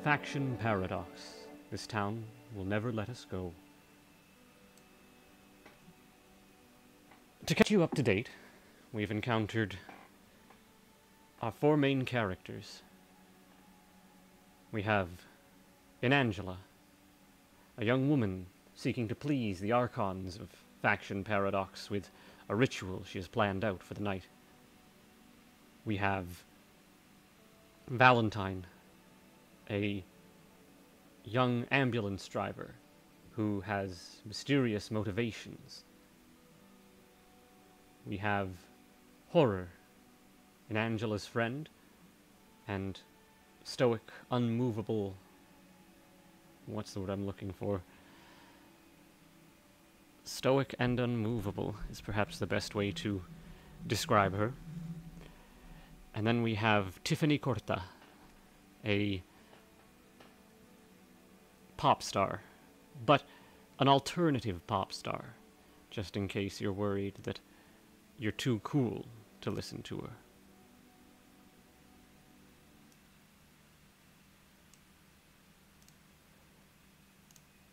Faction Paradox. This town will never let us go. To catch you up to date, we've encountered our four main characters. We have Angela, a young woman seeking to please the archons of Faction Paradox with a ritual she has planned out for the night. We have Valentine, a young ambulance driver who has mysterious motivations. We have Horror, Angela's friend, and stoic, unmovable... what's the word I'm looking for? Stoic and unmovable is perhaps the best way to describe her. And then we have Tiffany Corta, a pop star, but an alternative pop star, just in case you're worried that you're too cool to listen to her.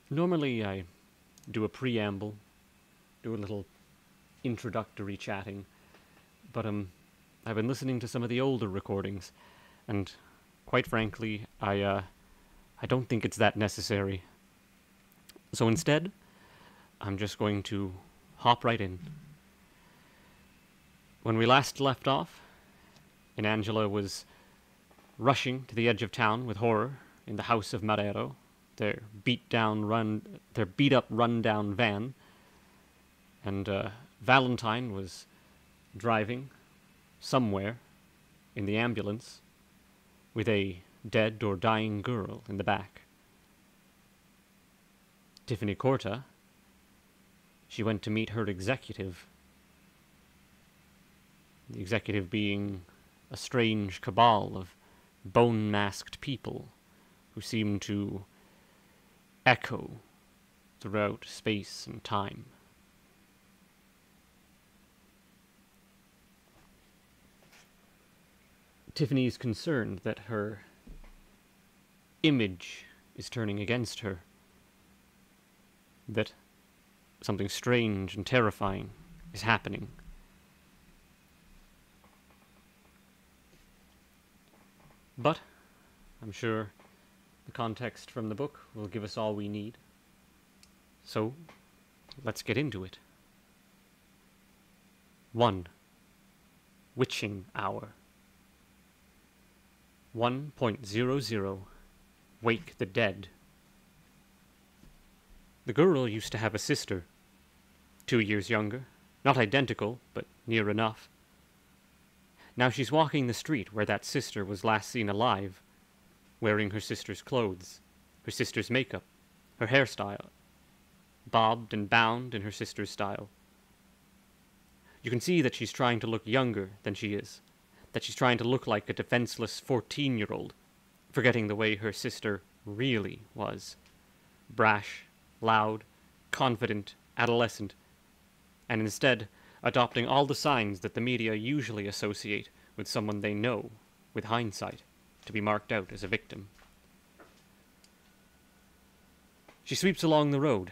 Normally I do a preamble, do a little introductory chatting, but I've been listening to some of the older recordings, and quite frankly, I don't think it's that necessary. So instead, I'm just going to hop right in. When we last left off, Angela was rushing to the edge of town with Horror in the house of Marrero, their beat-up, run-down van, and Valentine was driving somewhere in the ambulance with a dead or dying girl in the back. Tiffany Corta, she went to meet her executive. The executive being a strange cabal of bone-masked people who seem to echo throughout space and time. Tiffany is concerned that her image is turning against her, that something strange and terrifying is happening. But I'm sure the context from the book will give us all we need. So, let's get into it. 1. Witching Hour. 1.00 Wake the Dead. The girl used to have a sister, 2 years younger, not identical, but near enough. Now she's walking the street where that sister was last seen alive, wearing her sister's clothes, her sister's makeup, her hairstyle, bobbed and bound in her sister's style. You can see that she's trying to look younger than she is, that she's trying to look like a defenseless 14-year-old, forgetting the way her sister really was. Brash, loud, confident, adolescent, and instead adopting all the signs that the media usually associate with someone they know, with hindsight, to be marked out as a victim. She sweeps along the road,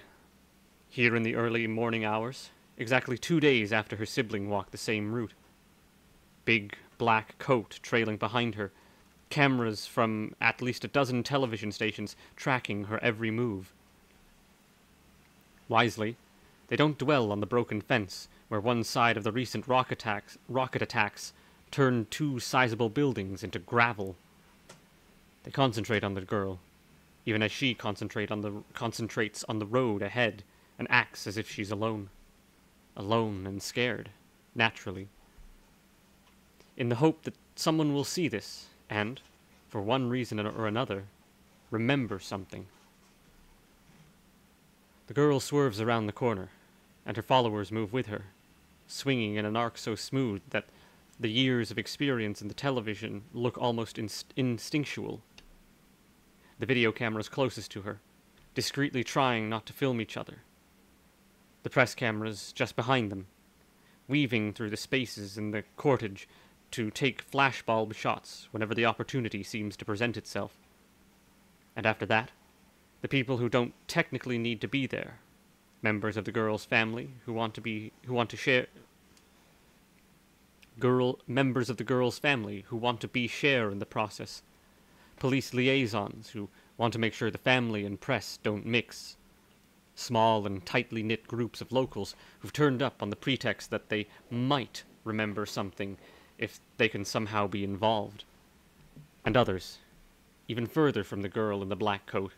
here in the early morning hours, exactly 2 days after her sibling walked the same route. Big, black coat trailing behind her, cameras from at least a dozen television stations tracking her every move. Wisely, they don't dwell on the broken fence where one side of the recent rocket attacks turned 2 sizable buildings into gravel. They concentrate on the girl, even as she concentrates on the road ahead and acts as if she's alone. Alone and scared, naturally. In the hope that someone will see this and, for one reason or another, remember something. The girl swerves around the corner, and her followers move with her, swinging in an arc so smooth that the years of experience in the television look almost instinctual. The video cameras closest to her, discreetly trying not to film each other. The press cameras just behind them, weaving through the spaces in the cortege to take flashbulb shots whenever the opportunity seems to present itself. And after that, the people who don't technically need to be there, members of the girl's family members of the girl's family who want to share in the process, police liaisons who want to make sure the family and press don't mix, small and tightly knit groups of locals who've turned up on the pretext that they might remember something if they can somehow be involved, and others, even further from the girl in the black coat,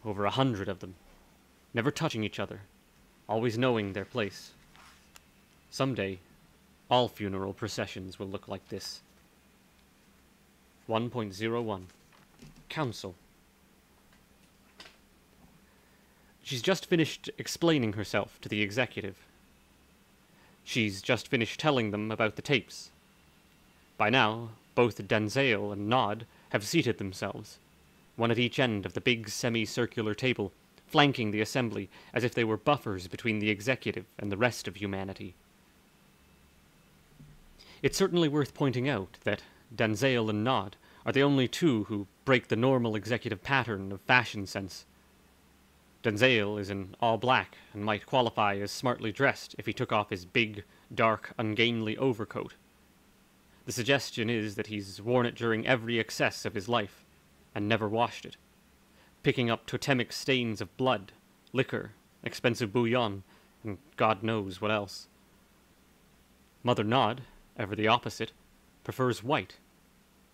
over 100 of them, never touching each other, always knowing their place. Someday, all funeral processions will look like this. 1.01 Council. She's just finished explaining herself to the executive. She's just finished telling them about the tapes. By now, both Denzel and Nod have seated themselves, one at each end of the big semicircular table, flanking the assembly as if they were buffers between the executive and the rest of humanity. It's certainly worth pointing out that Denzel and Nod are the only two who break the normal executive pattern of fashion sense. Denzel is in all black and might qualify as smartly dressed if he took off his big, dark, ungainly overcoat. The suggestion is that he's worn it during every excess of his life, and never washed it, picking up totemic stains of blood, liquor, expensive bouillon, and God knows what else. Mother Nod, ever the opposite, prefers white.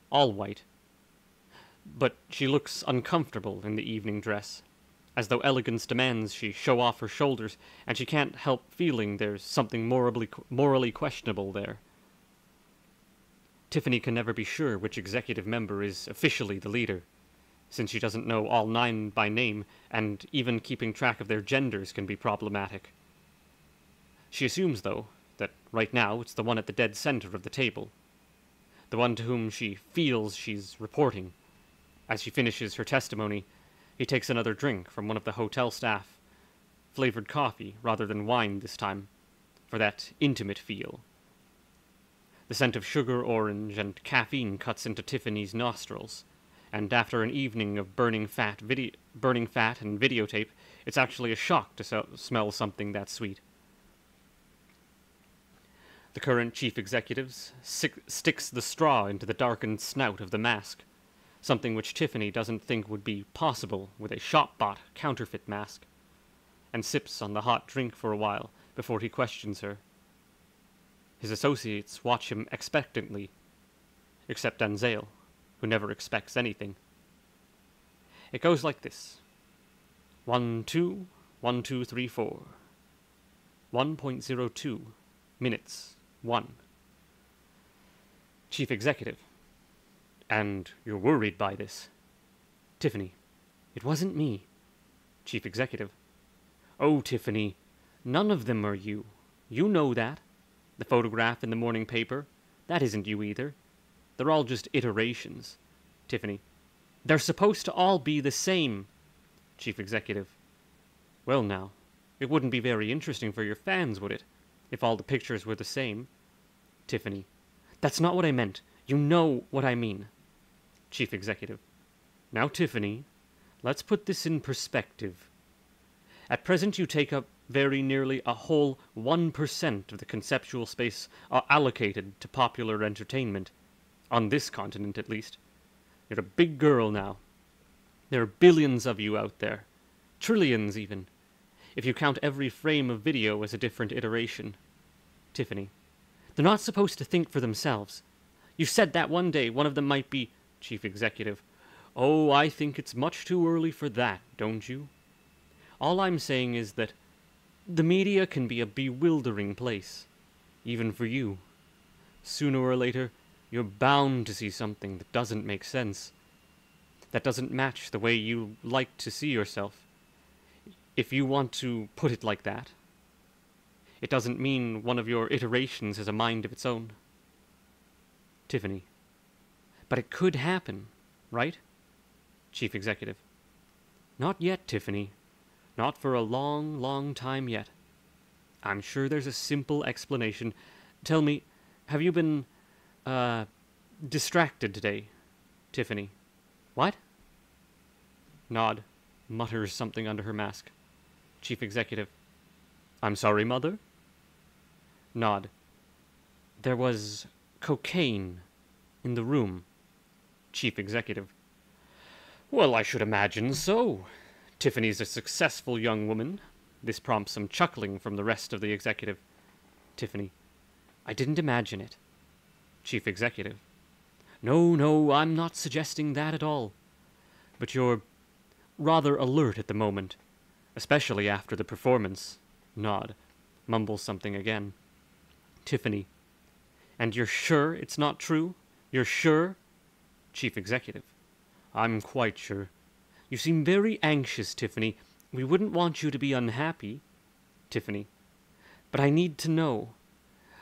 All white. But she looks uncomfortable in the evening dress, as though elegance demands she show off her shoulders, and she can't help feeling there's something morally questionable there. Tiffany can never be sure which executive member is officially the leader, since she doesn't know all 9 by name, and even keeping track of their genders can be problematic. She assumes, though, that right now it's the one at the dead center of the table, the one to whom she feels she's reporting. As she finishes her testimony, he takes another drink from one of the hotel staff, flavored coffee rather than wine this time, for that intimate feel. The scent of sugar orange and caffeine cuts into Tiffany's nostrils, and after an evening of burning fat and videotape, it's actually a shock to smell something that sweet. The current chief executive sticks the straw into the darkened snout of the mask, something which Tiffany doesn't think would be possible with a shop-bought counterfeit mask, and sips on the hot drink for a while before he questions her. His associates watch him expectantly, except Denzel, who never expects anything. It goes like this. 1, 2, 1, 2, 3, 4. 1.02 minutes, 1. Chief Executive. And you're worried by this. Tiffany. It wasn't me. Chief Executive. Oh, Tiffany, none of them are you. You know that. The photograph in the morning paper, that isn't you either. They're all just iterations. Tiffany. They're supposed to all be the same. Chief Executive. Well now, it wouldn't be very interesting for your fans, would it, if all the pictures were the same? Tiffany. That's not what I meant. You know what I mean. Chief Executive. Now, Tiffany, let's put this in perspective. At present you take up very nearly a whole 1% of the conceptual space allocated to popular entertainment. On this continent, at least. You're a big girl now. There are billions of you out there. Trillions, even. If you count every frame of video as a different iteration. Tiffany. They're not supposed to think for themselves. You said that one day one of them might be Chief Executive. Oh, I think it's much too early for that, don't you? All I'm saying is that the media can be a bewildering place, even for you. Sooner or later, you're bound to see something that doesn't make sense, that doesn't match the way you like to see yourself. If you want to put it like that, it doesn't mean one of your iterations has a mind of its own. Tiffany. But it could happen, right? Chief Executive. Not yet, Tiffany. Not for a long, long time yet. I'm sure there's a simple explanation. Tell me, have you been, distracted today, Tiffany? What? Nod. Mutters something under her mask. Chief Executive. I'm sorry, Mother? Nod. There was cocaine in the room. Chief Executive. Well, I should imagine so. Tiffany's a successful young woman. This prompts some chuckling from the rest of the executive. Tiffany. I didn't imagine it. Chief Executive. No, I'm not suggesting that at all. But you're rather alert at the moment, especially after the performance. Nod. Mumbles something again. Tiffany. And you're sure it's not true? You're sure? Chief Executive. I'm quite sure. You seem very anxious, Tiffany. We wouldn't want you to be unhappy. Tiffany. But I need to know.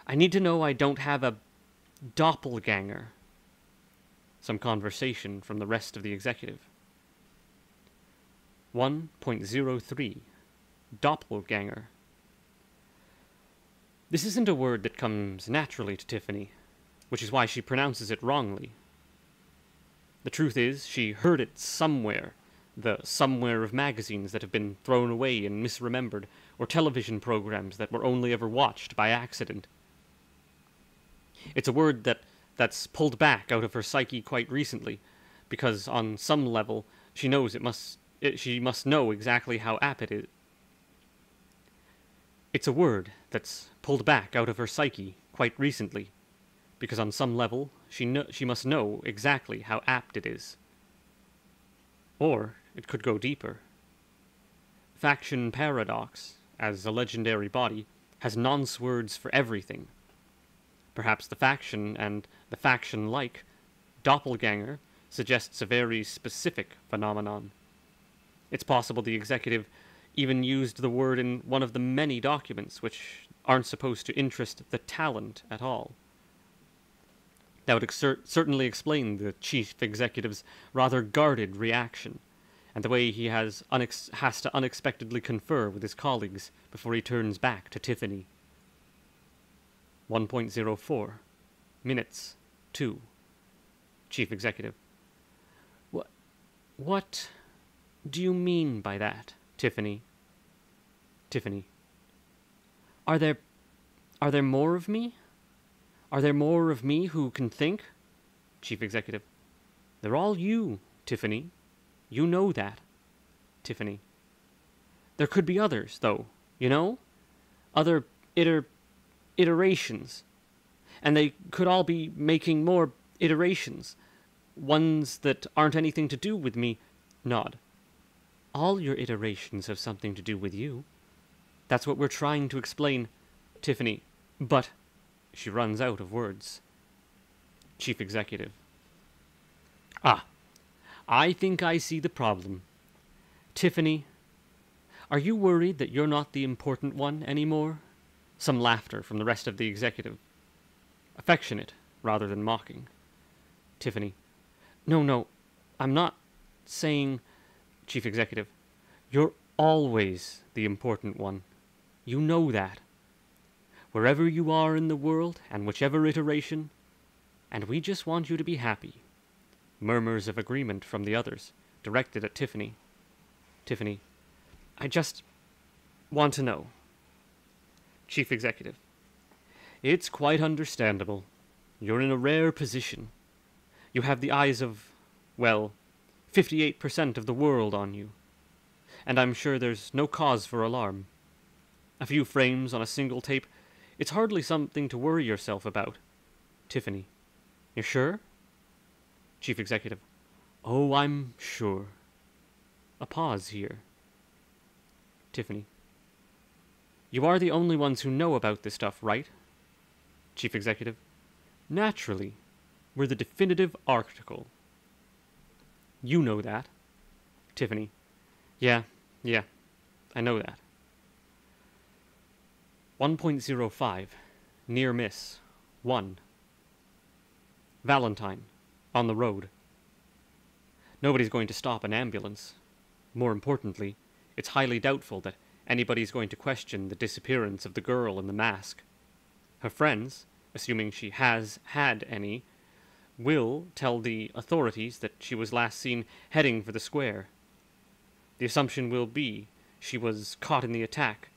I need to know I don't have a doppelganger. Some conversation from the rest of the executive. 1.03. Doppelganger. This isn't a word that comes naturally to Tiffany, which is why she pronounces it wrongly. The truth is, she heard it somewhere, the somewhere of magazines that have been thrown away and misremembered, or television programs that were only ever watched by accident. It's a word that's pulled back out of her psyche quite recently, because on some level she knows she must know exactly how apt it is. It's a word that's pulled back out of her psyche quite recently, because on some level she must know exactly how apt it is. Or it could go deeper. Faction Paradox, as a legendary body, has nonce words for everything. Perhaps the faction and the faction-like doppelganger suggests a very specific phenomenon. It's possible the executive even used the word in one of the many documents which aren't supposed to interest the talent at all. That would certainly explain the chief executive's rather guarded reaction, and the way he has to unexpectedly confer with his colleagues before he turns back to Tiffany. 1.04. Minutes 2. Chief Executive. What do you mean by that, Tiffany? Tiffany. Are there more of me? Are there more of me who can think? Chief Executive. They're all you, Tiffany. You know that. Tiffany. There could be others, though, you know? Other iterations. And they could all be making more iterations. Ones that aren't anything to do with me. Nod. All your iterations have something to do with you. That's what we're trying to explain. Tiffany. But... She runs out of words. Chief Executive. I think I see the problem. Tiffany, are you worried that you're not the important one anymore? Some laughter from the rest of the executive. Affectionate, rather than mocking. Tiffany. No, I'm not saying... Chief Executive. You're always the important one. You know that. Wherever you are in the world, and whichever iteration, and we just want you to be happy. Murmurs of agreement from the others, directed at Tiffany. Tiffany. Want to know. Chief Executive. It's quite understandable. You're in a rare position. You have the eyes of, well, 58% of the world on you. And I'm sure there's no cause for alarm. A few frames on a single tape, it's hardly something to worry yourself about. Tiffany. You're sure? Chief Executive. Oh, I'm sure. A pause here. Tiffany. You are the only ones who know about this stuff, right? Chief Executive. Naturally. We're the definitive article. You know that. Tiffany. Yeah, I know that. 1.05. Near miss. 1. Valentine. On the road. Nobody's going to stop an ambulance. More importantly, it's highly doubtful that anybody's going to question the disappearance of the girl in the mask. Her friends, assuming she has had any, will tell the authorities that she was last seen heading for the square. The assumption will be she was caught in the attack,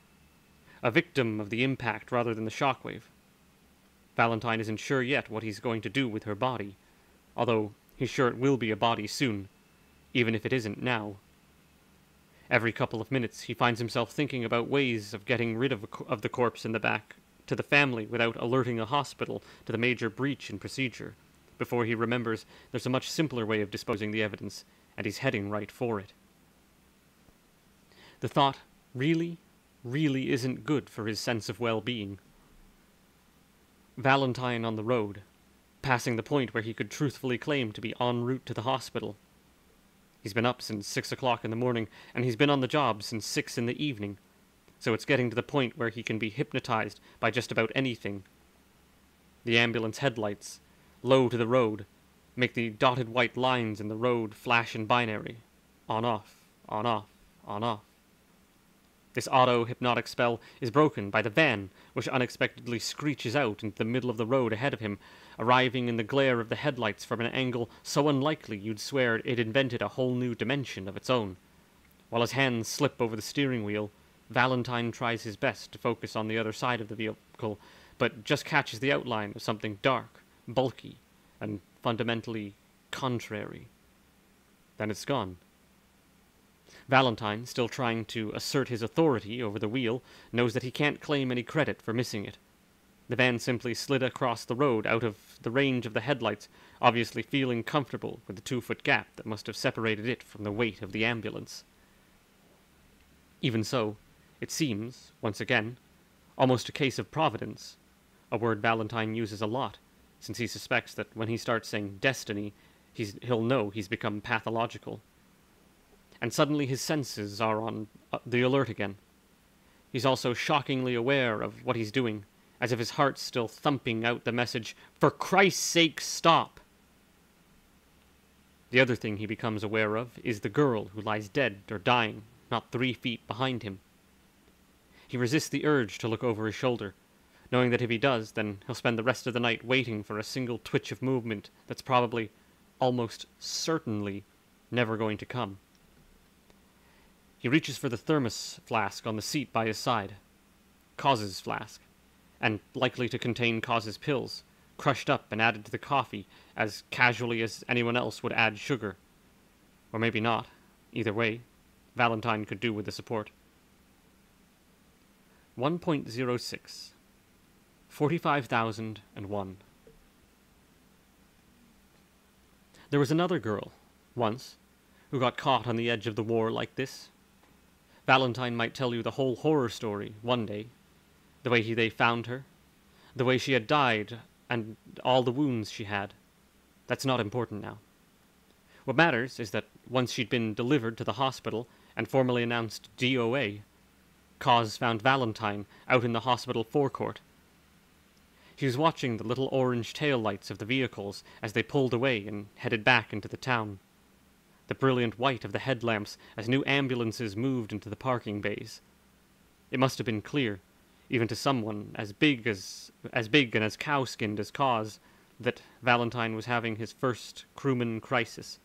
a victim of the impact rather than the shockwave. Valentine isn't sure yet what he's going to do with her body, although he's sure it will be a body soon, even if it isn't now. Every couple of minutes he finds himself thinking about ways of getting rid of the corpse in the back to the family without alerting a hospital to the major breach in procedure, before he remembers there's a much simpler way of disposing the evidence, and he's heading right for it. The thought really isn't good for his sense of well-being. Valentine on the road, passing the point where he could truthfully claim to be en route to the hospital. He's been up since 6 o'clock in the morning, and he's been on the job since 6 in the evening, so it's getting to the point where he can be hypnotized by just about anything. The ambulance headlights, low to the road, make the dotted white lines in the road flash in binary. On off, on off, on off. This auto-hypnotic spell is broken by the van, which unexpectedly screeches out into the middle of the road ahead of him, arriving in the glare of the headlights from an angle so unlikely you'd swear it invented a whole new dimension of its own. While his hands slip over the steering wheel, Valentine tries his best to focus on the other side of the vehicle, but just catches the outline of something dark, bulky, and fundamentally contrary. Then it's gone. Valentine, still trying to assert his authority over the wheel, knows that he can't claim any credit for missing it. The van simply slid across the road out of the range of the headlights, obviously feeling comfortable with the 2-foot gap that must have separated it from the weight of the ambulance. Even so, it seems, once again, almost a case of providence, a word Valentine uses a lot, since he suspects that when he starts saying destiny, he'll know he's become pathological. And suddenly his senses are on the alert again. He's also shockingly aware of what he's doing, as if his heart's still thumping out the message, "For Christ's sake, stop!" The other thing he becomes aware of is the girl who lies dead or dying, not 3 feet behind him. He resists the urge to look over his shoulder, knowing that if he does, then he'll spend the rest of the night waiting for a single twitch of movement that's probably, almost certainly, never going to come. He reaches for the thermos flask on the seat by his side. Cause's flask, and likely to contain Cause's pills, crushed up and added to the coffee as casually as anyone else would add sugar. Or maybe not. Either way, Valentine could do with the support. 1.06. 45,001. There was another girl, once, who got caught on the edge of the war like this. Valentine might tell you the whole horror story one day. The way they found her, the way she had died, and all the wounds she had. That's not important now. What matters is that once she'd been delivered to the hospital and formally announced DOA, Cause found Valentine out in the hospital forecourt. He was watching the little orange taillights of the vehicles as they pulled away and headed back into the town. The brilliant white of the headlamps as new ambulances moved into the parking bays. It must have been clear, even to someone as big and as cow-skinned as Cause, that Valentine was having his first crewman crisis.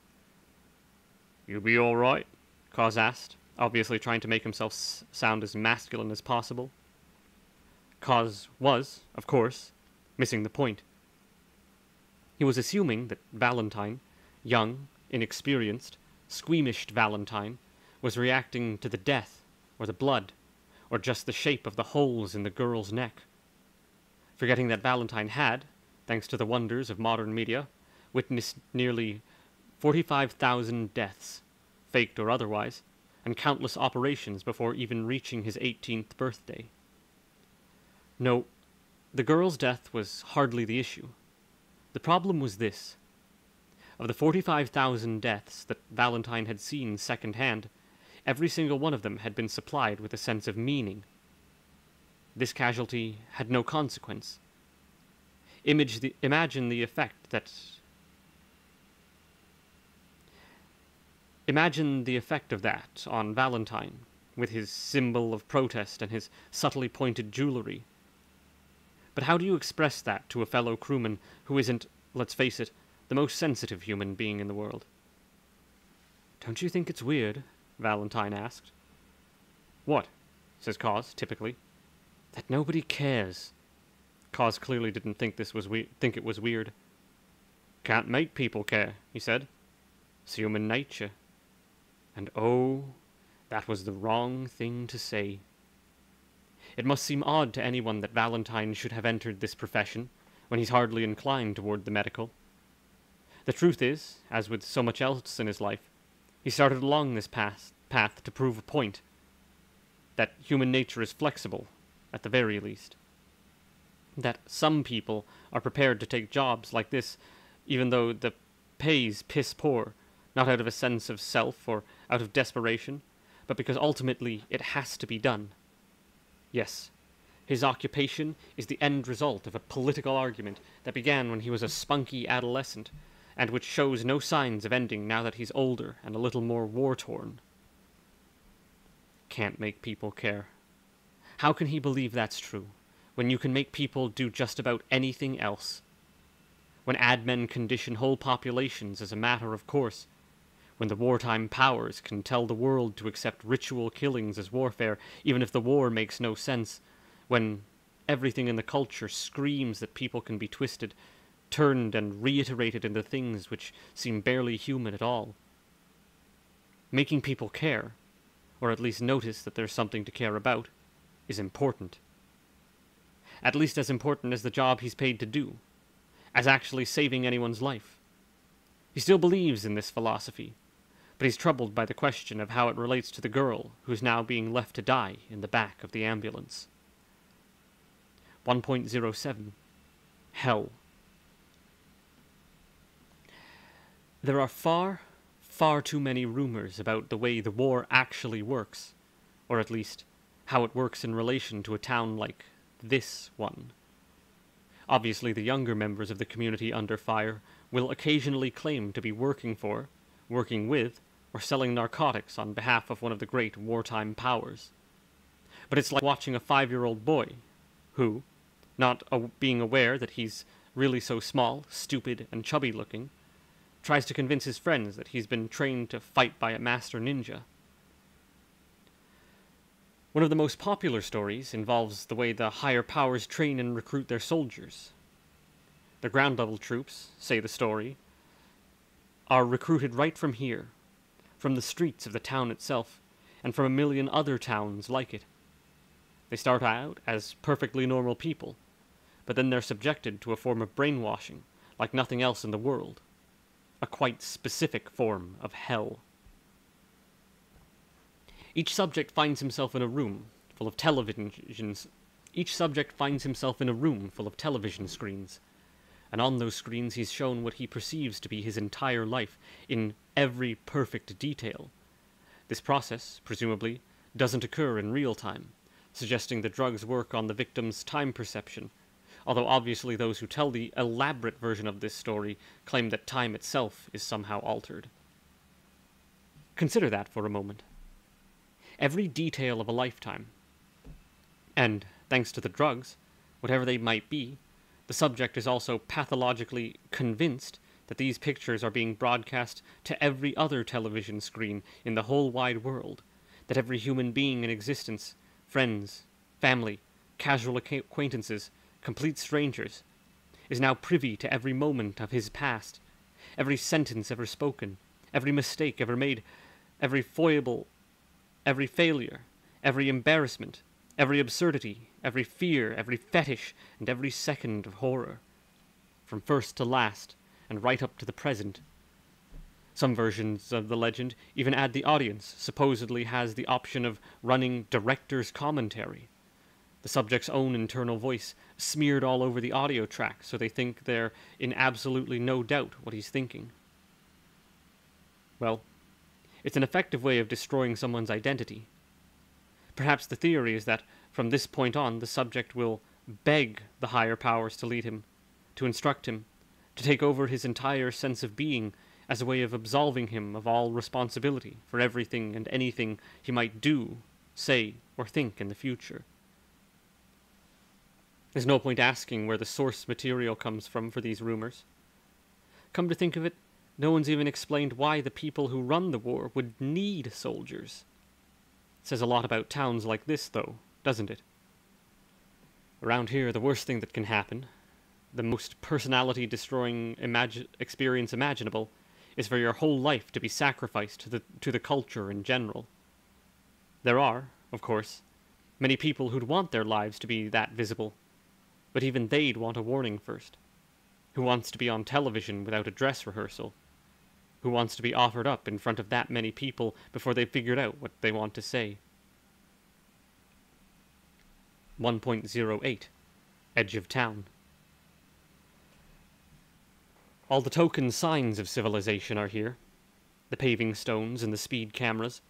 "You be all right?" Cause asked, obviously trying to make himself sound as masculine as possible. Cause was, of course, missing the point. He was assuming that Valentine, young, inexperienced, squeamished Valentine, was reacting to the death, or the blood, or just the shape of the holes in the girl's neck. Forgetting that Valentine had, thanks to the wonders of modern media, witnessed nearly 45,000 deaths, faked or otherwise, and countless operations before even reaching his 18th birthday. No, the girl's death was hardly the issue. The problem was this. Of the 45,000 deaths that Valentine had seen secondhand, every single one of them had been supplied with a sense of meaning. This casualty had no consequence. Imagine the effect of that on Valentine, with his symbol of protest and his subtly pointed jewelry. But how do you express that to a fellow crewman who isn't, let's face it, the most sensitive human being in the world? "Don't you think it's weird?" Valentine asked. "What?" says Cause, typically. "That nobody cares." Cause clearly didn't think it was weird. "Can't make people care," he said. "It's human nature." And oh, that was the wrong thing to say. It must seem odd to anyone that Valentine should have entered this profession, when he's hardly inclined toward the medical. The truth is, as with so much else in his life, he started along this path to prove a point. That human nature is flexible, at the very least. That some people are prepared to take jobs like this, even though the pay's piss poor, not out of a sense of self or out of desperation, but because ultimately it has to be done. Yes, his occupation is the end result of a political argument that began when he was a spunky adolescent, and which shows no signs of ending now that he's older and a little more war-torn. Can't make people care. How can he believe that's true, when you can make people do just about anything else? When admen condition whole populations as a matter of course, when the wartime powers can tell the world to accept ritual killings as warfare, even if the war makes no sense, when everything in the culture screams that people can be twisted, turned and reiterated into things which seem barely human at all. Making people care, or at least notice that there's something to care about, is important. At least as important as the job he's paid to do, as actually saving anyone's life. He still believes in this philosophy, but he's troubled by the question of how it relates to the girl who's now being left to die in the back of the ambulance. 1.07 Hell. There are far, far too many rumors about the way the war actually works, or at least, how it works in relation to a town like this one. Obviously, the younger members of the community under fire will occasionally claim to be working for, working with, or selling narcotics on behalf of one of the great wartime powers. But it's like watching a 5-year-old boy who, not being aware that he's really so small, stupid, and chubby-looking, tries to convince his friends that he's been trained to fight by a master ninja. One of the most popular stories involves the way the higher powers train and recruit their soldiers. The ground-level troops, say the story, are recruited right from here, from the streets of the town itself, and from a million other towns like it. They start out as perfectly normal people, but then they're subjected to a form of brainwashing like nothing else in the world. A quite specific form of hell. Each subject finds himself in a room full of television screens, and on those screens he's shown what he perceives to be his entire life in every perfect detail. This process, presumably, doesn't occur in real time, suggesting the drugs work on the victim's time perception, although obviously those who tell the elaborate version of this story claim that time itself is somehow altered. Consider that for a moment. Every detail of a lifetime, and, thanks to the drugs, whatever they might be, the subject is also pathologically convinced that these pictures are being broadcast to every other television screen in the whole wide world, that every human being in existence, friends, family, casual acquaintances, complete strangers, is now privy to every moment of his past, every sentence ever spoken, every mistake ever made, every foible, every failure, every embarrassment, every absurdity, every fear, every fetish, and every second of horror, from first to last, and right up to the present. Some versions of the legend even add the audience supposedly has the option of running director's commentary, the subject's own internal voice smeared all over the audio track so they think they're in absolutely no doubt what he's thinking. Well, it's an effective way of destroying someone's identity. Perhaps the theory is that from this point on the subject will beg the higher powers to lead him, to instruct him, to take over his entire sense of being as a way of absolving him of all responsibility for everything and anything he might do, say, or think in the future. There's no point asking where the source material comes from for these rumors. Come to think of it, no one's even explained why the people who run the war would need soldiers. It says a lot about towns like this, though, doesn't it? Around here, the worst thing that can happen, the most personality-destroying experience imaginable, is for your whole life to be sacrificed to the culture in general. There are, of course, many people who'd want their lives to be that visible, but even they'd want a warning first. Who wants to be on television without a dress rehearsal? Who wants to be offered up in front of that many people before they've figured out what they want to say? 1.08 Edge of Town. All the token signs of civilization are here, the paving stones and the speed cameras,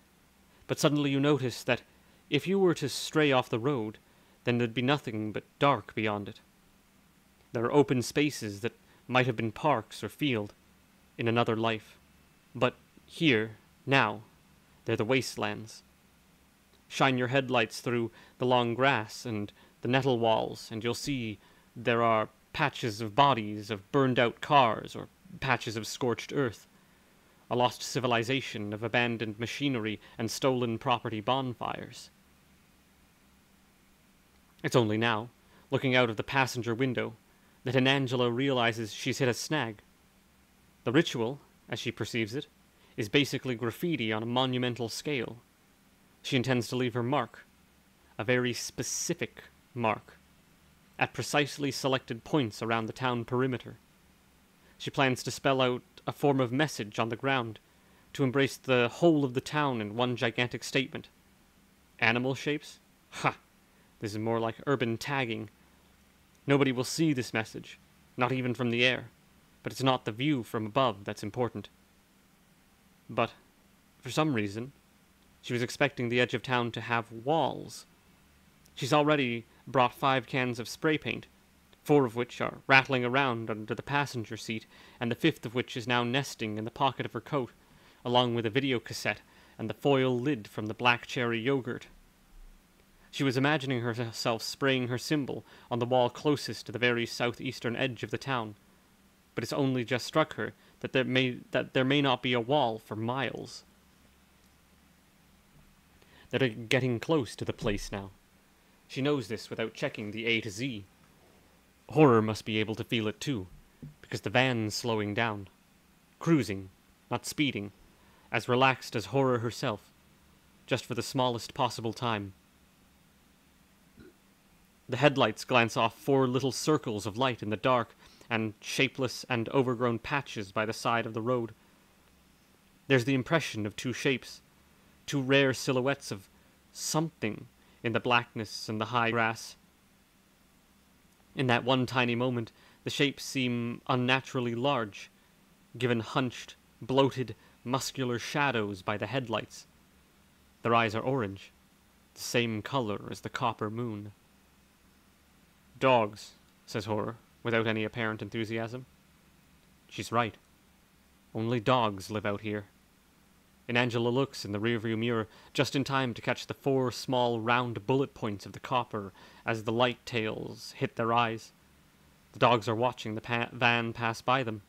but suddenly you notice that if you were to stray off the road, then there'd be nothing but dark beyond it. There are open spaces that might have been parks or field in another life, but here, now, they're the wastelands. Shine your headlights through the long grass and the nettle walls, and you'll see there are patches of bodies of burned-out cars or patches of scorched earth, a lost civilization of abandoned machinery and stolen property bonfires. It's only now, looking out of the passenger window, that Angela realizes she's hit a snag. The ritual, as she perceives it, is basically graffiti on a monumental scale. She intends to leave her mark, a very specific mark, at precisely selected points around the town perimeter. She plans to spell out a form of message on the ground, to embrace the whole of the town in one gigantic statement. Animal shapes? Ha! This is more like urban tagging. Nobody will see this message, not even from the air, but it's not the view from above that's important. But, for some reason, she was expecting the edge of town to have walls. She's already brought 5 cans of spray paint, 4 of which are rattling around under the passenger seat, and the 5th of which is now nesting in the pocket of her coat, along with a video cassette and the foil lid from the black cherry yogurt. She was imagining herself spraying her symbol on the wall closest to the very southeastern edge of the town, but it's only just struck her that there may not be a wall for miles. They're getting close to the place now. She knows this without checking the A to Z. Horror must be able to feel it too, because the van's slowing down. Cruising, not speeding, as relaxed as Horror herself, just for the smallest possible time. The headlights glance off 4 little circles of light in the dark, and shapeless and overgrown patches by the side of the road. There's the impression of 2 shapes, 2 rare silhouettes of something in the blackness and the high grass. In that one tiny moment, the shapes seem unnaturally large, given hunched, bloated, muscular shadows by the headlights. Their eyes are orange, the same color as the copper moon. "Dogs," says Horror, without any apparent enthusiasm. She's right. Only dogs live out here. And Angela looks in the rearview mirror just in time to catch the 4 small round bullet points of the copper as the light tails hit their eyes. The dogs are watching the van pass by them,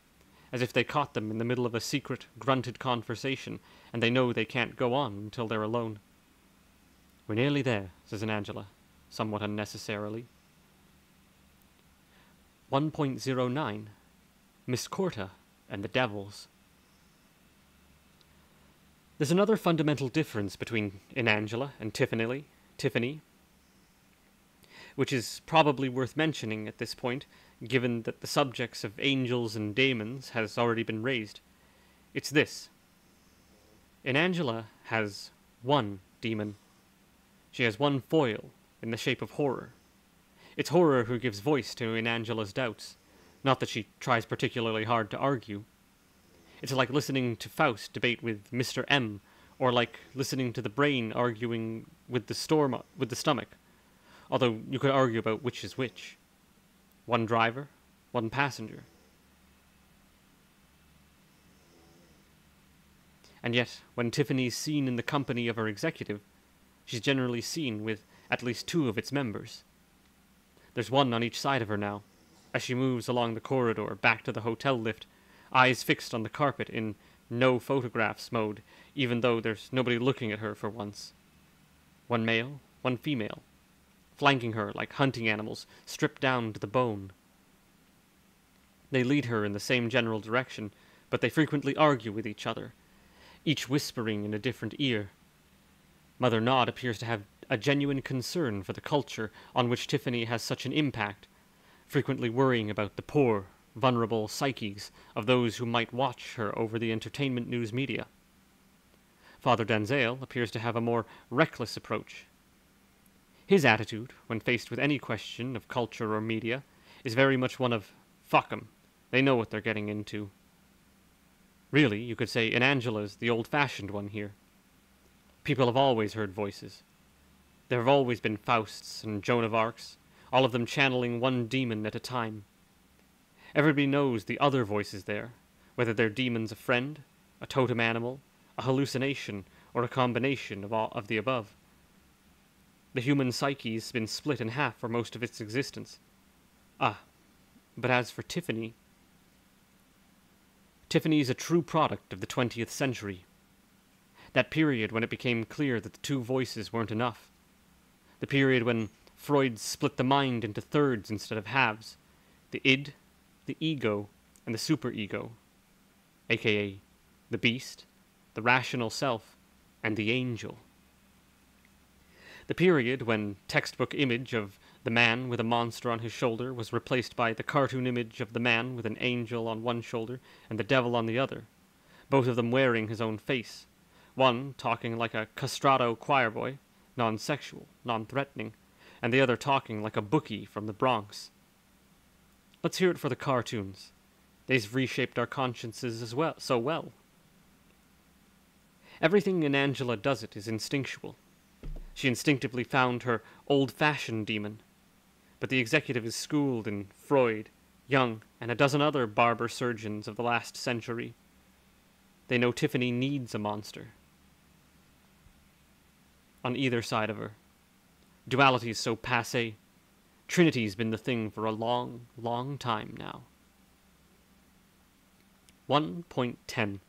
as if they caught them in the middle of a secret, grunted conversation, and they know they can't go on until they're alone. We're nearly there, says Angela, somewhat unnecessarily. 1.09. Miss Corta and the Devils. There's another fundamental difference between Angela and Tiffany, which is probably worth mentioning at this point, given that the subjects of angels and daemons has already been raised. It's this. Angela has one demon. She has one foil in the shape of horror. It's horror who gives voice to Angela's doubts, not that she tries particularly hard to argue. It's like listening to Faust debate with Mr. M, or like listening to the brain arguing with the stomach, although you could argue about which is which. One driver, one passenger. And yet, when Tiffany's seen in the company of her executive, she's generally seen with at least two of its members. There's one on each side of her now, as she moves along the corridor back to the hotel lift, eyes fixed on the carpet in no photographs mode, even though there's nobody looking at her for once. One male, one female, flanking her like hunting animals, stripped down to the bone. They lead her in the same general direction, but they frequently argue with each other, each whispering in a different ear. Mother Nod appears to have a genuine concern for the culture on which Tiffany has such an impact, frequently worrying about the poor, vulnerable psyches of those who might watch her over the entertainment news media. Father Danzale appears to have a more reckless approach. His attitude, when faced with any question of culture or media, is very much one of, fuck 'em, they know what they're getting into. Really, you could say Angela's the old-fashioned one here. People have always heard voices. There have always been Fausts and Joan of Arcs, all of them channeling one demon at a time. Everybody knows the other voices there, whether they're demons a friend, a totem animal, a hallucination, or a combination of all of the above. The human psyche's been split in half for most of its existence. But as for Tiffany... Tiffany's a true product of the 20th century. That period when it became clear that the two voices weren't enough. The period when Freud split the mind into thirds instead of halves. The id, the ego, and the superego, aka the beast, the rational self, and the angel. The period when textbook image of the man with a monster on his shoulder was replaced by the cartoon image of the man with an angel on one shoulder and the devil on the other, both of them wearing his own face, one talking like a castrato choirboy, non-sexual, non-threatening, and the other talking like a bookie from the Bronx. Let's hear it for the cartoons. They've reshaped our consciences as well, so well. Everything in Angela does it is instinctual. She instinctively found her old-fashioned demon, but the executive is schooled in Freud, Jung, and a dozen other barber surgeons of the last century. They know Tiffany needs a monster. On either side of her. Duality is so passé. Trinity's been the thing for a long, long time now. 1.10.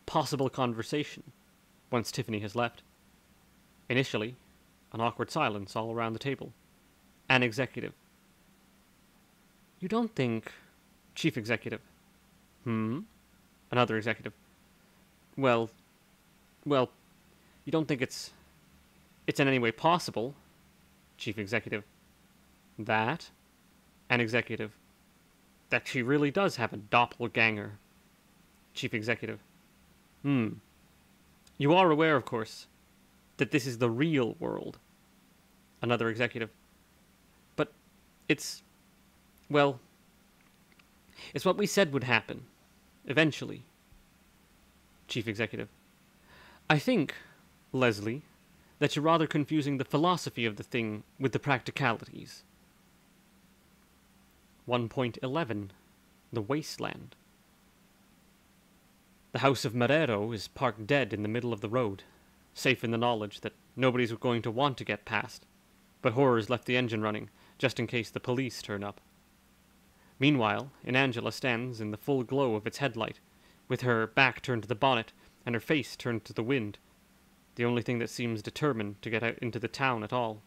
Possible conversation, once Tiffany has left. Initially, an awkward silence all around the table. An executive. You don't think... Chief executive. Another executive. Well, you don't think it's in any way possible? Chief executive. That? An executive. That she really does have a doppelganger. Chief executive. You are aware, of course, that this is the real world. Another executive. But it's what we said would happen. Eventually. Chief executive. I think, Leslie, that you're rather confusing the philosophy of the thing with the practicalities. 1.11. The Wasteland. The house of Marrero is parked dead in the middle of the road, safe in the knowledge that nobody's going to want to get past, but Horrors left the engine running, just in case the police turn up. Meanwhile, Angela stands in the full glow of its headlight, with her back turned to the bonnet, and her face turned to the wind. the only thing that seems determined to get out into the town at all.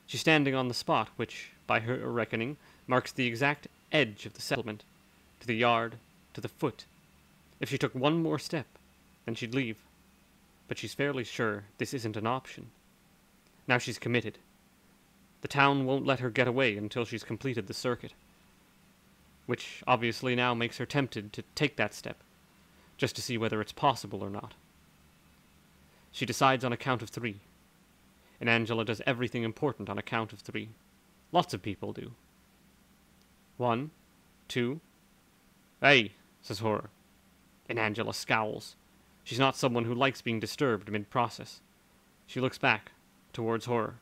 She's standing on the spot which, by her reckoning, marks the exact edge of the settlement, to the yard, to the foot. If she took one more step, then she'd leave. But she's fairly sure this isn't an option. Now she's committed. The town won't let her get away until she's completed the circuit. Which obviously now makes her tempted to take that step, just to see whether it's possible or not. She decides on a count of 3. And Angela does everything important on a count of 3. Lots of people do. 1, 2... "Hey," says Horror. And Angela scowls. She's not someone who likes being disturbed mid-process. She looks back, towards Horror,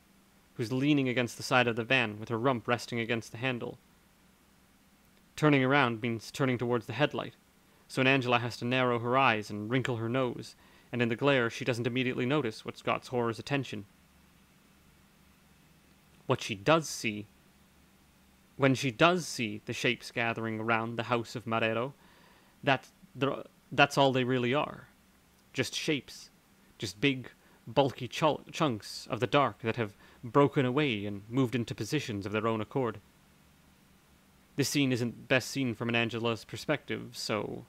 who's leaning against the side of the van with her rump resting against the handle. Turning around means turning towards the headlight, so Angela has to narrow her eyes and wrinkle her nose, and in the glare she doesn't immediately notice what's got Horror's attention. When she does see the shapes gathering around the house of Marrero, that's all they really are. Just shapes. Just big, bulky chunks of the dark that have broken away and moved into positions of their own accord. This scene isn't best seen from an Angela's perspective, so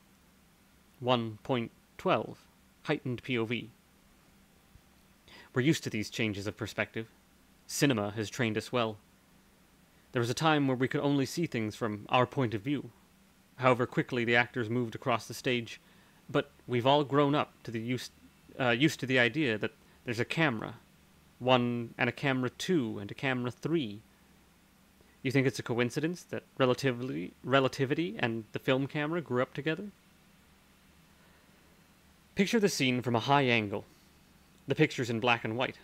1.12, heightened POV. We're used to these changes of perspective. Cinema has trained us well. There was a time where we could only see things from our point of view, however quickly the actors moved across the stage, but we've all grown up to the used to the idea that there's a camera, 1 and a camera 2 and a camera 3. You think it's a coincidence that relativity and the film camera grew up together? Picture the scene from a high angle. The picture's in black and white.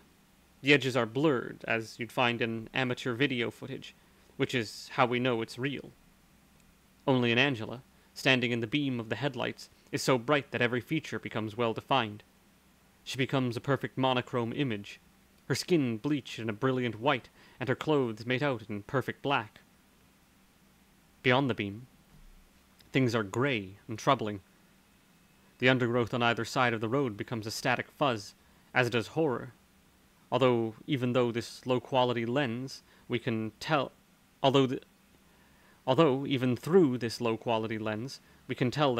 The edges are blurred, as you'd find in amateur video footage, which is how we know it's real. Only in Angela, standing in the beam of the headlights, is so bright that every feature becomes well defined. She becomes a perfect monochrome image, her skin bleached in a brilliant white, and her clothes made out in perfect black. Beyond the beam, things are grey and troubling. The undergrowth on either side of the road becomes a static fuzz, as does Horror. Although even through this low-quality lens, we can tell that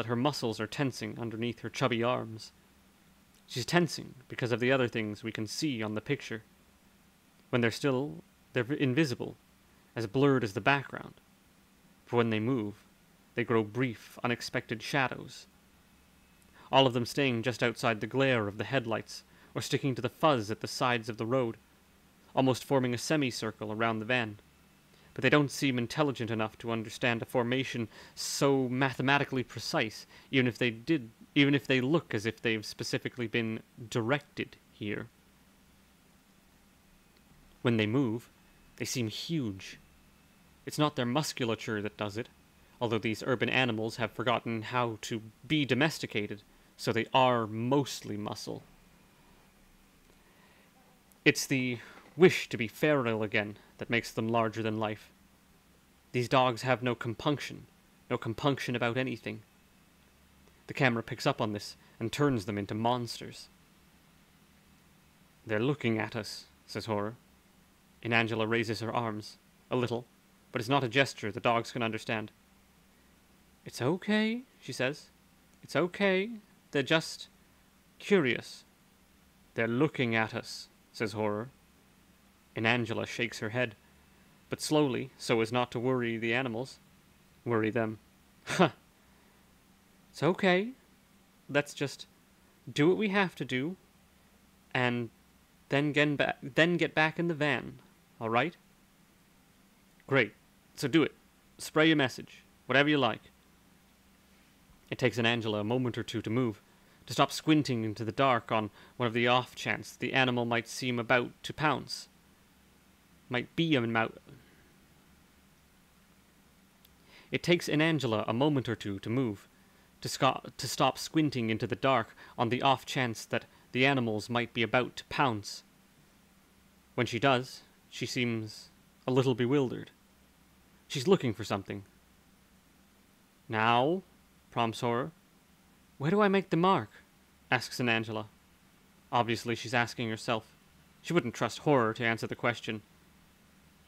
her muscles are tensing underneath her chubby arms. She's tensing because of the other things we can see on the picture. When they're still, they're invisible, as blurred as the background. But when they move, they grow brief, unexpected shadows. All of them staying just outside the glare of the headlights, or sticking to the fuzz at the sides of the road, almost forming a semicircle around the van. But they don't seem intelligent enough to understand a formation so mathematically precise, even if they look as if they've specifically been directed here. When they move, they seem huge. It's not their musculature that does it, although these urban animals have forgotten how to be domesticated, so they are mostly muscle. It's the wish to be feral again that makes them larger than life. These dogs have no compunction about anything. The camera picks up on this and turns them into monsters. "They're looking at us," says Horror. And Angela raises her arms, a little, but it's not a gesture the dogs can understand. "It's okay," she says. "It's okay. They're just curious." "They're looking at us," says Horror. And Angela shakes her head, but slowly, so as not to worry the animals. Worry them. "Huh. It's okay. Let's just do what we have to do, and then get back in the van, all right?" "Great. So do it. Spray your message. Whatever you like." It takes an Angela a moment or two to move, to stop squinting into the dark on one of the off chance the animal might seem about to pounce. It takes an Angela a moment or two to move, to stop squinting into the dark on the off chance that the animals might be about to pounce. When she does, she seems a little bewildered. She's looking for something. "Now?" prompts Horror. "Where do I make the mark?" asks an Angela. Obviously, she's asking herself. She wouldn't trust Horror to answer the question.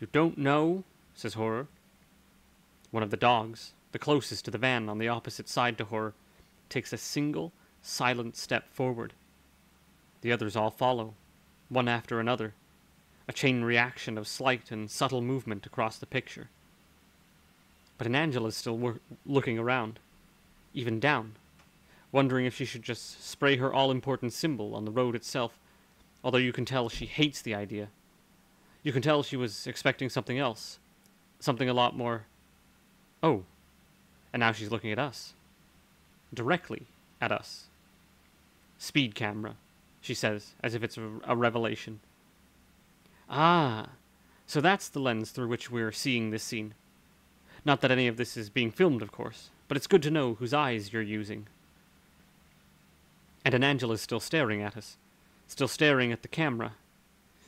"You don't know?" says Horror. One of the dogs, the closest to the van on the opposite side to Horror, takes a single, silent step forward. The others all follow, one after another, a chain reaction of slight and subtle movement across the picture. But Angela's still looking around, even down, wondering if she should just spray her all-important symbol on the road itself, although you can tell she hates the idea. You can tell she was expecting something else, something a lot more... Oh, and now she's looking at us. Directly at us. "Speed camera," she says, as if it's a revelation. "Ah, so that's the lens through which we're seeing this scene. Not that any of this is being filmed, of course, but it's good to know whose eyes you're using." And Angela's still staring at us, still staring at the camera.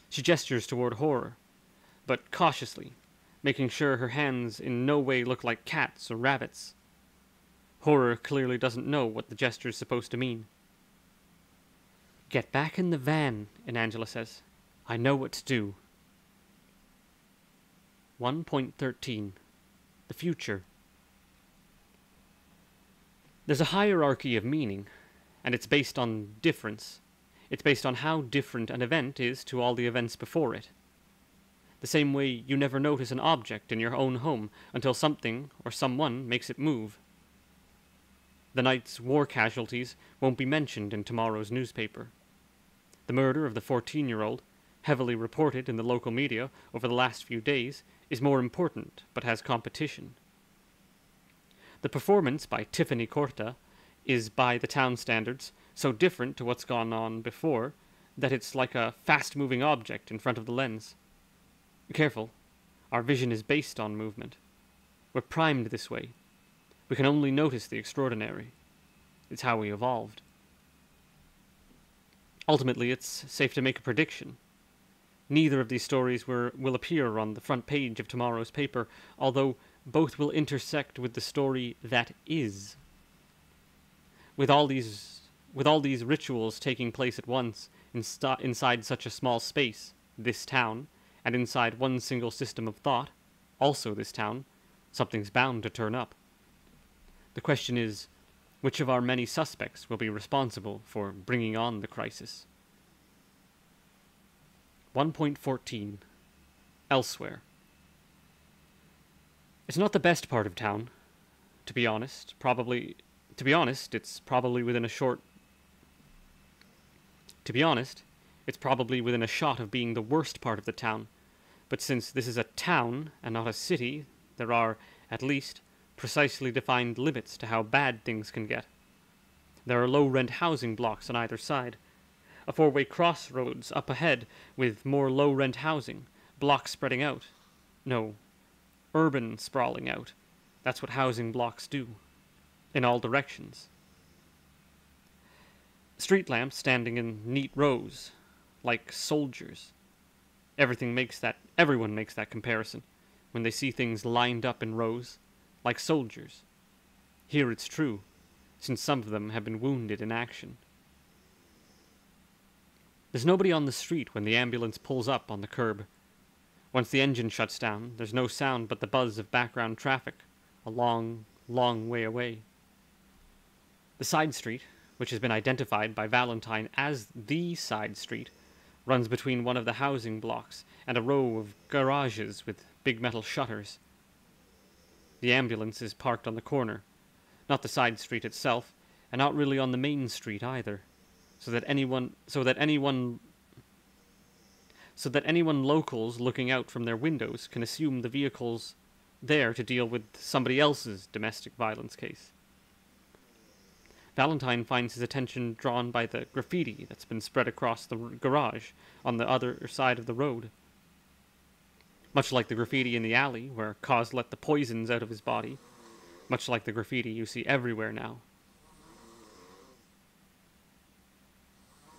She gestures toward Horror, but cautiously, making sure her hands in no way look like cats or rabbits. Horror clearly doesn't know what the gesture's supposed to mean. "Get back in the van," Angela says. "I know what to do." 1.13 The Future. There's a hierarchy of meaning, and it's based on difference. It's based on how different an event is to all the events before it. The same way you never notice an object in your own home until something or someone makes it move. The night's war casualties won't be mentioned in tomorrow's newspaper. The murder of the 14-year-old, heavily reported in the local media over the last few days, is more important, but has competition. The performance by Tiffany Corta is, by the town standards, so different to what's gone on before that it's like a fast-moving object in front of the lens. Careful, our vision is based on movement. We're primed this way. We can only notice the extraordinary. It's how we evolved. Ultimately, it's safe to make a prediction. Neither of these stories will appear on the front page of tomorrow's paper, although both will intersect with the story that is. With all these rituals taking place at once, inside such a small space, this town, and inside one single system of thought, also this town, something's bound to turn up. The question is, which of our many suspects will be responsible for bringing on the crisis? 1.14 Elsewhere. It's not the best part of town, to be honest. It's probably within a shot of being the worst part of the town. But since this is a town and not a city, there are, at least, precisely defined limits to how bad things can get. There are low-rent housing blocks on either side, a four-way crossroads up ahead with more low-rent housing, blocks spreading out. No, urban sprawling out. That's what housing blocks do. In all directions. Street lamps standing in neat rows, like soldiers. Everyone makes that comparison when they see things lined up in rows, like soldiers. Here it's true, since some of them have been wounded in action. There's nobody on the street when the ambulance pulls up on the curb. Once the engine shuts down, there's no sound but the buzz of background traffic, a long, long way away. The side street, which has been identified by Valentine as the side street, runs between one of the housing blocks and a row of garages with big metal shutters. The ambulance is parked on the corner, not the side street itself, and not really on the main street either, so that anyone locals looking out from their windows can assume the vehicle's there to deal with somebody else's domestic violence case. Valentine finds his attention drawn by the graffiti that's been spread across the garage on the other side of the road. Much like the graffiti in the alley where Cos let the poisons out of his body, much like the graffiti you see everywhere now.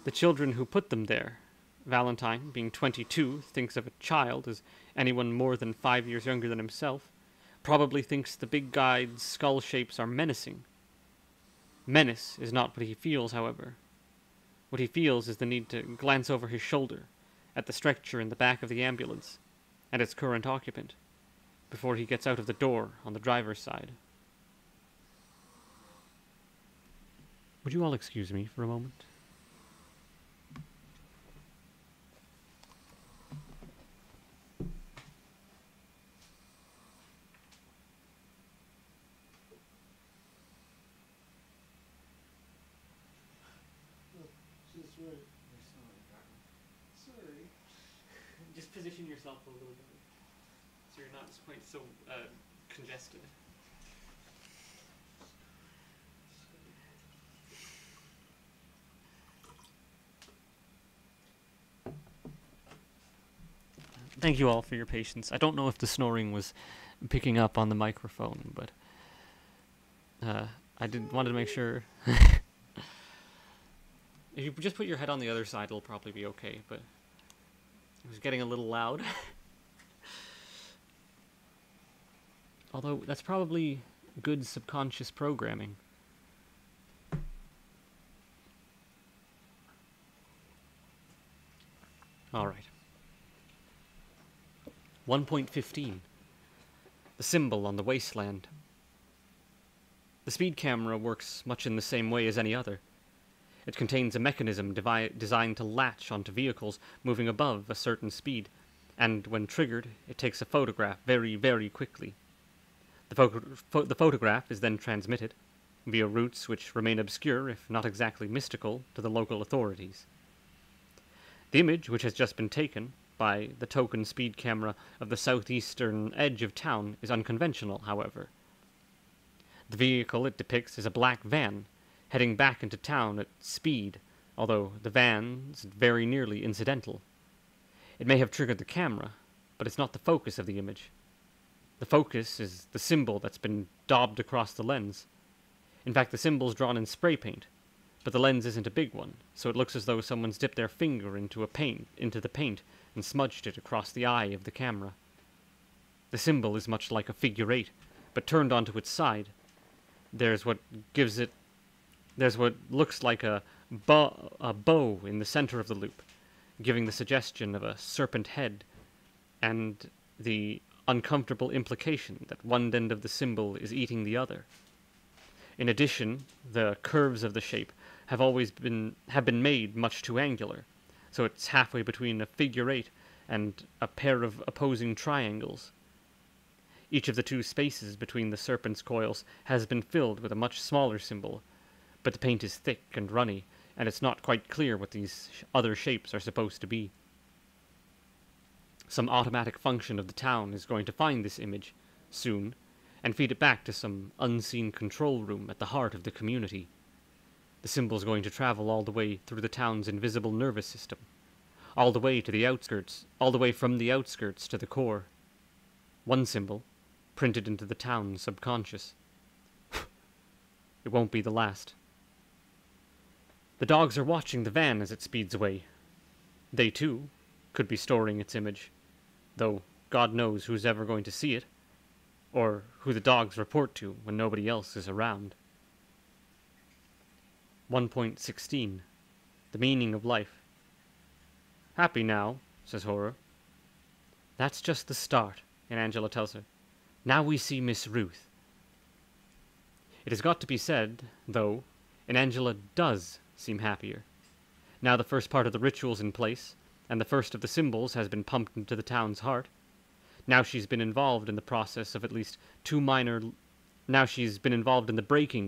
The children who put them there, Valentine, being 22, thinks of a child as anyone more than 5 years younger than himself, probably thinks the big guy's skull shapes are menacing. Menace is not what he feels, however. What he feels is the need to glance over his shoulder at the stretcher in the back of the ambulance and its current occupant before he gets out of the door on the driver's side. Would you all excuse me for a moment? Sorry. Just position yourself a little bit so you're not quite so congested. Thank you all for your patience. I don't know if the snoring was picking up on the microphone, but I wanted to make sure. If you just put your head on the other side, it'll probably be okay, but it was getting a little loud. Although, that's probably good subconscious programming. Alright. 1.15. The symbol on the wasteland. The speed camera works much in the same way as any other. It contains a mechanism designed to latch onto vehicles moving above a certain speed, and when triggered, it takes a photograph very, very quickly. The photograph is then transmitted, via routes which remain obscure, if not exactly mystical, to the local authorities. The image, which has just been taken by the token speed camera of the southeastern edge of town, is unconventional, however. The vehicle it depicts is a black van, heading back into town at speed, although the van's very nearly incidental. It may have triggered the camera, but it's not the focus of the image. The focus is the symbol that's been daubed across the lens. In fact, the symbol's drawn in spray paint, but the lens isn't a big one, so it looks as though someone's dipped their finger into the paint and smudged it across the eye of the camera. The symbol is much like a figure 8, but turned onto its side. There's what looks like a bow in the center of the loop, giving the suggestion of a serpent head, and the uncomfortable implication that one end of the symbol is eating the other. In addition, the curves of the shape have been made much too angular, so it's halfway between a figure 8 and a pair of opposing triangles. Each of the two spaces between the serpent's coils has been filled with a much smaller symbol, but the paint is thick and runny, and it's not quite clear what these other shapes are supposed to be. Some automatic function of the town is going to find this image, soon, and feed it back to some unseen control room at the heart of the community. The symbol's going to travel all the way through the town's invisible nervous system, all the way from the outskirts to the core. One symbol, printed into the town's subconscious. It won't be the last. The dogs are watching the van as it speeds away. They, too, could be storing its image, though God knows who's ever going to see it, or who the dogs report to when nobody else is around. 1.16. The meaning of life. Happy now, says Horror. That's just the start, and Angela tells her. Now we see Miss Ruth. It has got to be said, though, and Angela does seem happier. Now the first part of the ritual's in place, and the first of the symbols has been pumped into the town's heart. Now she's been involved in the breaking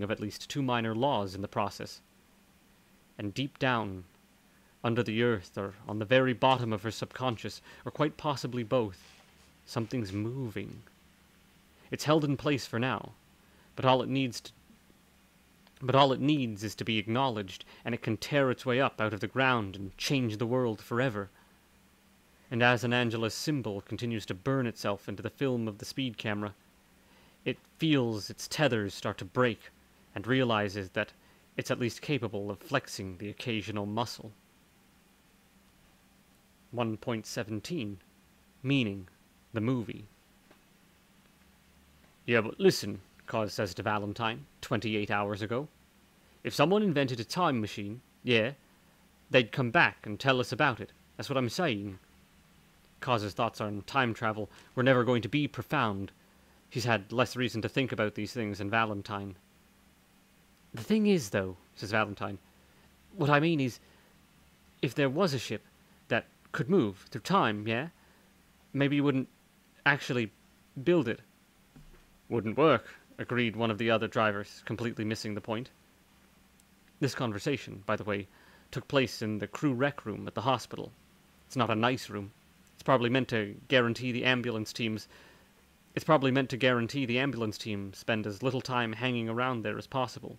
of at least two minor laws in the process. And deep down, under the earth, or on the very bottom of her subconscious, or quite possibly both, something's moving. It's held in place for now, but all it needs is to be acknowledged, and it can tear its way up out of the ground and change the world forever. And as an Angela's symbol continues to burn itself into the film of the speed camera, it feels its tethers start to break and realizes that it's at least capable of flexing the occasional muscle. 1.17. Meaning, the movie. Yeah, but listen, Cos says to Valentine, 28 hours ago. If someone invented a time machine, yeah, they'd come back and tell us about it. That's what I'm saying. Cause's thoughts on time travel were never going to be profound. He's had less reason to think about these things than Valentine. The thing is, though, says Valentine, what I mean is, if there was a ship that could move through time, yeah? Maybe you wouldn't actually build it. Wouldn't work, agreed one of the other drivers, completely missing the point. This conversation, by the way, took place in the crew rec room at the hospital. It's not a nice room. It's probably meant to guarantee the ambulance teams spend as little time hanging around there as possible.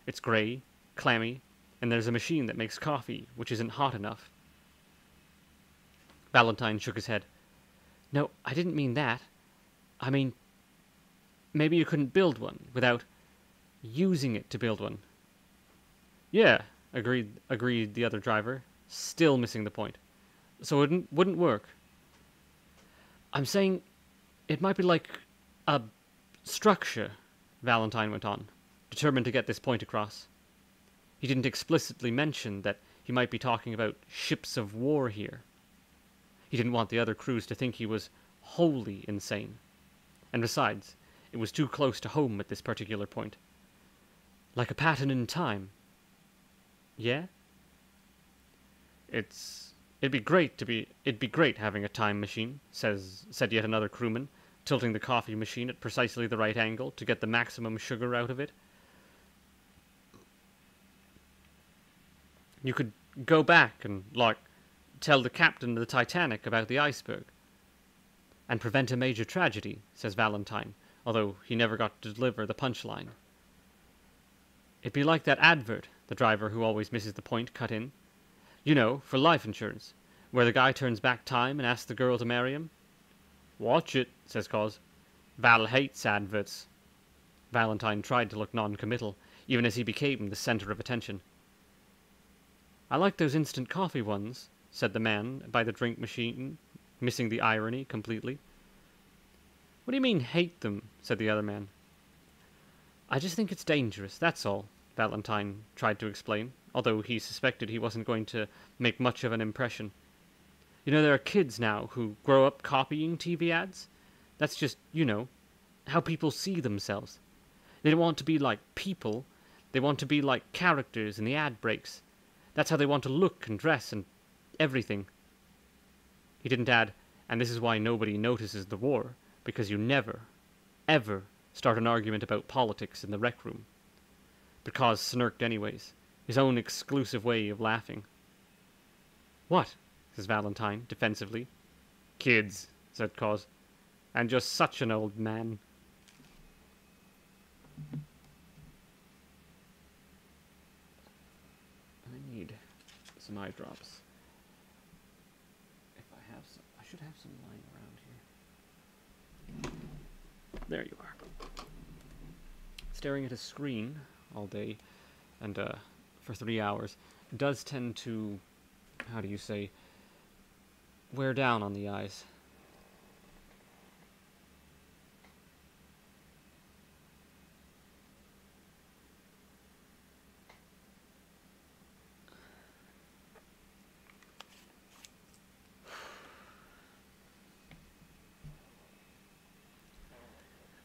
It's grey, clammy, and there's a machine that makes coffee, which isn't hot enough. Valentine shook his head. No, I didn't mean that. I mean, maybe you couldn't build one without using it to build one. Yeah, agreed the other driver, still missing the point. So it wouldn't work. I'm saying it might be like a structure, Valentine went on, determined to get this point across. He didn't explicitly mention that he might be talking about ships of war here. He didn't want the other crews to think he was wholly insane. And besides, it was too close to home at this particular point. Like a pattern in time. Yeah? It'd be great having a time machine, said yet another crewman, tilting the coffee machine at precisely the right angle to get the maximum sugar out of it. You could go back and, tell the captain of the Titanic about the iceberg. And prevent a major tragedy, says Valentine, although he never got to deliver the punchline. It'd be like that advert, the driver who always misses the point cut in. You know, for life insurance, where the guy turns back time and asks the girl to marry him. Watch it, says Cos. Val hates adverts. Valentine tried to look non-committal, even as he became the center of attention. I like those instant coffee ones, said the man by the drink machine, missing the irony completely. What do you mean, hate them? Said the other man. I just think it's dangerous, that's all, Valentine tried to explain, although he suspected he wasn't going to make much of an impression. You know, there are kids now who grow up copying TV ads. That's just, how people see themselves. They don't want to be like people. They want to be like characters in the ad breaks. That's how they want to look and dress and everything. He didn't add, and this is why nobody notices the war, because you never, ever start an argument about politics in the rec room. But Cos snirked anyways, his own exclusive way of laughing. What? Says Valentine, defensively. Kids, said Cos, and just such an old man. I need some eye drops. If I have some, I should have some lying around here. There you are. Staring at a screen all day and for 3 hours does tend to, how do you say, wear down on the eyes.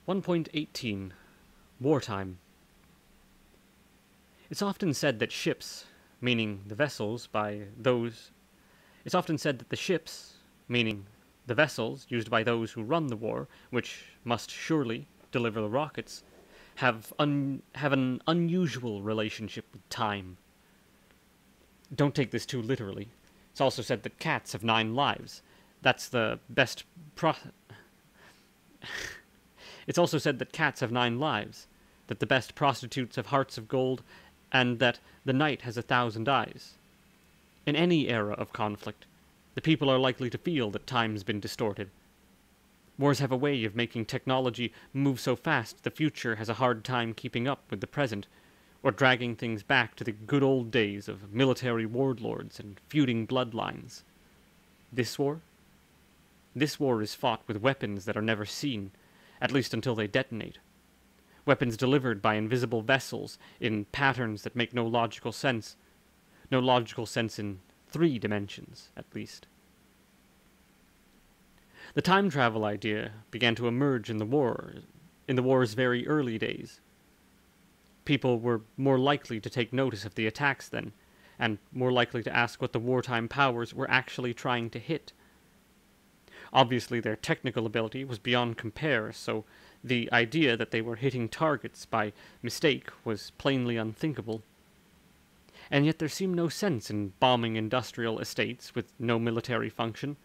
.18 Wartime. It's often said that ships, meaning the vessels used by those who run the war, which must surely deliver the rockets, have an unusual relationship with time. Don't take this too literally. It's also said that cats have 9 lives. That's the best It's also said that cats have 9 lives, that the best prostitutes have hearts of gold, and that the night has 1,000 eyes. In any era of conflict, the people are likely to feel that time's been distorted. Wars have a way of making technology move so fast the future has a hard time keeping up with the present, or dragging things back to the good old days of military warlords and feuding bloodlines. This war? This war is fought with weapons that are never seen, at least until they detonate. Weapons delivered by invisible vessels in patterns that make no logical sense. No logical sense in 3 dimensions, at least. The time travel idea began to emerge in the war's very early days. People were more likely to take notice of the attacks then, and more likely to ask what the wartime powers were actually trying to hit. Obviously, their technical ability was beyond compare, so the idea that they were hitting targets by mistake was plainly unthinkable. And yet there seemed no sense in bombing industrial estates with no military function,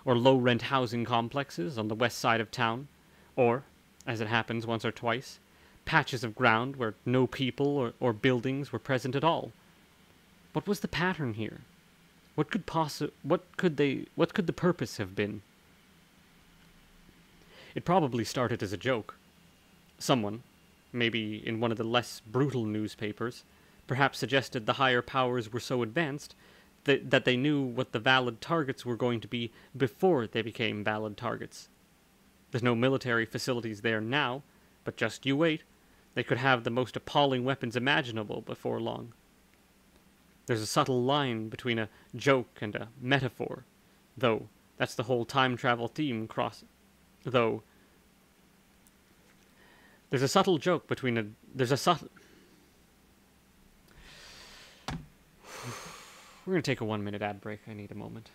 or low-rent housing complexes on the west side of town, or, as it happens once or twice, patches of ground where no people or buildings were present at all. What was the pattern here? What could the purpose have been? It probably started as a joke. Someone, maybe in one of the less brutal newspapers, perhaps suggested the higher powers were so advanced that they knew what the valid targets were going to be before they became valid targets. There's no military facilities there now, but just you wait. They could have the most appalling weapons imaginable before long. There's a subtle line between a joke and a metaphor, though that's the whole time travel theme though there's a subtle joke between there's a subtle We're going to take a 1-minute ad break. I need a moment.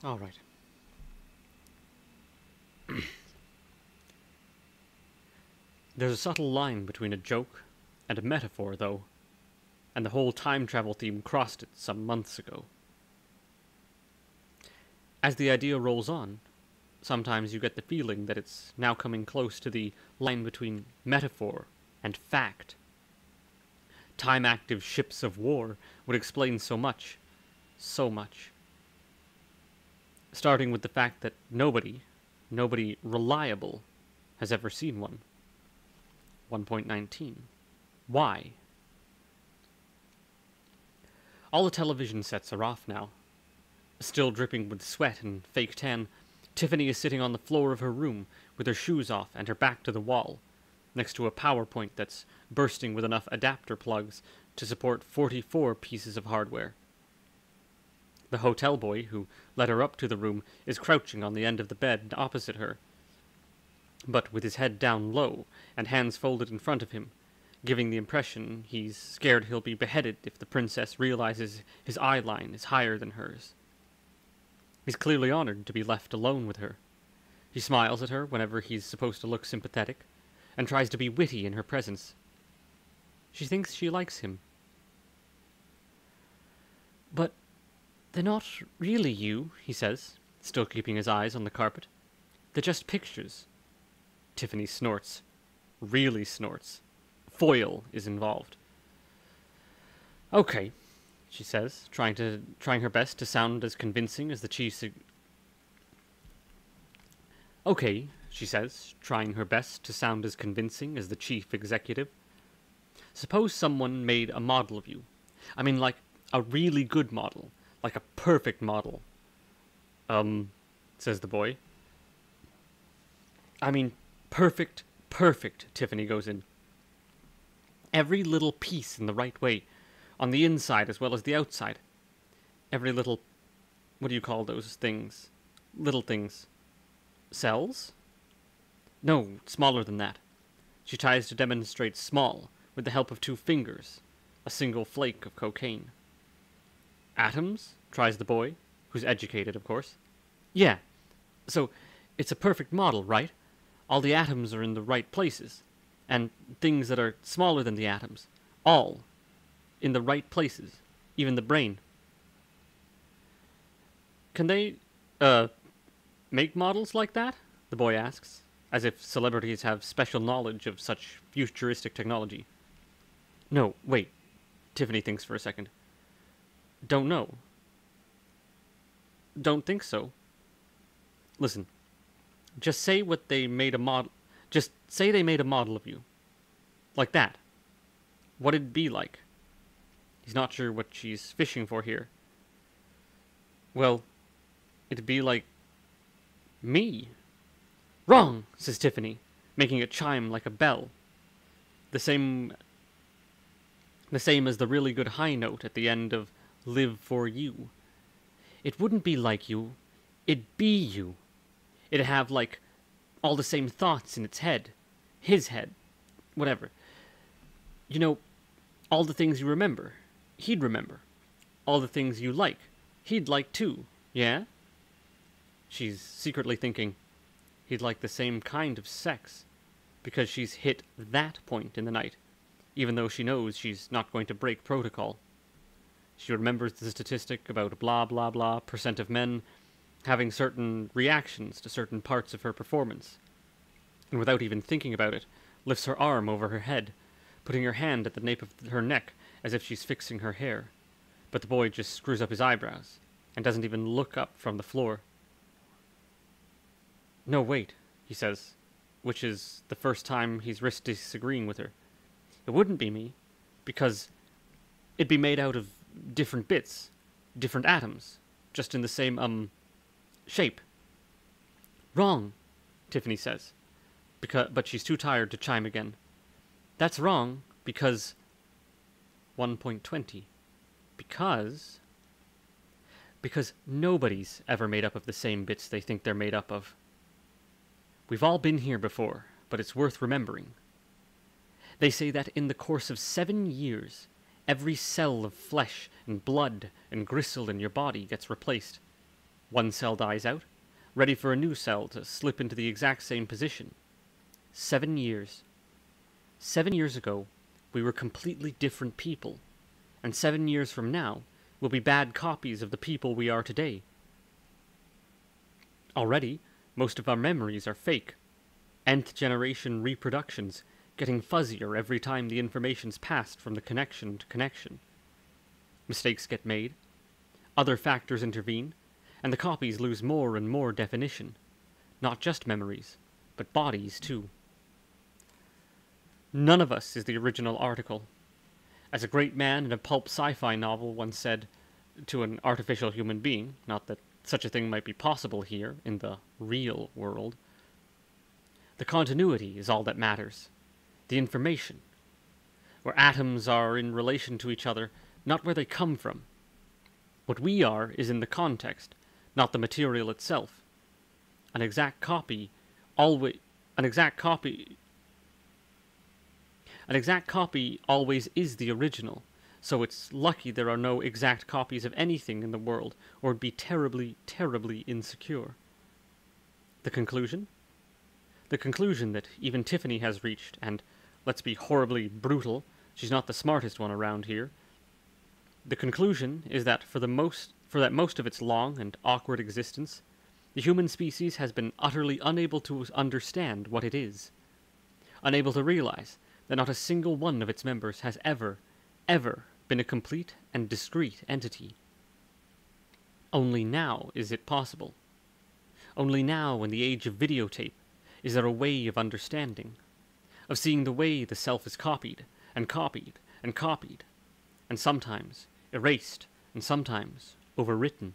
All right. There's a subtle line between a joke and a metaphor, though, and the whole time travel theme crossed it some months ago. As the idea rolls on, sometimes you get the feeling that it's now coming close to the line between metaphor and fact. Time-active ships of war would explain so much. So much. Starting with the fact that nobody reliable has ever seen one. 1.19. Why? All the television sets are off now. Still dripping with sweat and fake tan, Tiffany is sitting on the floor of her room with her shoes off and her back to the wall, next to a PowerPoint that's bursting with enough adapter plugs to support 44 pieces of hardware. The hotel boy who led her up to the room is crouching on the end of the bed opposite her, but with his head down low and hands folded in front of him, giving the impression he's scared he'll be beheaded if the princess realizes his eye line is higher than hers. He's clearly honored to be left alone with her. He smiles at her whenever he's supposed to look sympathetic, and tries to be witty in her presence. She thinks she likes him. But they're not really you, he says, still keeping his eyes on the carpet. They're just pictures. Tiffany snorts. Really snorts. Foil is involved. Okay, she says, trying her best to sound as convincing as the chief. Okay, she says, trying her best to sound as convincing as the chief executive. Suppose someone made a model of you. I mean, like a really good model. Like a perfect model. Says the boy. I mean, perfect, Tiffany goes in. Every little piece in the right way, on the inside as well as the outside. Every little, what do you call those things? Little things. Cells? No, smaller than that. She tries to demonstrate small, with the help of 2 fingers, a single flake of cocaine. Atoms? Tries the boy, who's educated, of course. Yeah, so it's a perfect model, right? All the atoms are in the right places, and things that are smaller than the atoms, all in the right places, even the brain. Can they, make models like that? The boy asks, as if celebrities have special knowledge of such futuristic technology. No, wait. Tiffany thinks for a second. Don't know. Don't think so. Listen. Just say what they made a model. Just say they made a model of you. Like that. What it'd be like. He's not sure what she's fishing for here. Well, it'd be like me. Wrong, says Tiffany, making it chime like a bell. The same as the really good high note at the end of Live for You. It wouldn't be like you. It'd be you. It'd have, like, all the same thoughts in its head. His head. Whatever. You know, all the things you remember. He'd remember. All the things you like. He'd like too. Yeah? She's secretly thinking, he'd like the same kind of sex, because she's hit that point in the night, even though she knows she's not going to break protocol. She remembers the statistic about blah blah blah % of men having certain reactions to certain parts of her performance, and without even thinking about it, lifts her arm over her head, putting her hand at the nape of her neck as if she's fixing her hair. But the boy just screws up his eyebrows, and doesn't even look up from the floor. No, wait, he says, which is the first time he's risked disagreeing with her. It wouldn't be me, because it'd be made out of different bits, different atoms, just in the same, shape. Wrong, Tiffany says, but she's too tired to chime again. That's wrong, because 1.20. Because nobody's ever made up of the same bits they think they're made up of. We've all been here before, but it's worth remembering. They say that in the course of 7 years, every cell of flesh and blood and gristle in your body gets replaced. One cell dies out, ready for a new cell to slip into the exact same position. 7 years. 7 years ago, we were completely different people, and 7 years from now, we'll be bad copies of the people we are today. Already, most of our memories are fake. Nth generation reproductions, getting fuzzier every time the information's passed from the connection to connection. Mistakes get made, other factors intervene, and the copies lose more and more definition. Not just memories, but bodies too. None of us is the original article. As a great man in a pulp sci-fi novel once said to an artificial human being, not that such a thing might be possible here, in the real world, the continuity is all that matters. The information. Where atoms are in relation to each other, not where they come from. What we are is in the context, not the material itself. An exact copy always is the original, so it's lucky there are no exact copies of anything in the world, or it'd be terribly, terribly insecure. The conclusion? The conclusion that even Tiffany has reached, and, let's be horribly brutal, she's not the smartest one around here. The conclusion is that for most of its long and awkward existence, the human species has been utterly unable to understand what it is. Unable to realize that not a single one of its members has ever been a complete and discrete entity. Only now is it possible. Only now, in the age of videotape, is there a way of understanding, of seeing the way the self is copied, and copied, and copied, and sometimes erased, and sometimes overwritten,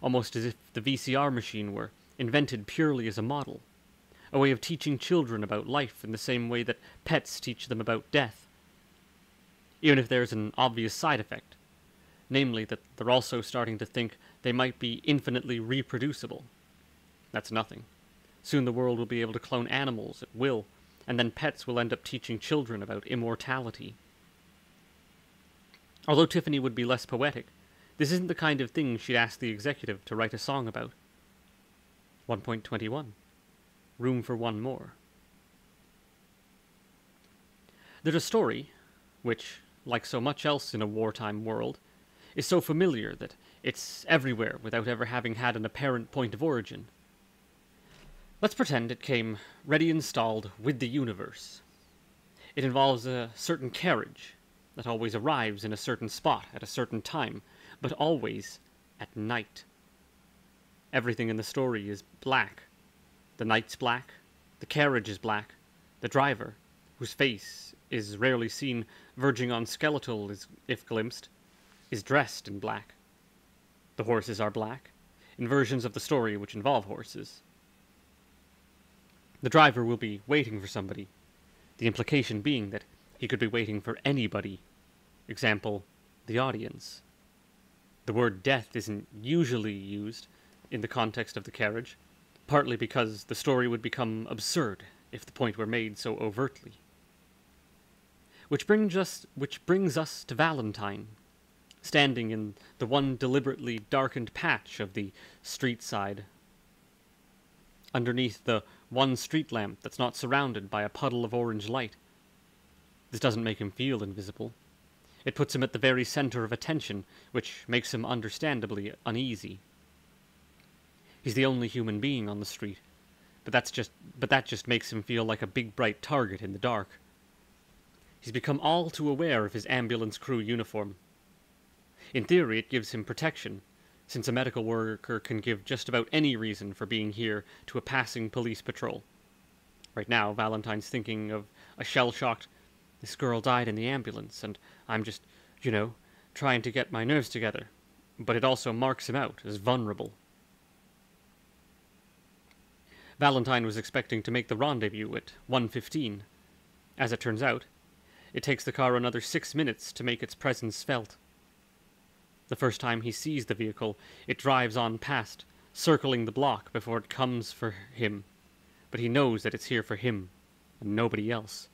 almost as if the VCR machine were invented purely as a model, a way of teaching children about life in the same way that pets teach them about death. Even if there's an obvious side effect, namely that they're also starting to think they might be infinitely reproducible. That's nothing. Soon the world will be able to clone animals at will, and then pets will end up teaching children about immortality. Although Tiffany would be less poetic, this isn't the kind of thing she'd ask the executive to write a song about. 1.21. Room for one more. There's a story, which, like so much else in a wartime world, is so familiar that it's everywhere without ever having had an apparent point of origin. Let's pretend it came ready installed with the universe. It involves a certain carriage that always arrives in a certain spot at a certain time, but always at night. Everything in the story is black. The night's black, the carriage is black, the driver, whose face is rarely seen, verging on skeletal if glimpsed, is dressed in black. The horses are black, in versions of the story which involve horses. The driver will be waiting for somebody, the implication being that he could be waiting for anybody. Example, the audience. The word death isn't usually used in the context of the carriage, partly because the story would become absurd if the point were made so overtly. Which brings us to Valentine, standing in the one deliberately darkened patch of the street side, underneath the one street lamp that's not surrounded by a puddle of orange light. This doesn't make him feel invisible. It puts him at the very center of attention, which makes him understandably uneasy. He's the only human being on the street, but that just makes him feel like a big bright target in the dark. He's become all too aware of his ambulance crew uniform. In theory, it gives him protection, since a medical worker can give just about any reason for being here to a passing police patrol. Right now, Valentine's thinking of a shell-shocked, "This girl died in the ambulance, and I'm just, trying to get my nerves together." But it also marks him out as vulnerable. Valentine was expecting to make the rendezvous at 1:15. As it turns out, it takes the car another 6 minutes to make its presence felt. The first time he sees the vehicle, it drives on past, circling the block before it comes for him. But he knows that it's here for him, and nobody else.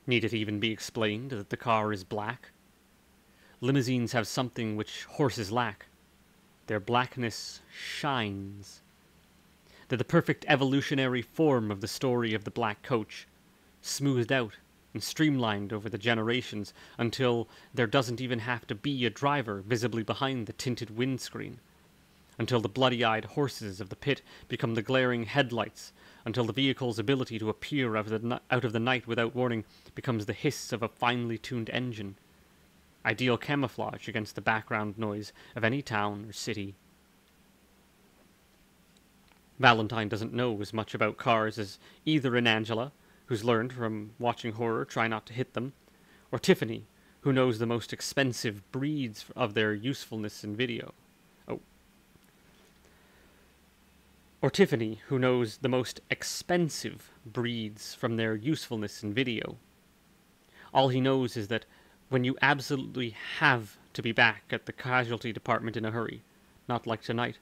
Need it even be explained that the car is black? Limousines have something which horses lack. Their blackness shines. They're the perfect evolutionary form of the story of the black coach, smoothed out and streamlined over the generations until there doesn't even have to be a driver visibly behind the tinted windscreen, until the bloody-eyed horses of the pit become the glaring headlights, until the vehicle's ability to appear out of the night without warning becomes the hiss of a finely tuned engine. Ideal camouflage against the background noise of any town or city. Valentine doesn't know as much about cars as either in Angela, who's learned from watching horror try not to hit them, or Tiffany, who knows the most expensive breeds of their usefulness in video. Or Tiffany, who knows the most expensive breeds from their usefulness in video. All he knows is that when you absolutely have to be back at the casualty department in a hurry, not like tonight,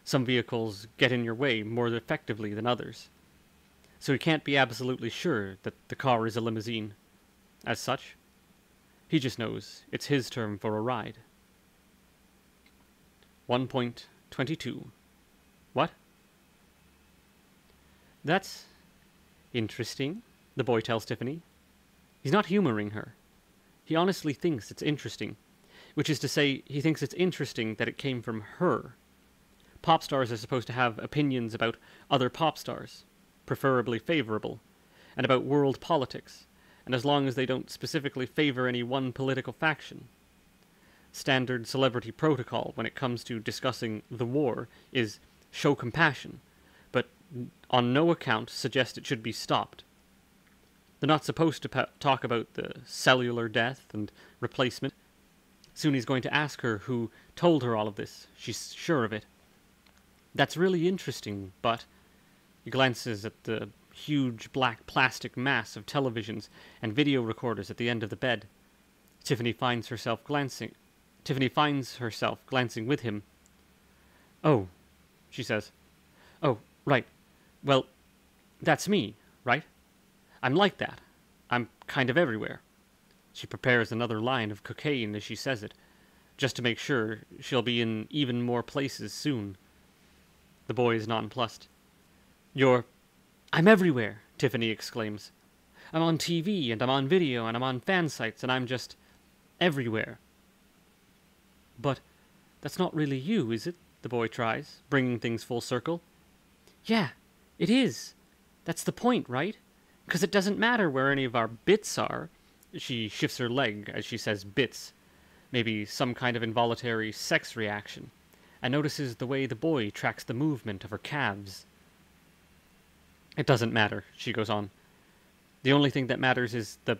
some vehicles get in your way more effectively than others. So he can't be absolutely sure that the car is a limousine. As such, he just knows it's his turn for a ride. 1.22. What? That's interesting, the boy tells Tiffany. He's not humoring her. He honestly thinks it's interesting, which is to say, he thinks it's interesting that it came from her. Pop stars are supposed to have opinions about other pop stars, preferably favorable, and about world politics, and as long as they don't specifically favor any one political faction. Standard celebrity protocol when it comes to discussing the war is show compassion, but on no account suggest it should be stopped. They're not supposed to talk about the cellular death and replacement. Soon he's going to ask her who told her all of this. She's sure of it. That's really interesting, but... He glances at the huge black plastic mass of televisions and video recorders at the end of the bed. Tiffany finds herself glancing with him. "Oh, she says. Oh, right. Well, that's me, right? I'm like that. I'm kind of everywhere. She prepares another line of cocaine as she says it, just to make sure she'll be in even more places soon. The boy is nonplussed. I'm everywhere, Tiffany exclaims. I'm on TV, and I'm on video, and I'm on fan sites, and I'm just everywhere. But that's not really you, is it? The boy tries, bringing things full circle. Yeah, it is. That's the point, right? Because it doesn't matter where any of our bits are. She shifts her leg as she says bits, maybe some kind of involuntary sex reaction, and notices the way the boy tracks the movement of her calves. It doesn't matter, she goes on. The only thing that matters is the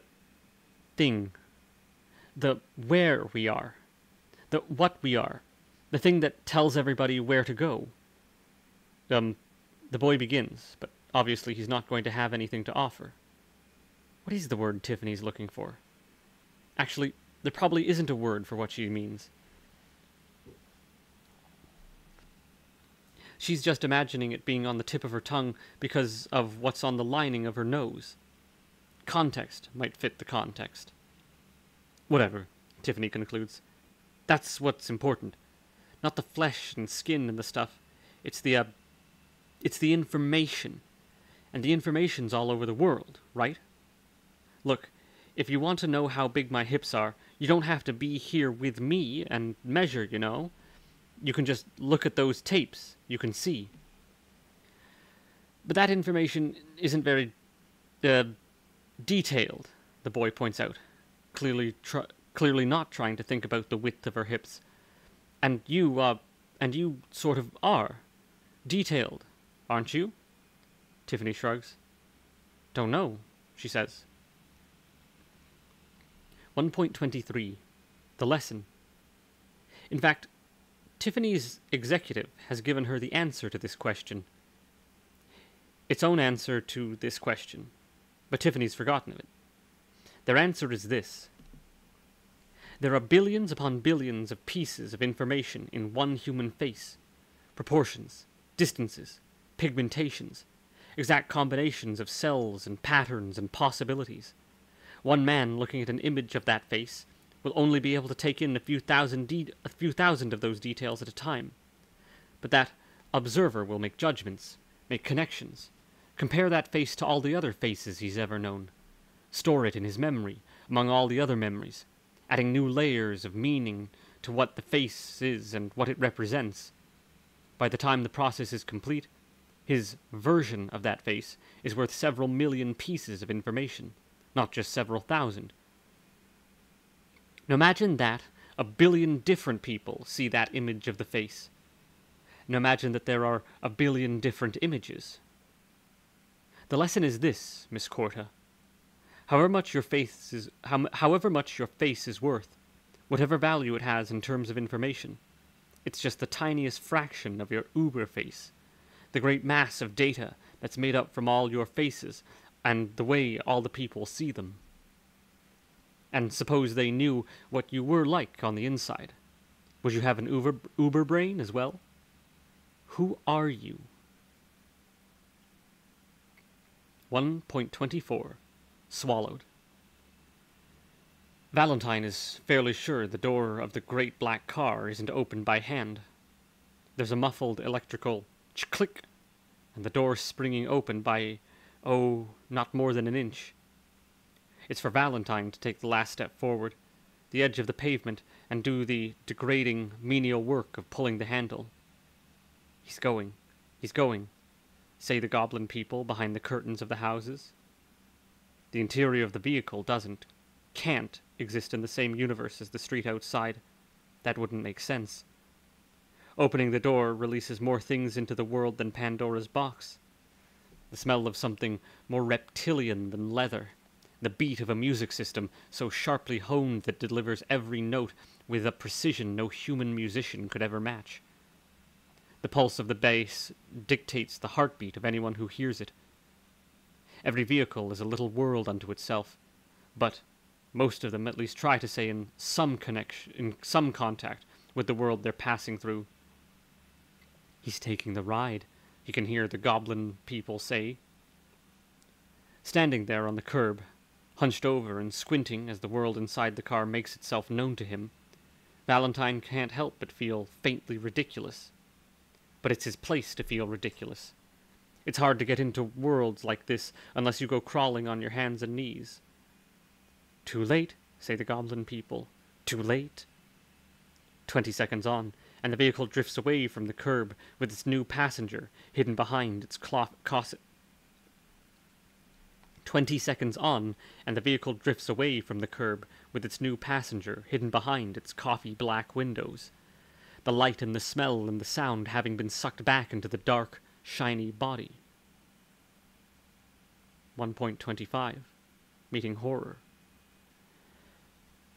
thing. The where we are. The what we are. The thing that tells everybody where to go. The boy begins, but obviously he's not going to have anything to offer. What is the word Tiffany's looking for? Actually, there probably isn't a word for what she means. She's just imagining it being on the tip of her tongue because of what's on the lining of her nose. Context might fit the context. Whatever, Tiffany concludes. That's what's important. Not the flesh and skin and the stuff. It's the information. And the information's all over the world, right? Look, if you want to know how big my hips are, you don't have to be here with me and measure, you know? You can just look at those tapes. You can see. But that information isn't very, detailed, the boy points out, clearly not trying to think about the width of her hips. And you sort of are. Detailed, aren't you? Tiffany shrugs. Don't know, she says. 1.23. The lesson. In fact, Tiffany's executive has given her the answer to this question. Its own answer to this question. But Tiffany's forgotten it. Their answer is this. There are billions upon billions of pieces of information in one human face. Proportions, distances, pigmentations, exact combinations of cells and patterns and possibilities. One man looking at an image of that face will only be able to take in a few thousand of those details at a time. But that observer will make judgments, make connections, compare that face to all the other faces he's ever known, store it in his memory among all the other memories, adding new layers of meaning to what the face is and what it represents. By the time the process is complete, his version of that face is worth several million pieces of information, not just several thousand. Now imagine that a billion different people see that image of the face. Now imagine that there are a billion different images. The lesson is this, Miss Corta. However much your face is worth, whatever value it has in terms of information, it's just the tiniest fraction of your uber face, the great mass of data that's made up from all your faces and the way all the people see them. And suppose they knew what you were like on the inside. Would you have an uber brain as well? Who are you? 1.24. Swallowed. Valentine is fairly sure the door of the great black car isn't opened by hand. There's a muffled electrical click, and the door springing open by, not more than an inch. It's for Valentine to take the last step forward, the edge of the pavement, and do the degrading, menial work of pulling the handle. He's going, say the goblin people behind the curtains of the houses. The interior of the vehicle can't exist in the same universe as the street outside. That wouldn't make sense. Opening the door releases more things into the world than Pandora's box. The smell of something more reptilian than leather. The beat of a music system so sharply honed that delivers every note with a precision no human musician could ever match. The pulse of the bass dictates the heartbeat of anyone who hears it. Every vehicle is a little world unto itself, but most of them at least try to stay in some contact with the world they're passing through. He's taking the ride, you can hear the goblin people say. Standing there on the curb, hunched over and squinting as the world inside the car makes itself known to him, Valentine can't help but feel faintly ridiculous. But it's his place to feel ridiculous. It's hard to get into worlds like this unless you go crawling on your hands and knees. Too late, say the goblin people. Too late. 20 seconds on, and the vehicle drifts away from the curb with its new passenger hidden behind its closet. 20 seconds on, and the vehicle drifts away from the curb with its new passenger hidden behind its coffee black windows, the light and the smell and the sound having been sucked back into the dark, shiny body. 1.25. Meeting horror.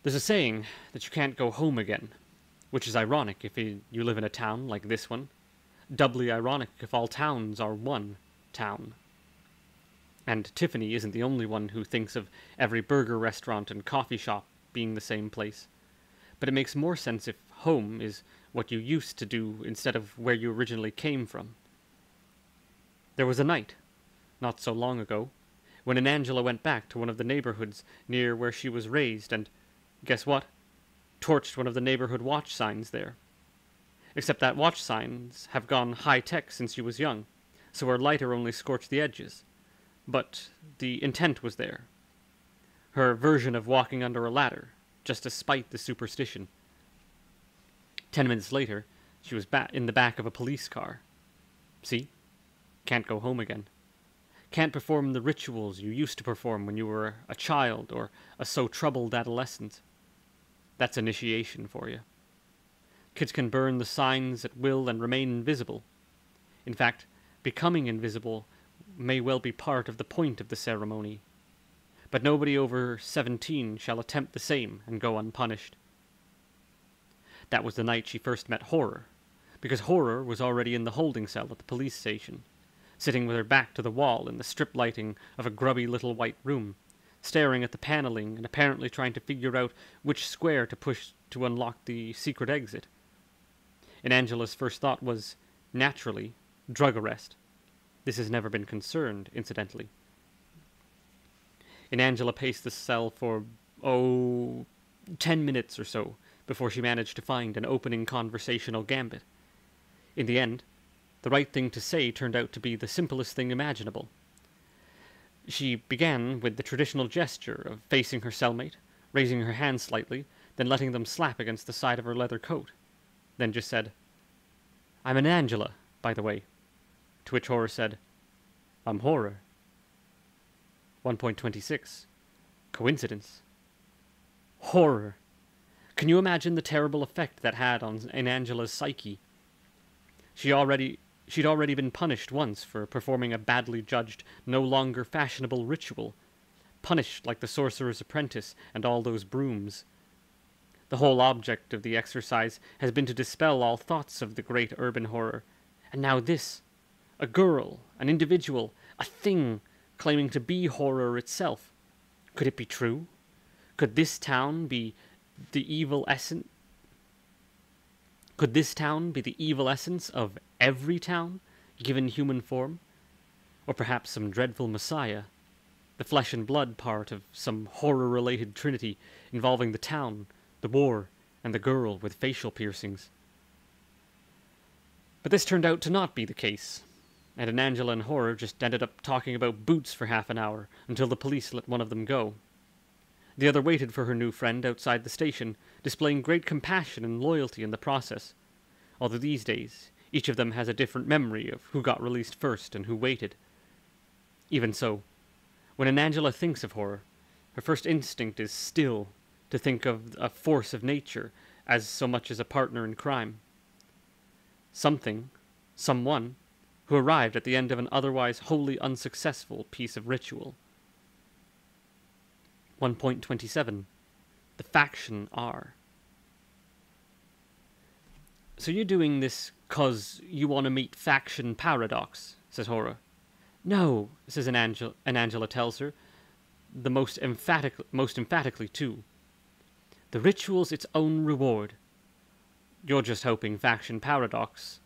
There's a saying that you can't go home again, which is ironic if you live in a town like this one, doubly ironic if all towns are one town. And Tiffany isn't the only one who thinks of every burger restaurant and coffee shop being the same place. But it makes more sense if home is what you used to do instead of where you originally came from. There was a night, not so long ago, when Angela went back to one of the neighborhoods near where she was raised and, guess what? Torched one of the neighborhood watch signs there. Except that watch signs have gone high-tech since she was young, so her lighter only scorched the edges. But the intent was there. Her version of walking under a ladder, just to spite the superstition. 10 minutes later, she was in the back of a police car. See? Can't go home again. Can't perform the rituals you used to perform when you were a child or a so-troubled adolescent. That's initiation for you. Kids can burn the signs at will and remain invisible. In fact, becoming invisible may well be part of the point of the ceremony. But nobody over 17 shall attempt the same and go unpunished. That was the night she first met Horror, because Horror was already in the holding cell at the police station, sitting with her back to the wall in the strip lighting of a grubby little white room, staring at the paneling and apparently trying to figure out which square to push to unlock the secret exit. And Angela's first thought was, naturally, drug arrest. This has never been concerned, incidentally. And Angela paced the cell for, 10 minutes or so before she managed to find an opening conversational gambit. In the end, the right thing to say turned out to be the simplest thing imaginable. She began with the traditional gesture of facing her cellmate, raising her hands slightly, then letting them slap against the side of her leather coat. Then just said, "I'm an Angela, by the way." To which Horror said, "I'm Horror." 1.26. Coincidence. Horror. Can you imagine the terrible effect that had on Angela's psyche? She'd already been punished once for performing a badly judged, no longer fashionable ritual. Punished like the Sorcerer's Apprentice and all those brooms. The whole object of the exercise has been to dispel all thoughts of the great urban horror. And now this. A girl, an individual, a thing, claiming to be horror itself. Could it be true? Could this town be the evil essence? Could this town be the evil essence of every town, given human form? Or perhaps some dreadful messiah, the flesh and blood part of some horror-related trinity involving the town, the war, and the girl with facial piercings? But this turned out to not be the case, and Angela and Horror just ended up talking about boots for half an hour until the police let one of them go. The other waited for her new friend outside the station, displaying great compassion and loyalty in the process, although these days each of them has a different memory of who got released first and who waited. Even so, when Angela thinks of Horror, her first instinct is still to think of a force of nature as so much as a partner in crime. Something, someone, who arrived at the end of an otherwise wholly unsuccessful piece of ritual. 1.27. The Faction R. "So you're doing this 'cause you want to meet Faction Paradox," says Horror. "No," says Angela tells her, most emphatically too. "The ritual's its own reward. You're just hoping Faction Paradox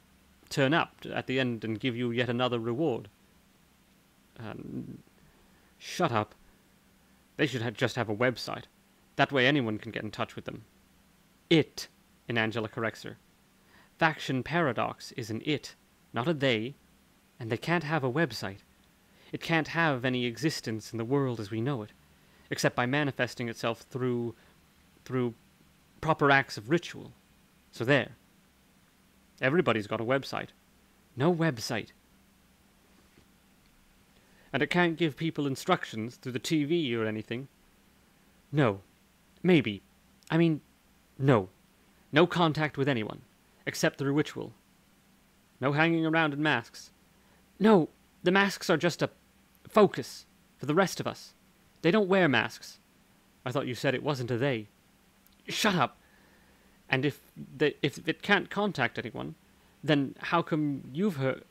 turn up at the end and give you yet another reward. Shut up. They should just have a website. That way anyone can get in touch with them. It, and Angela corrects her. Faction Paradox is an it, not a they, and they can't have a website. It can't have any existence in the world as we know it, except by manifesting itself through proper acts of ritual. So there. Everybody's got a website. No website. And it can't give people instructions through the TV or anything. No. Maybe. I mean, no. No contact with anyone, except through ritual. No hanging around in masks. No, the masks are just a focus for the rest of us. They don't wear masks. I thought you said it wasn't a they. Shut up! And if it can't contact anyone, then how come you've heard...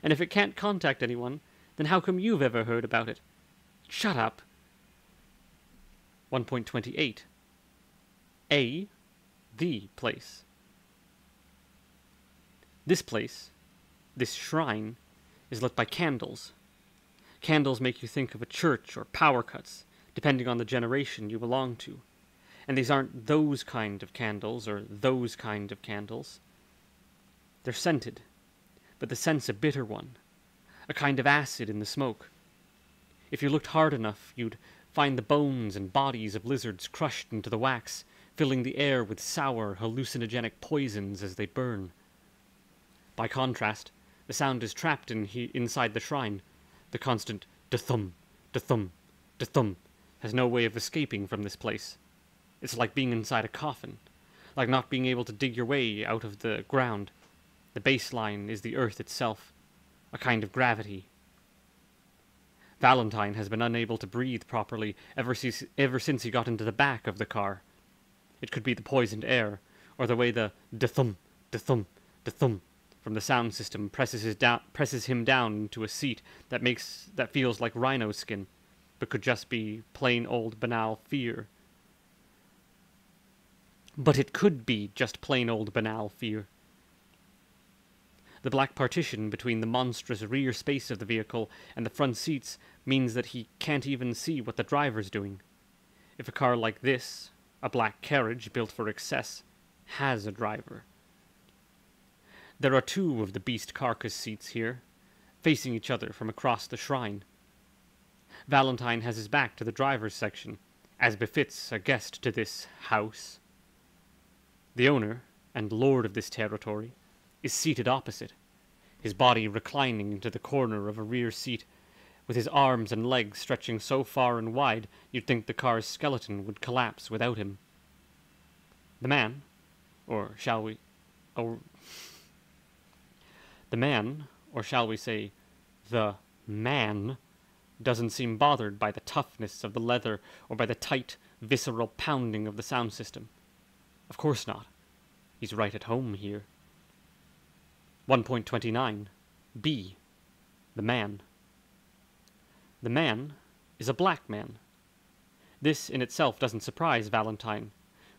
And if it can't contact anyone, then how come you've ever heard about it? Shut up! 1.28. The place. This place, this shrine, is lit by candles. Candles make you think of a church or power cuts, depending on the generation you belong to. And these aren't those kind of candles or those kind of candles. They're scented, but the scent's a bitter one, a kind of acid in the smoke. If you looked hard enough, you'd find the bones and bodies of lizards crushed into the wax, filling the air with sour, hallucinogenic poisons as they burn. By contrast, the sound is trapped inside the shrine. The constant da-thum, da-thum, da-thum has no way of escaping from this place. It's like being inside a coffin, like not being able to dig your way out of the ground. The baseline is the earth itself, a kind of gravity. Valentine has been unable to breathe properly ever since he got into the back of the car. It could be the poisoned air, or the way the da-thum, da-thum, da-thum from the sound system presses him down into a seat that feels like rhino skin, but could just be plain old banal fear. But it could be just plain old banal fear. The black partition between the monstrous rear space of the vehicle and the front seats means that he can't even see what the driver's doing. If a car like this, a black carriage built for excess, has a driver. There are two of the beast carcass seats here, facing each other from across the shrine. Valentine has his back to the driver's section, as befits a guest to this house. The owner, and lord of this territory, is seated opposite, his body reclining into the corner of a rear seat, with his arms and legs stretching so far and wide you'd think the car's skeleton would collapse without him. The man, or shall we say, the man, doesn't seem bothered by the toughness of the leather or by the tight, visceral pounding of the sound system. Of course not. He's right at home here. 1.29. B. The man. The man is a black man. This in itself doesn't surprise Valentine,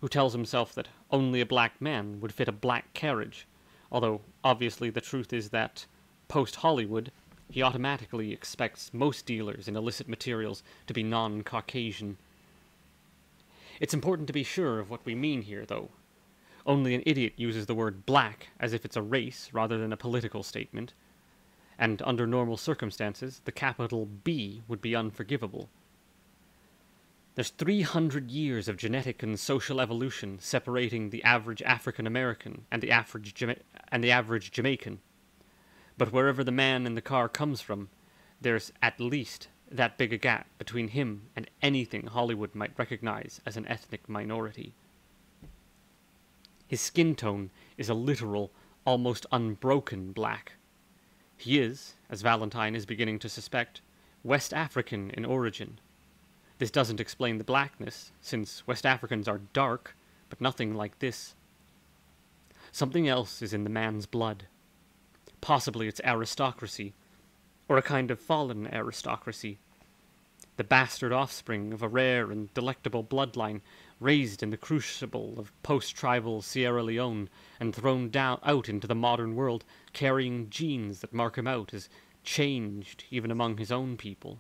who tells himself that only a black man would fit a black carriage, although obviously the truth is that, post-Hollywood, he automatically expects most dealers in illicit materials to be non-Caucasian. It's important to be sure of what we mean here, though. Only an idiot uses the word black as if it's a race rather than a political statement, and under normal circumstances, the capital B would be unforgivable. There's 300 years of genetic and social evolution separating the average African American and the average Jamaican. But wherever the man in the car comes from, there's at least that big a gap between him and anything Hollywood might recognize as an ethnic minority. His skin tone is a literal, almost unbroken black. He is, as Valentine is beginning to suspect, West African in origin. This doesn't explain the blackness, since West Africans are dark, but nothing like this. Something else is in the man's blood. Possibly it's aristocracy, or a kind of fallen aristocracy. The bastard offspring of a rare and delectable bloodline raised in the crucible of post-tribal Sierra Leone and thrown out into the modern world, carrying genes that mark him out as changed even among his own people.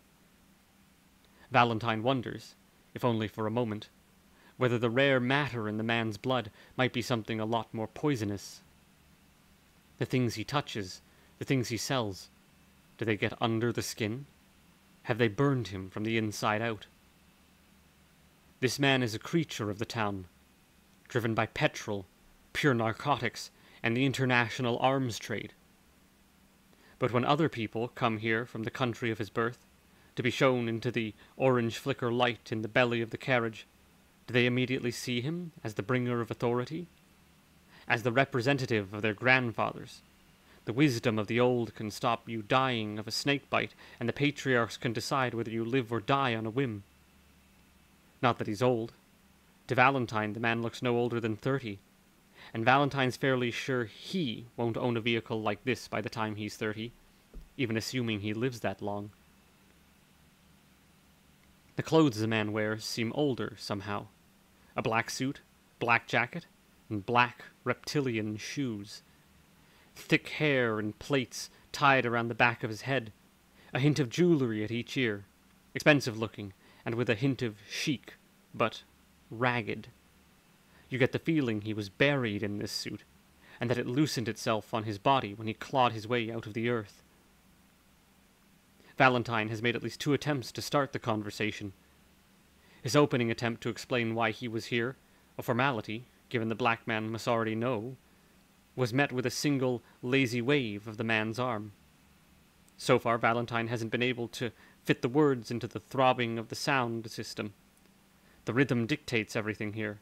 Valentine wonders, if only for a moment, whether the rare matter in the man's blood might be something a lot more poisonous. The things he touches, the things he sells, do they get under the skin? Have they burned him from the inside out? This man is a creature of the town, driven by petrol, pure narcotics, and the international arms trade. But when other people come here from the country of his birth, to be shown into the orange flicker light in the belly of the carriage, do they immediately see him as the bringer of authority? As the representative of their grandfathers? The wisdom of the old can stop you dying of a snake bite, and the patriarchs can decide whether you live or die on a whim. Not that he's old. To Valentine, the man looks no older than 30, and Valentine's fairly sure he won't own a vehicle like this by the time he's 30, even assuming he lives that long. The clothes the man wears seem older, somehow. A black suit, black jacket, and black reptilian shoes. Thick hair and plaits tied around the back of his head. A hint of jewelry at each ear. Expensive looking, and with a hint of chic, but ragged. You get the feeling he was buried in this suit, and that it loosened itself on his body when he clawed his way out of the earth. Valentine has made at least 2 attempts to start the conversation. His opening attempt to explain why he was here, a formality, given the black man must already know, was met with a single, lazy wave of the man's arm. So far, Valentine hasn't been able to fit the words into the throbbing of the sound system. The rhythm dictates everything here,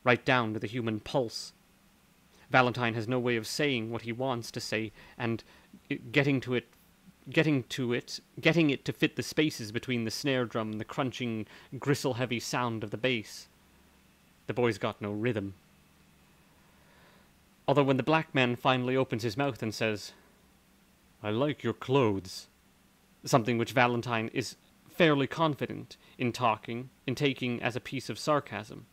right down to the human pulse. Valentine has no way of saying what he wants to say, and getting it to fit the spaces between the snare drum and the crunching, gristle-heavy sound of the bass. The boy's got no rhythm. Although when the black man finally opens his mouth and says, "I like your clothes," something which Valentine is fairly confident in taking as a piece of sarcasm,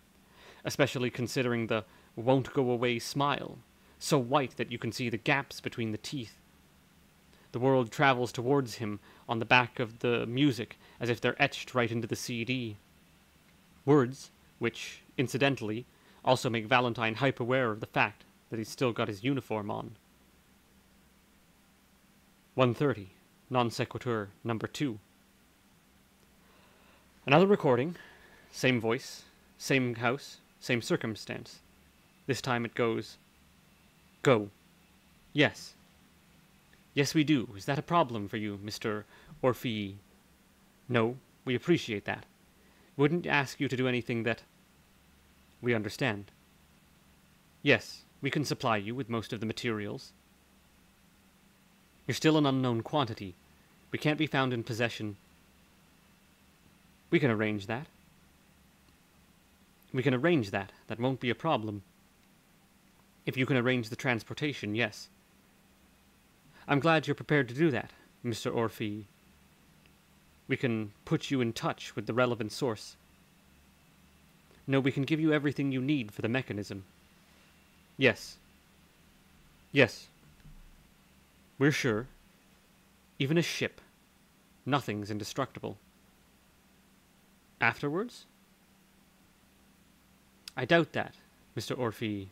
especially considering the won't-go-away smile, so white that you can see the gaps between the teeth. The world travels towards him on the back of the music as if they're etched right into the CD. Words, which, incidentally, also make Valentine hype-aware of the fact that he's still got his uniform on. 1:30, non sequitur number 2. Another recording, same voice, same house, same circumstance. This time it goes, "Go. Yes. Yes, we do. Is that a problem for you, Mr. Orphee? No, we appreciate that. Wouldn't ask you to do anything that... We understand. Yes, we can supply you with most of the materials. You're still an unknown quantity. We can't be found in possession. We can arrange that. That won't be a problem. If you can arrange the transportation, yes. I'm glad you're prepared to do that, Mr. Orphee. We can put you in touch with the relevant source. No, we can give you everything you need for the mechanism. Yes. Yes. We're sure. Even a ship. Nothing's indestructible. Afterwards? I doubt that, Mr. Orphee.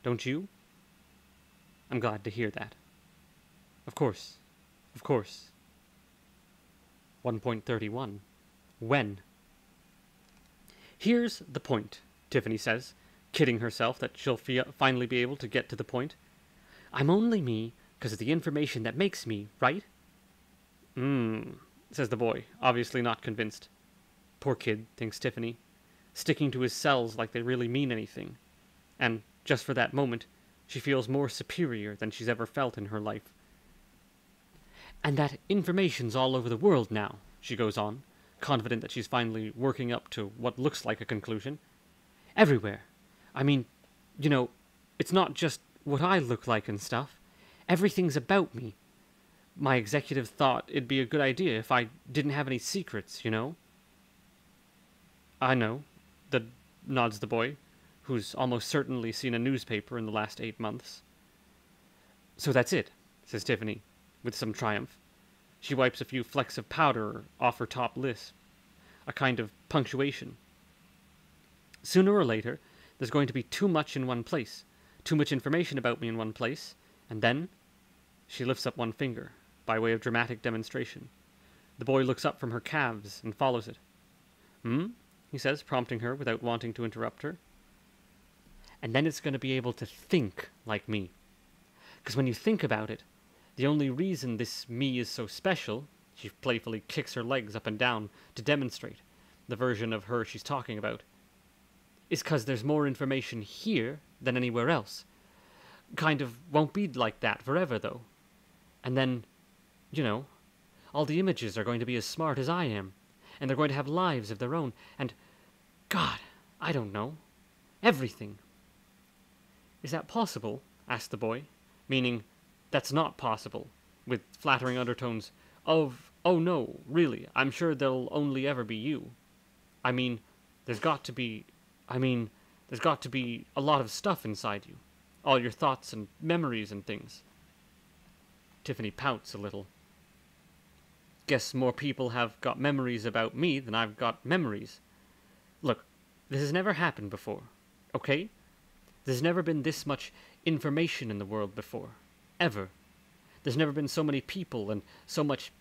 Don't you? I'm glad to hear that. Of course. 1.31. When? Here's the point, Tiffany says, kidding herself that she'll finally be able to get to the point. I'm only me because of the information that makes me, right? Says the boy, obviously not convinced. Poor kid, thinks Tiffany, sticking to his cells like they really mean anything. And, just for that moment, she feels more superior than she's ever felt in her life. And that information's all over the world now, she goes on, confident that she's finally working up to what looks like a conclusion. Everywhere. I mean, you know, it's not just what I look like and stuff. Everything's about me. My executive thought it'd be a good idea if I didn't have any secrets, you know? I know. The nods the boy, who's almost certainly seen a newspaper in the last 8 months. So that's it, says Tiffany, with some triumph. She wipes a few flecks of powder off her top lip, a kind of punctuation. Sooner or later, there's going to be too much in one place, too much information about me in one place, and then she lifts up one finger, by way of dramatic demonstration. The boy looks up from her calves and follows it. Hmm? He says, prompting her without wanting to interrupt her. And then it's going to be able to think like me. Because when you think about it, the only reason this me is so special, she playfully kicks her legs up and down to demonstrate the version of her she's talking about, is because there's more information here than anywhere else. Kind of won't be like that forever, though. And then, you know, all the images are going to be as smart as I am, and they're going to have lives of their own, and, God, I don't know, everything. Is that possible? Asked the boy, meaning, that's not possible, with flattering undertones of, oh no, really, I'm sure there'll only ever be you. I mean, there's got to be a lot of stuff inside you, all your thoughts and memories and things. Tiffany pouts a little. Guess more people have got memories about me than I've got memories. Look, this has never happened before, okay? There's never been this much information in the world before. Ever. There's never been so many people and so much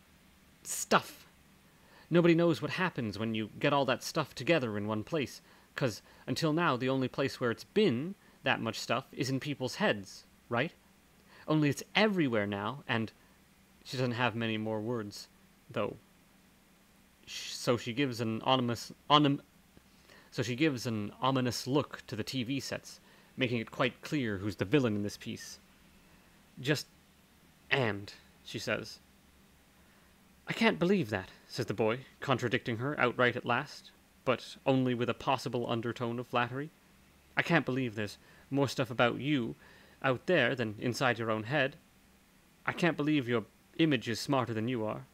stuff. Nobody knows what happens when you get all that stuff together in one place, 'cause until now the only place where it's been that much stuff is in people's heads, right? Only it's everywhere now, and she doesn't have many more words, though. So she gives an ominous look to the TV sets, making it quite clear who's the villain in this piece. She says. I can't believe that, says the boy, contradicting her outright at last, but only with a possible undertone of flattery. I can't believe there's more stuff about you out there than inside your own head. I can't believe your image is smarter than you are.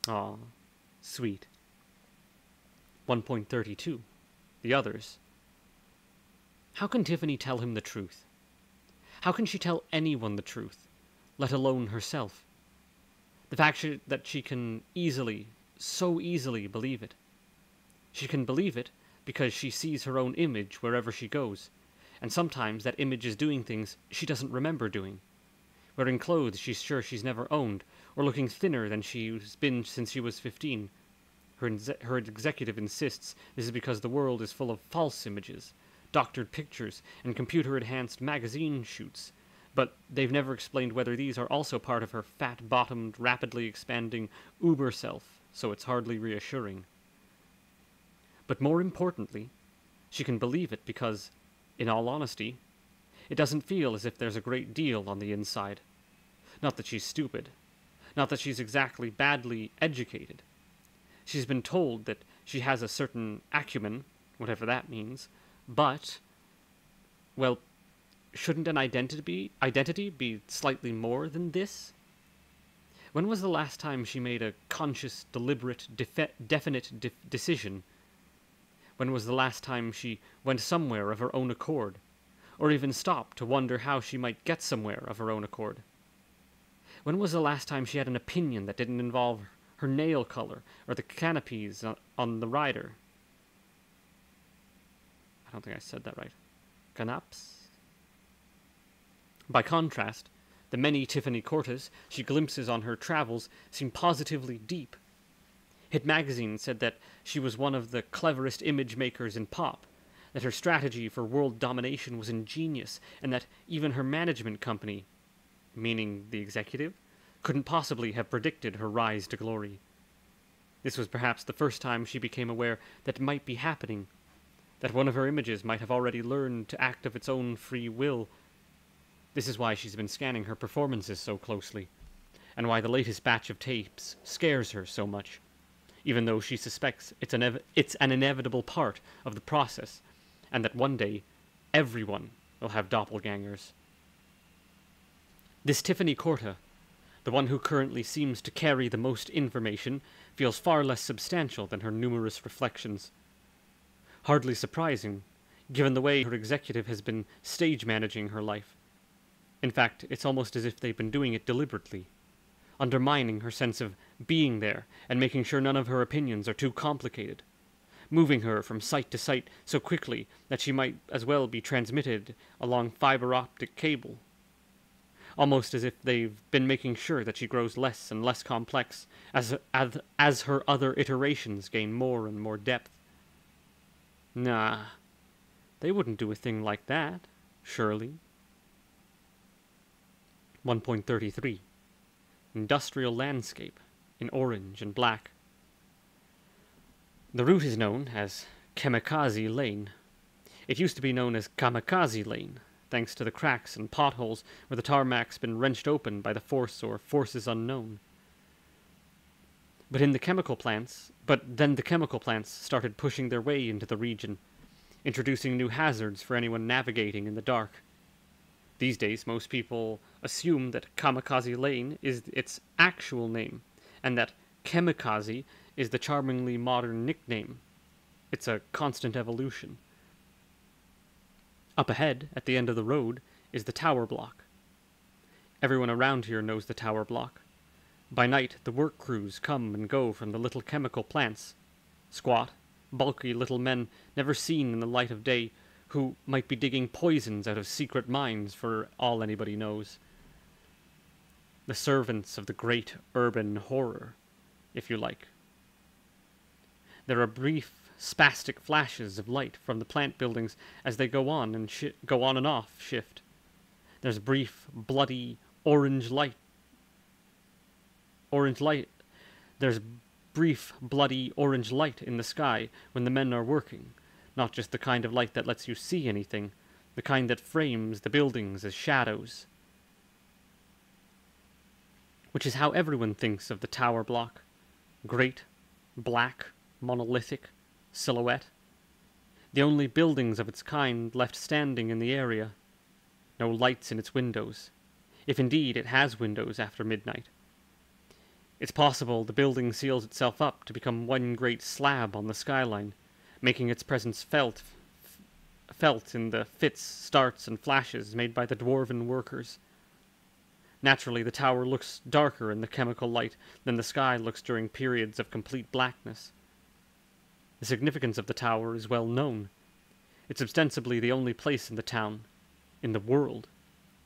Aw, sweet. 1.32. The others. How can Tiffany tell him the truth? How can she tell anyone the truth, let alone herself? The fact that she can so easily believe it. She can believe it because she sees her own image wherever she goes, and sometimes that image is doing things she doesn't remember doing. Wearing clothes she's sure she's never owned, or looking thinner than she's been since she was 15. Her executive insists this is because the world is full of false images, doctored pictures, and computer-enhanced magazine shoots, but they've never explained whether these are also part of her fat-bottomed, rapidly expanding uber-self, so it's hardly reassuring. But more importantly, she can believe it because, in all honesty, it doesn't feel as if there's a great deal on the inside. Not that she's stupid. Not that she's exactly badly educated. She's been told that she has a certain acumen, whatever that means, but, well, shouldn't an identity be slightly more than this? When was the last time she made a conscious, deliberate, definite decision? When was the last time she went somewhere of her own accord, or even stopped to wonder how she might get somewhere of her own accord? When was the last time she had an opinion that didn't involve her nail color or the canopies on the rider? I don't think I said that right. Canaps? By contrast, the many Tiffany Cortes she glimpses on her travels seem positively deep. Hit Magazine said that she was one of the cleverest image makers in pop, that her strategy for world domination was ingenious, and that even her management company, meaning the executive, couldn't possibly have predicted her rise to glory. This was perhaps the first time she became aware that it might be happening, that one of her images might have already learned to act of its own free will. This is why she's been scanning her performances so closely, and why the latest batch of tapes scares her so much, even though she suspects it's an inevitable part of the process, and that one day everyone will have doppelgangers. This Tiffany Corte, the one who currently seems to carry the most information, feels far less substantial than her numerous reflections. Hardly surprising, given the way her executive has been stage managing her life. In fact, it's almost as if they've been doing it deliberately, undermining her sense of being there and making sure none of her opinions are too complicated, moving her from site to site so quickly that she might as well be transmitted along fiber optic cable. Almost as if they've been making sure that she grows less and less complex as her other iterations gain more and more depth. Nah, they wouldn't do a thing like that, surely. 1.33 Industrial landscape in orange and black. The route is known as Kamikaze Lane. It used to be known as Kamikaze Lane, thanks to the cracks and potholes where the tarmac's been wrenched open by the force or forces unknown. But then the chemical plants started pushing their way into the region, introducing new hazards for anyone navigating in the dark. These days, most people assume that Kamikaze Lane is its actual name, and that Chemikaze is the charmingly modern nickname. It's a constant evolution. Up ahead, at the end of the road, is the tower block. Everyone around here knows the tower block. By night, the work crews come and go from the little chemical plants. Squat, bulky little men never seen in the light of day, who might be digging poisons out of secret mines for all anybody knows. The servants of the great urban horror, if you like. There are brief, spastic flashes of light from the plant buildings as they go on and off shift. There's brief, bloody, orange light. There's brief, bloody orange light in the sky when the men are working. Not just the kind of light that lets you see anything, the kind that frames the buildings as shadows. Which is how everyone thinks of the tower block. Great, black, monolithic, silhouette. The only buildings of its kind left standing in the area. No lights in its windows, if indeed it has windows after midnight. It's possible the building seals itself up to become one great slab on the skyline, making its presence felt in the fits, starts, and flashes made by the dwarven workers. Naturally, the tower looks darker in the chemical light than the sky looks during periods of complete blackness. The significance of the tower is well known. It's ostensibly the only place in the town, in the world,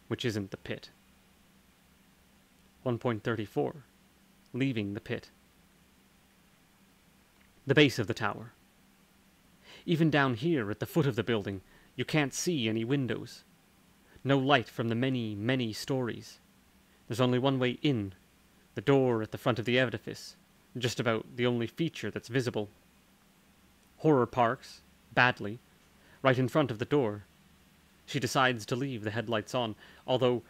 which isn't the pit. 1.34 Leaving the pit. The base of the tower. Even down here at the foot of the building, you can't see any windows. No light from the many, many stories. There's only one way in, the door at the front of the edifice, just about the only feature that's visible. Horror parks, badly, right in front of the door. She decides to leave the headlights on, although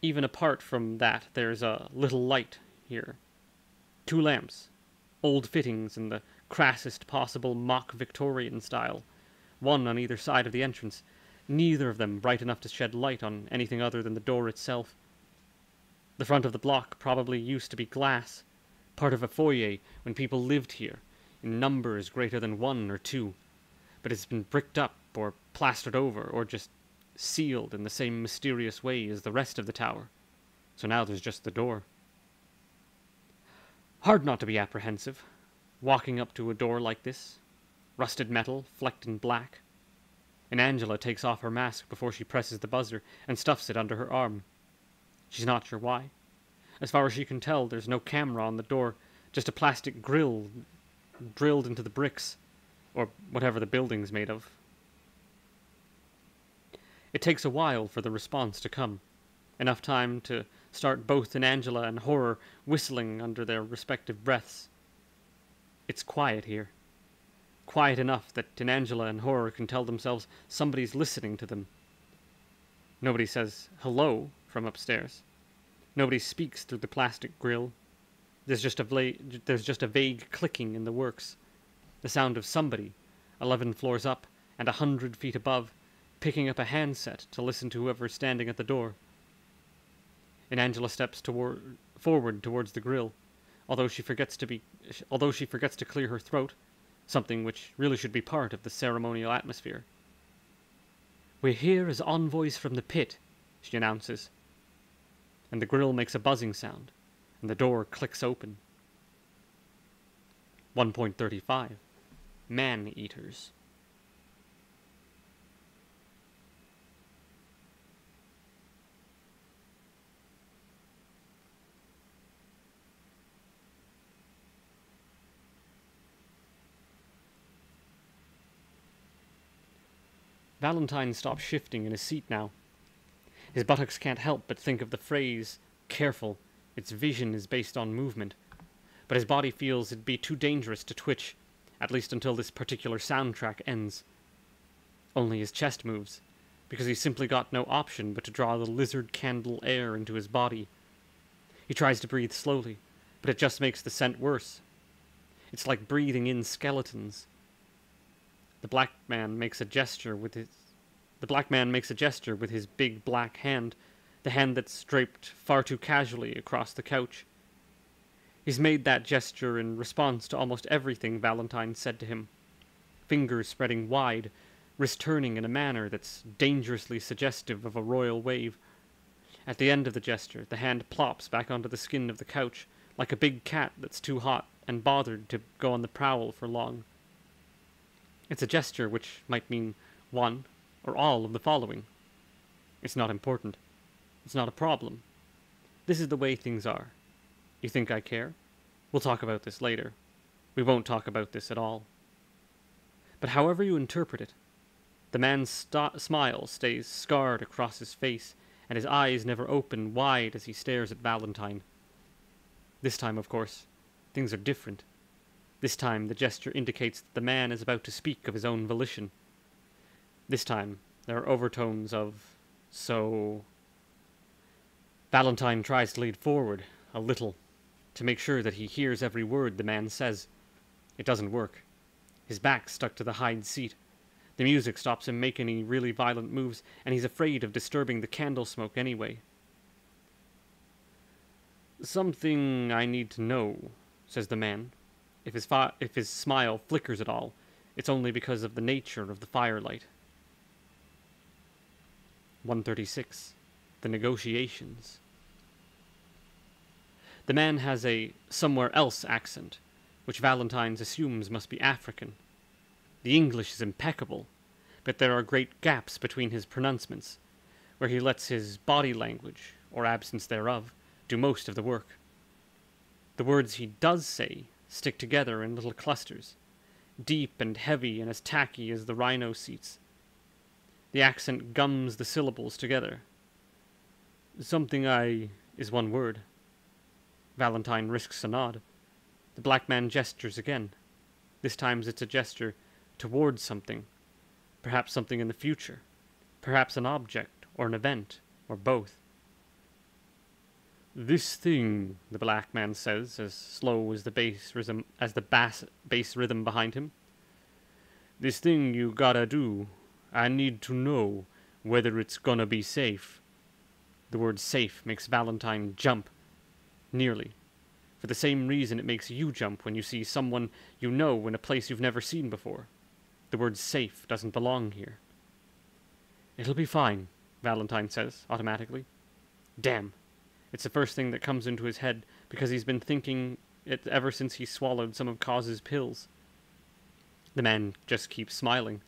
even apart from that there's a little light here. 2 lamps, old fittings in the crassest possible mock Victorian style, one on either side of the entrance, neither of them bright enough to shed light on anything other than the door itself. The front of the block probably used to be glass, part of a foyer when people lived here, in numbers greater than 1 or 2, but it's been bricked up or plastered over or just sealed in the same mysterious way as the rest of the tower, so now there's just the door. Hard not to be apprehensive, walking up to a door like this, rusted metal, flecked in black. And Angela takes off her mask before she presses the buzzer and stuffs it under her arm. She's not sure why. As far as she can tell, there's no camera on the door, just a plastic grill drilled into the bricks, or whatever the building's made of. It takes a while for the response to come, enough time to start both in Angela and Horror whistling under their respective breaths. It's quiet here. Quiet enough that in Angela and Horror can tell themselves somebody's listening to them. Nobody says hello from upstairs. Nobody speaks through the plastic grill. There's just a vague clicking in the works. The sound of somebody, 11 floors up and 100 feet above, picking up a handset to listen to whoever's standing at the door. And Angela steps forward towards the grill, although she forgets to clear her throat. something which really should be part of the ceremonial atmosphere. "We're here as envoys from the pit," she announces, and the grill makes a buzzing sound, and the door clicks open. 1.35 Man-Eaters. Valentine stops shifting in his seat now. His buttocks can't help but think of the phrase, "careful, its vision is based on movement," but his body feels it'd be too dangerous to twitch, at least until this particular soundtrack ends. Only his chest moves, because he's simply got no option but to draw the lizard candle air into his body. He tries to breathe slowly, but it just makes the scent worse. It's like breathing in skeletons. The black man makes a gesture with his big black hand, the hand that's draped far too casually across the couch. He's made that gesture in response to almost everything Valentine said to him. Fingers spreading wide, wrist turning in a manner that's dangerously suggestive of a royal wave. At the end of the gesture, the hand plops back onto the skin of the couch, like a big cat that's too hot and bothered to go on the prowl for long. It's a gesture which might mean one or all of the following. It's not important. It's not a problem. This is the way things are. You think I care? We'll talk about this later. We won't talk about this at all. But however you interpret it, the man's smile stays scarred across his face, and his eyes never open wide as he stares at Valentine. This time, of course, things are different. This time, the gesture indicates that the man is about to speak of his own volition. This time, there are overtones of, so... Valentine tries to lean forward, a little, to make sure that he hears every word the man says. It doesn't work. His back's stuck to the hide seat. The music stops him making any really violent moves, and he's afraid of disturbing the candle smoke anyway. "Something I need to know," says the man. If his smile flickers at all, it's only because of the nature of the firelight. 136. The negotiations. The man has a somewhere else accent, which Valentine assumes must be African. The English is impeccable, but there are great gaps between his pronouncements, where he lets his body language, or absence thereof, do most of the work. The words he does say stick together in little clusters, deep and heavy and as tacky as the rhino seats. The accent gums the syllables together. "Something I" is one word. Valentine risks a nod. The black man gestures again. This time it's a gesture towards something. Perhaps something in the future. Perhaps an object, or an event, or both. "This thing," the black man says, as slow as the bass rhythm behind him. "This thing you gotta do. I need to know whether it's gonna be safe." The word "safe" makes Valentine jump. Nearly. For the same reason it makes you jump when you see someone you know in a place you've never seen before. The word "safe" doesn't belong here. "It'll be fine," Valentine says, automatically. Damn. It's the first thing that comes into his head, because he's been thinking it ever since he swallowed some of Cause's pills. The man just keeps smiling,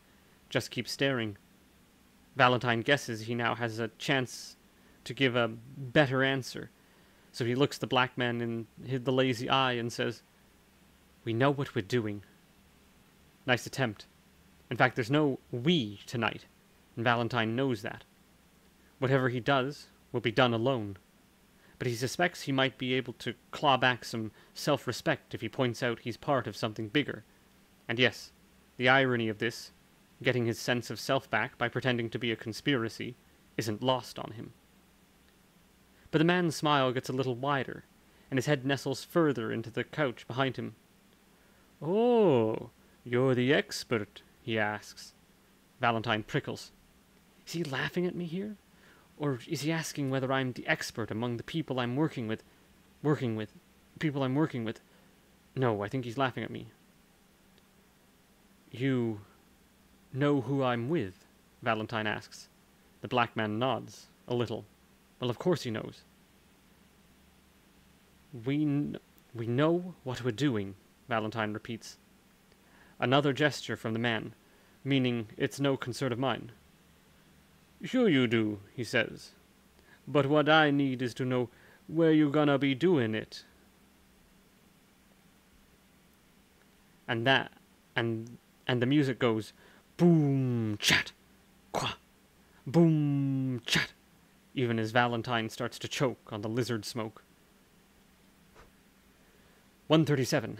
just keeps staring. Valentine guesses he now has a chance to give a better answer, so he looks the black man in the lazy eye and says, "We know what we're doing." Nice attempt. In fact, there's no "we" tonight, and Valentine knows that. Whatever he does will be done alone. But he suspects he might be able to claw back some self-respect if he points out he's part of something bigger. And yes, the irony of this, getting his sense of self back by pretending to be a conspiracy, isn't lost on him. But the man's smile gets a little wider, and his head nestles further into the couch behind him. "Oh, you're the expert," he asks. Valentine prickles. Is he laughing at me here? Or is he asking whether I'm the expert among the people I'm working with? No, I think he's laughing at me. You know who I'm with? Valentine asks. The black man nods, a little. Well, of course he knows. We know what we're doing, Valentine repeats. Another gesture from the man, meaning it's no concern of mine. Sure you do, he says. But what I need is to know where you gonna be doing it. And the music goes boom chat, qua, boom chat, even as Valentine starts to choke on the lizard smoke. 137.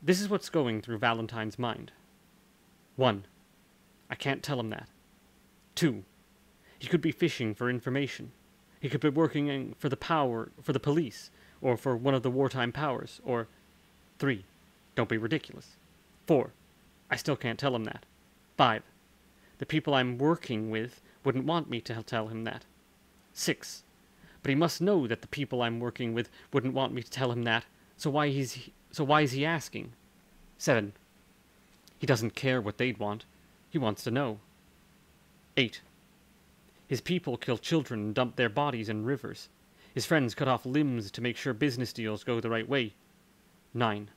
This is what's going through Valentine's mind. 1. I can't tell him that. 2. He could be fishing for information. He could be working for the police, or for one of the wartime powers, or... 3. Don't be ridiculous. 4. I still can't tell him that. 5. The people I'm working with wouldn't want me to tell him that. 6. But he must know that the people I'm working with wouldn't want me to tell him that, so why is he asking? 7. He doesn't care what they'd want. He wants to know. 8. His people kill children and dump their bodies in rivers. His friends cut off limbs to make sure business deals go the right way. 9.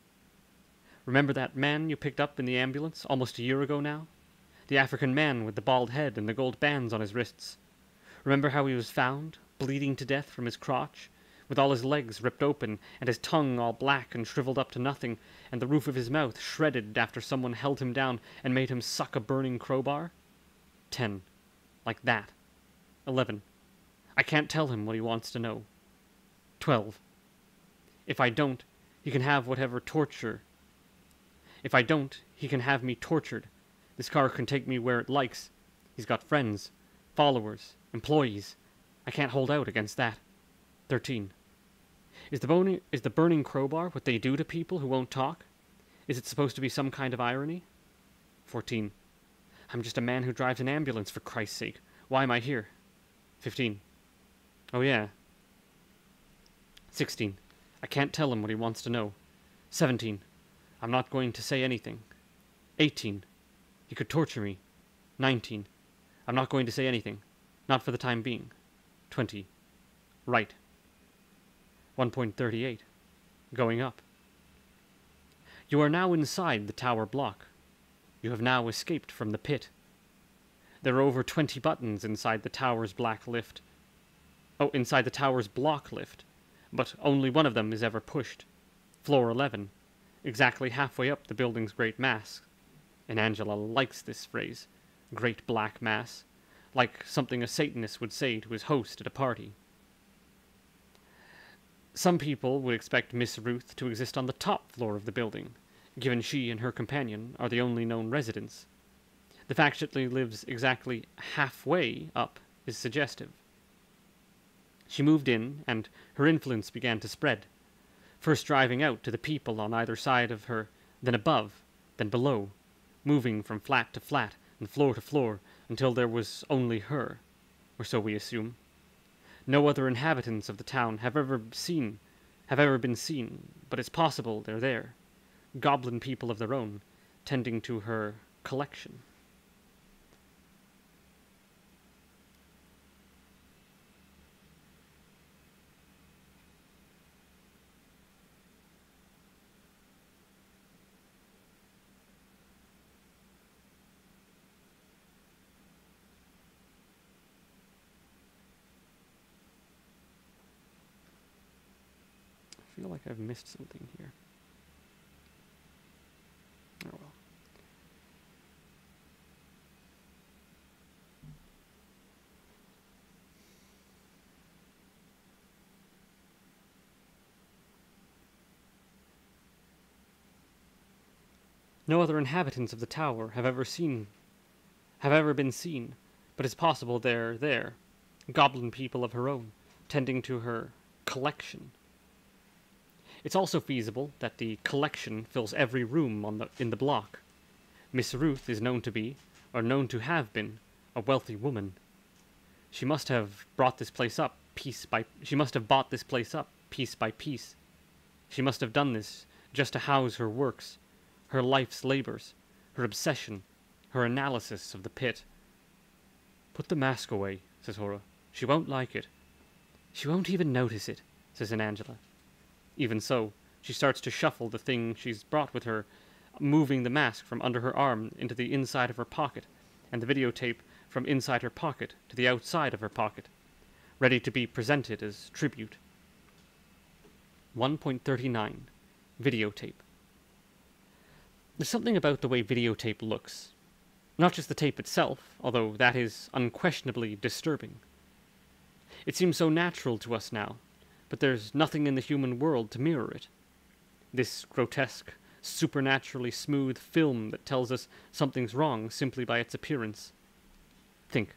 Remember that man you picked up in the ambulance almost a year ago now? The African man with the bald head and the gold bands on his wrists. Remember how he was found, bleeding to death from his crotch, with all his legs ripped open, and his tongue all black and shriveled up to nothing, and the roof of his mouth shredded after someone held him down and made him suck a burning crowbar? 10. Like that. 11. I can't tell him what he wants to know. 12. If I don't, he can have whatever torture. If I don't, he can have me tortured. This car can take me where it likes. He's got friends, followers, employees. I can't hold out against that. 13. Is the burning crowbar what they do to people who won't talk? Is it supposed to be some kind of irony? 14. I'm just a man who drives an ambulance, for Christ's sake. Why am I here? 15. Oh yeah. 16. I can't tell him what he wants to know. 17. I'm not going to say anything. 18. He could torture me. 19. I'm not going to say anything. Not for the time being. 20. Right. 1.38. Going up. You are now inside the tower block. You have now escaped from the pit. There are over 20 buttons inside the tower's black lift. Oh, inside the tower's block lift. But only one of them is ever pushed. Floor 11. Exactly halfway up the building's great mass. And Angela likes this phrase. Great black mass. Like something a Satanist would say to his host at a party. Some people would expect Miss Ruth to exist on the top floor of the building, given she and her companion are the only known residents. The fact that she lives exactly halfway up is suggestive. She moved in, and her influence began to spread, first driving out to the people on either side of her, then above, then below, moving from flat to flat and floor to floor until there was only her, or so we assume. No other inhabitants of the town have ever been seen, but it's possible they're there, goblin people of their own, tending to her collection. I feel like I've missed something here. Oh well. No other inhabitants of the tower have ever been seen, but it's possible they're there, goblin people of her own, tending to her collection. It's also feasible that the collection fills every room in the block. Miss Ruth is known to be, or known to have been, a wealthy woman. She must have bought this place up piece by piece. She must have done this just to house her works, her life's labors, her obsession, her analysis of the pit. "Put the mask away," says Hora. "She won't like it." "She won't even notice it," says Angela. Even so, she starts to shuffle the thing she's brought with her, moving the mask from under her arm into the inside of her pocket, and the videotape from inside her pocket to the outside of her pocket, ready to be presented as tribute. 1.39. Videotape. There's something about the way videotape looks. Not just the tape itself, although that is unquestionably disturbing. It seems so natural to us now, but there's nothing in the human world to mirror it. This grotesque, supernaturally smooth film that tells us something's wrong simply by its appearance. Think.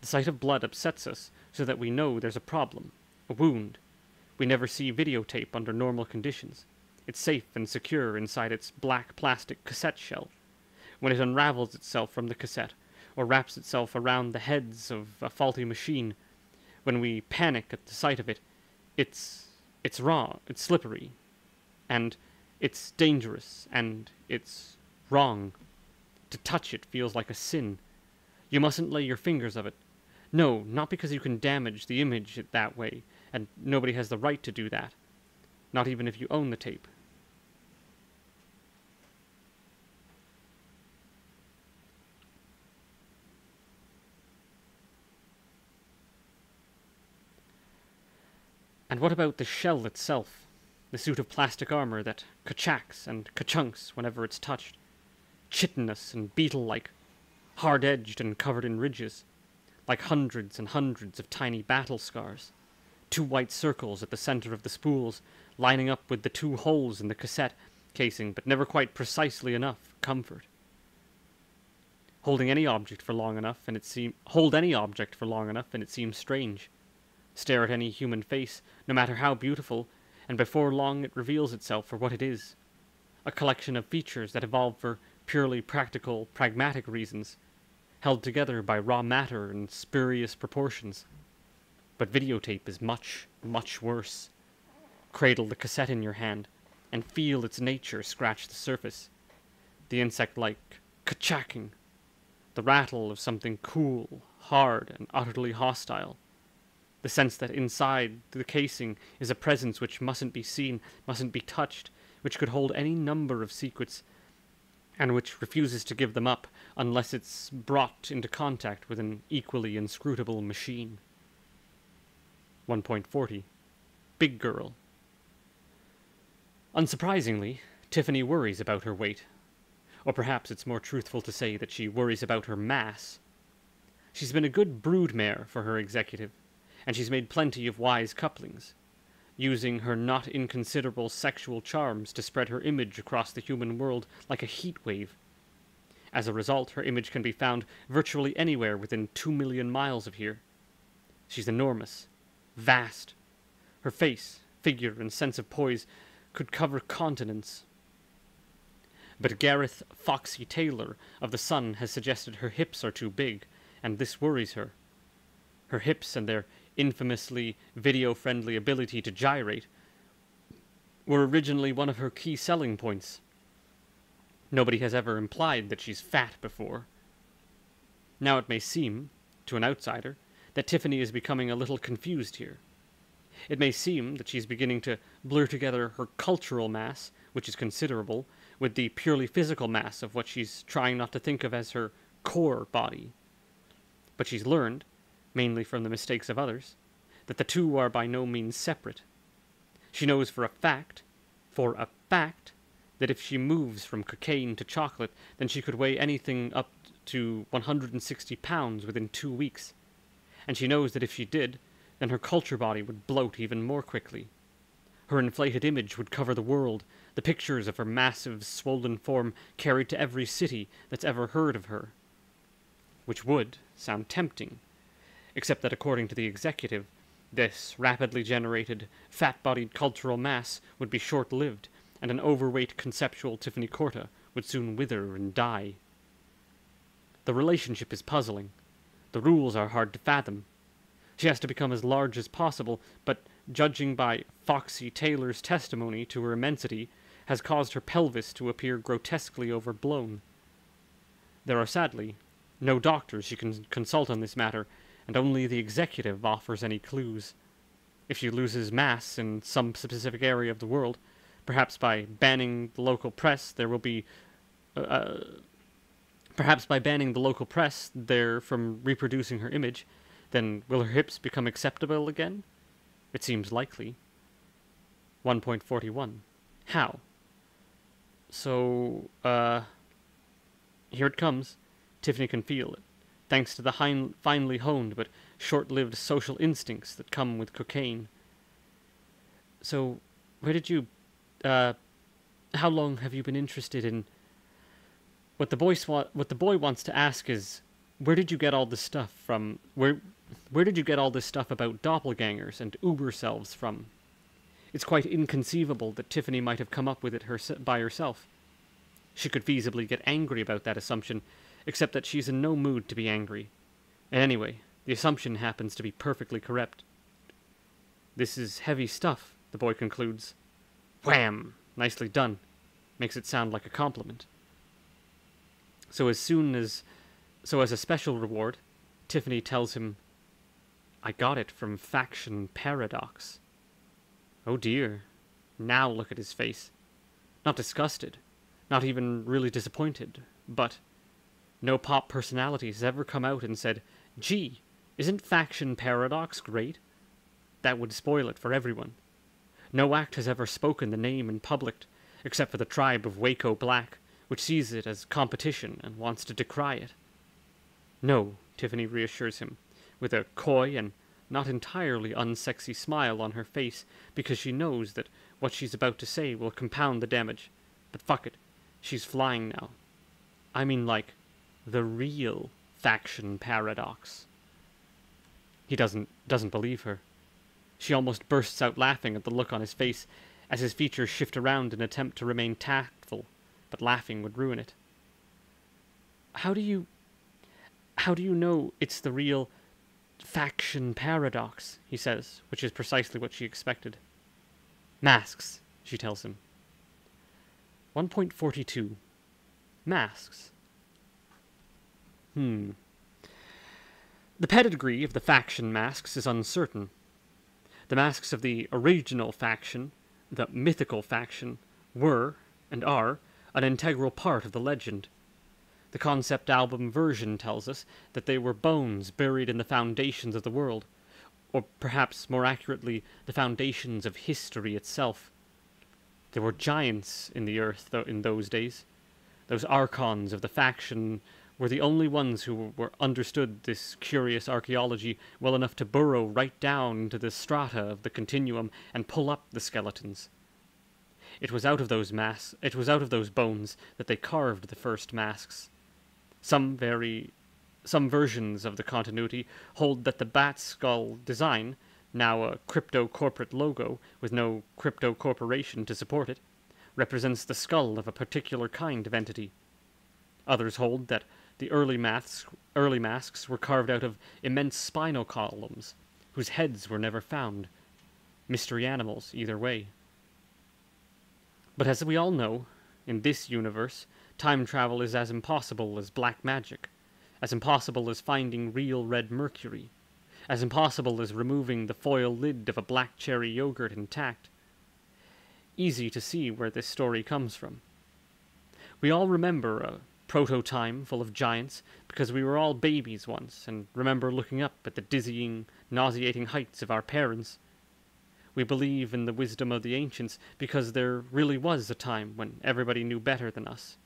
The sight of blood upsets us so that we know there's a problem, a wound. We never see videotape under normal conditions. It's safe and secure inside its black plastic cassette shell. When it unravels itself from the cassette, or wraps itself around the heads of a faulty machine, when we panic at the sight of it, it's raw, it's slippery, and it's dangerous, and it's wrong. To touch it feels like a sin. You mustn't lay your fingers of it. No, not because you can damage the image that way, and nobody has the right to do that. Not even if you own the tape. And what about the shell itself? The suit of plastic armor that ka-chacks and ka-chunks whenever it's touched. Chitinous and beetle-like, hard-edged and covered in ridges, like hundreds and hundreds of tiny battle scars. 2 white circles at the center of the spools, lining up with the 2 holes in the cassette casing, but never quite precisely enough comfort. Hold any object for long enough, and it seems strange. Stare at any human face, no matter how beautiful, and before long it reveals itself for what it is. A collection of features that evolved for purely practical, pragmatic reasons, held together by raw matter and spurious proportions. But videotape is much, much worse. Cradle the cassette in your hand, and feel its nature scratch the surface. The insect-like ka-chacking. The rattle of something cool, hard, and utterly hostile. The sense that inside the casing is a presence which mustn't be seen, mustn't be touched, which could hold any number of secrets, and which refuses to give them up unless it's brought into contact with an equally inscrutable machine. 1.40. Big girl. Unsurprisingly, Tiffany worries about her weight. Or perhaps it's more truthful to say that she worries about her mass. She's been a good broodmare for her executive, and she's made plenty of wise couplings, using her not inconsiderable sexual charms to spread her image across the human world like a heat wave. As a result, her image can be found virtually anywhere within 2 million miles of here. She's enormous, vast. Her face, figure, and sense of poise could cover continents. But Gareth Foxy Taylor of The Sun has suggested her hips are too big, and this worries her. Her hips and their infamously video-friendly ability to gyrate were originally one of her key selling points. Nobody has ever implied that she's fat before. Now it may seem, to an outsider, that Tiffany is becoming a little confused here. It may seem that she's beginning to blur together her cultural mass, which is considerable, with the purely physical mass of what she's trying not to think of as her core body. But she's learned, mainly from the mistakes of others, that the two are by no means separate. She knows for a fact, that if she moves from cocaine to chocolate, then she could weigh anything up to 160 pounds within 2 weeks. And she knows that if she did, then her culture body would bloat even more quickly. Her inflated image would cover the world, the pictures of her massive, swollen form carried to every city that's ever heard of her. Which would sound tempting, except that according to the executive, this rapidly generated, fat-bodied cultural mass would be short-lived, and an overweight conceptual Tiffany Corta would soon wither and die. The relationship is puzzling. The rules are hard to fathom. She has to become as large as possible, but judging by Foxy Taylor's testimony to her immensity, has caused her pelvis to appear grotesquely overblown. There are sadly no doctors you can consult on this matter, and only the executive offers any clues. If she loses mass in some specific area of the world, perhaps by banning the local press there from reproducing her image, then will her hips become acceptable again? It seems likely. 1.41. How? So, here it comes. Tiffany can feel it, thanks to the finely honed but short-lived social instincts that come with cocaine. So, where did you, how long have you been interested in... What the boy wants to ask is, where did you get all this stuff from? Where did you get all this stuff about doppelgangers and uber selves from? It's quite inconceivable that Tiffany might have come up with it by herself. She could feasibly get angry about that assumption, except that she's in no mood to be angry. And anyway, the assumption happens to be perfectly correct. This is heavy stuff, the boy concludes. Wham! Nicely done. Makes it sound like a compliment. So as a special reward, Tiffany tells him, I got it from Faction Paradox. Oh dear. Now look at his face. Not disgusted. Not even really disappointed. But no pop personality has ever come out and said, gee, isn't Faction Paradox great? That would spoil it for everyone. No act has ever spoken the name in public, except for the tribe of Waco Black, which sees it as competition and wants to decry it. No, Tiffany reassures him, with a coy and not entirely unsexy smile on her face, because she knows that what she's about to say will compound the damage. But fuck it, she's flying now. I mean, like, the real Faction Paradox. He doesn't believe her. She almost bursts out laughing at the look on his face, as his features shift around in an attempt to remain tactful, but laughing would ruin it. How do you know it's the real Faction Paradox, he says, which is precisely what she expected. Masks, she tells him. 1.42. Masks. The pedigree of the faction masks is uncertain. The masks of the original faction, the mythical faction, were, and are, an integral part of the legend. The concept album version tells us that they were bones buried in the foundations of the world, or perhaps more accurately, the foundations of history itself. There were giants in the earth in those days. Those archons of the faction were the only ones who understood this curious archaeology well enough to burrow right down into the strata of the continuum and pull up the skeletons. It was out of those bones that they carved the first masks. Some versions of the continuity hold that the bat skull design, now a crypto-corporate logo with no crypto corporation to support it, represents the skull of a particular kind of entity. Others hold that the early masks were carved out of immense spinal columns, whose heads were never found. Mystery animals, either way. But as we all know, in this universe, time travel is as impossible as black magic, as impossible as finding real red mercury, as impossible as removing the foil lid of a black cherry yogurt intact. Easy to see where this story comes from. We all remember a proto-time full of giants because we were all babies once and remember looking up at the dizzying, nauseating heights of our parents. We believe in the wisdom of the ancients because there really was a time when everybody knew better than us.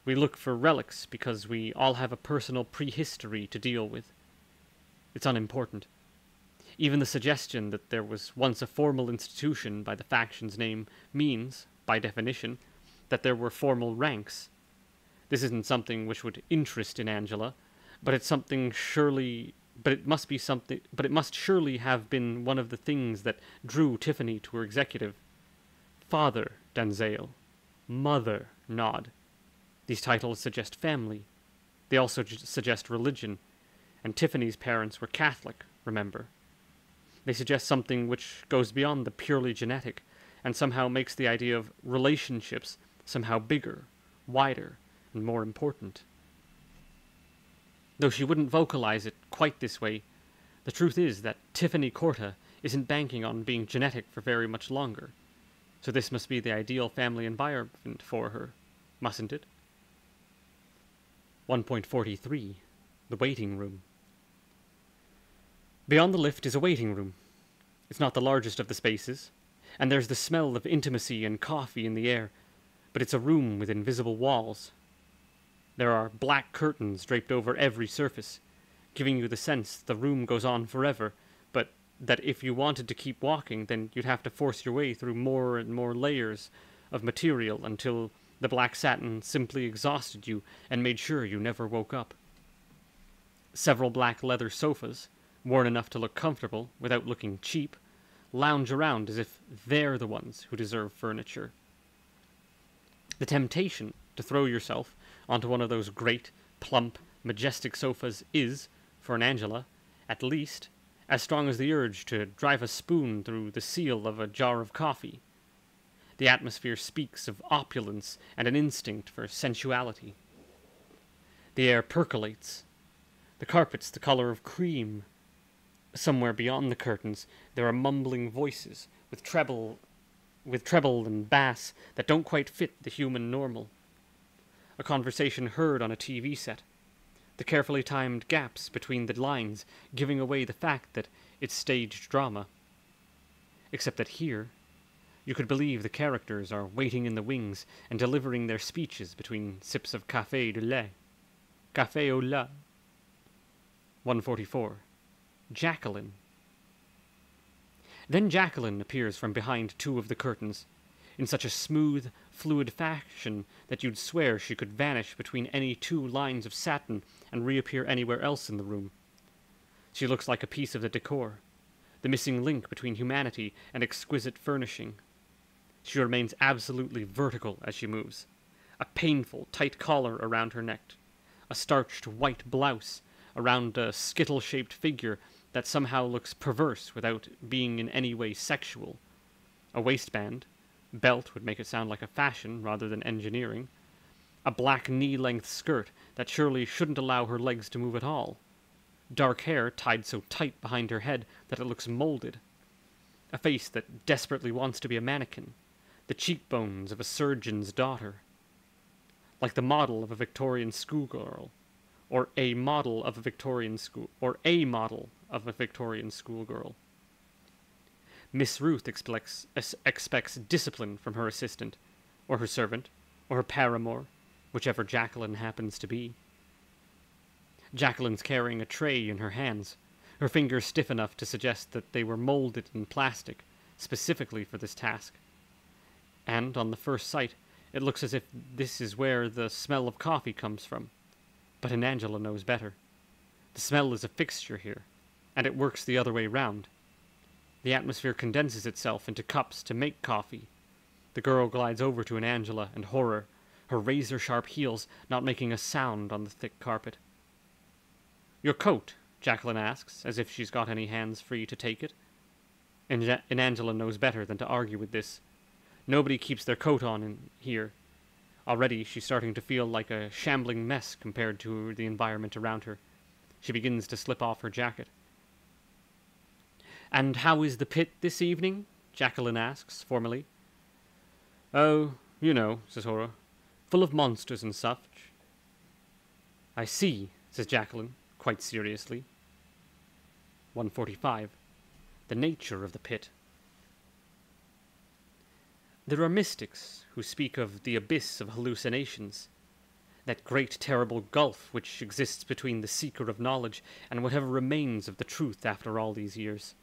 We look for relics because we all have a personal prehistory to deal with. It's unimportant. Even the suggestion that there was once a formal institution by the faction's name means, by definition, that there were formal ranks. This isn't something which would interest in Angela, but it must surely have been one of the things that drew Tiffany to her executive. Father, Danzale. Mother, Nod. These titles suggest family. They also suggest religion, and Tiffany's parents were Catholic, remember. They suggest something which goes beyond the purely genetic, and somehow makes the idea of relationships somehow bigger, wider, and more important. Though she wouldn't vocalize it quite this way, the truth is that Tiffany Corta isn't banking on being genetic for very much longer. So this must be the ideal family environment for her, mustn't it? 1.43. The waiting room. Beyond the lift is a waiting room. It's not the largest of the spaces, and there's the smell of intimacy and coffee in the air, but it's a room with invisible walls. There are black curtains draped over every surface, giving you the sense the room goes on forever, but that if you wanted to keep walking, then you'd have to force your way through more and more layers of material until the black satin simply exhausted you and made sure you never woke up. Several black leather sofas, worn enough to look comfortable without looking cheap, lounge around as if they're the ones who deserve furniture. The temptation to throw yourself onto one of those great, plump, majestic sofas is, for an Angela, at least, as strong as the urge to drive a spoon through the seal of a jar of coffee. The atmosphere speaks of opulence and an instinct for sensuality. The air percolates. The carpet's the color of cream. Somewhere beyond the curtains, there are mumbling voices with treble and bass that don't quite fit the human normal. A conversation heard on a TV set. The carefully timed gaps between the lines giving away the fact that it's staged drama. Except that here, you could believe the characters are waiting in the wings and delivering their speeches between sips of café de lait. Café au lait. 144. Jacqueline. Then Jacqueline appears from behind two of the curtains, in such a smooth, fluid fashion that you'd swear she could vanish between any two lines of satin and reappear anywhere else in the room. She looks like a piece of the decor, the missing link between humanity and exquisite furnishing. She remains absolutely vertical as she moves, a painful, tight collar around her neck, a starched white blouse around a skittle-shaped figure that somehow looks perverse without being in any way sexual. A waistband, belt would make it sound like a fashion rather than engineering, a black knee-length skirt that surely shouldn't allow her legs to move at all, dark hair tied so tight behind her head that it looks molded, a face that desperately wants to be a mannequin, the cheekbones of a surgeon's daughter, like the model of a Victorian schoolgirl, or a model of a Victorian schoolgirl. Miss Ruth expects discipline from her assistant, or her servant, or her paramour, whichever Jacqueline happens to be. Jacqueline's carrying a tray in her hands, her fingers stiff enough to suggest that they were molded in plastic, specifically for this task. And, on the first sight, it looks as if this is where the smell of coffee comes from. But an Angela knows better. The smell is a fixture here, and it works the other way round. The atmosphere condenses itself into cups to make coffee. The girl glides over to an Angela and horror, her razor-sharp heels not making a sound on the thick carpet. "Your coat?" Jacqueline asks, as if she's got any hands free to take it. And Angela knows better than to argue with this. Nobody keeps their coat on in here. Already she's starting to feel like a shambling mess compared to the environment around her. She begins to slip off her jacket. "And how is the pit this evening?" Jacqueline asks, formally. "Oh, you know," says Hora. "Full of monsters and such." "I see," says Jacqueline, quite seriously. 145. The nature of the pit. There are mystics who speak of the abyss of hallucinations, that great terrible gulf which exists between the seeker of knowledge and whatever remains of the truth after all these years.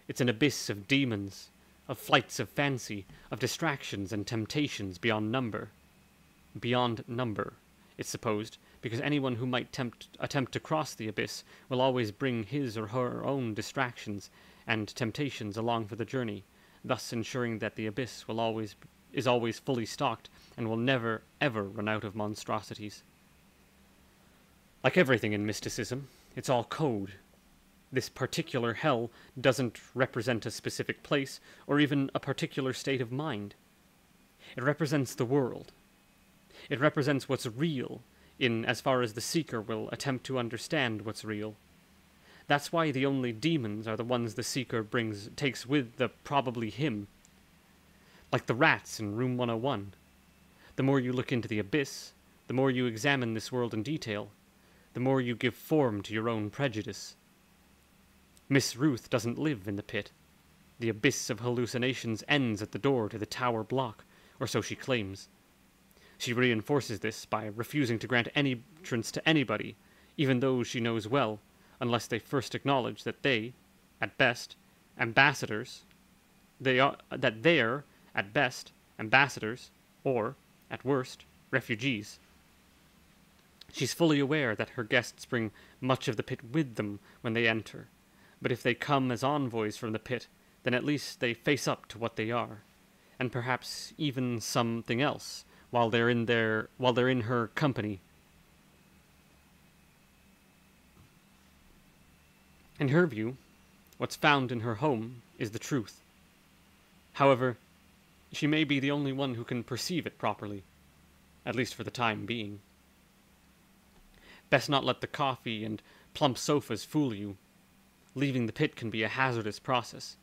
It's an abyss of demons, of flights of fancy, of distractions and temptations beyond number. Beyond number, it's supposed, because anyone who might attempt to cross the abyss will always bring his or her own distractions and temptations along for the journey, thus ensuring that the abyss is always fully stocked and will never, ever run out of monstrosities. Like everything in mysticism, it's all code. This particular hell doesn't represent a specific place or even a particular state of mind. It represents the world. It represents what's real in as far as the seeker will attempt to understand what's real. That's why the only demons are the ones the seeker takes with the probably him. Like the rats in Room 101. The more you look into the abyss, the more you examine this world in detail, the more you give form to your own prejudice. Miss Ruth doesn't live in the pit. The abyss of hallucinations ends at the door to the tower block, or so she claims. She reinforces this by refusing to grant any entrance to anybody, even those she knows well, unless they first acknowledge that they, at best, ambassadors, that they're, at best, ambassadors, or, at worst, refugees. She's fully aware that her guests bring much of the pit with them when they enter, but if they come as envoys from the pit, then at least they face up to what they are, and perhaps even something else, while they're in her company. In her view, what's found in her home is the truth. However, she may be the only one who can perceive it properly, at least for the time being. Best not let the coffee and plump sofas fool you. Leaving the pit can be a hazardous process,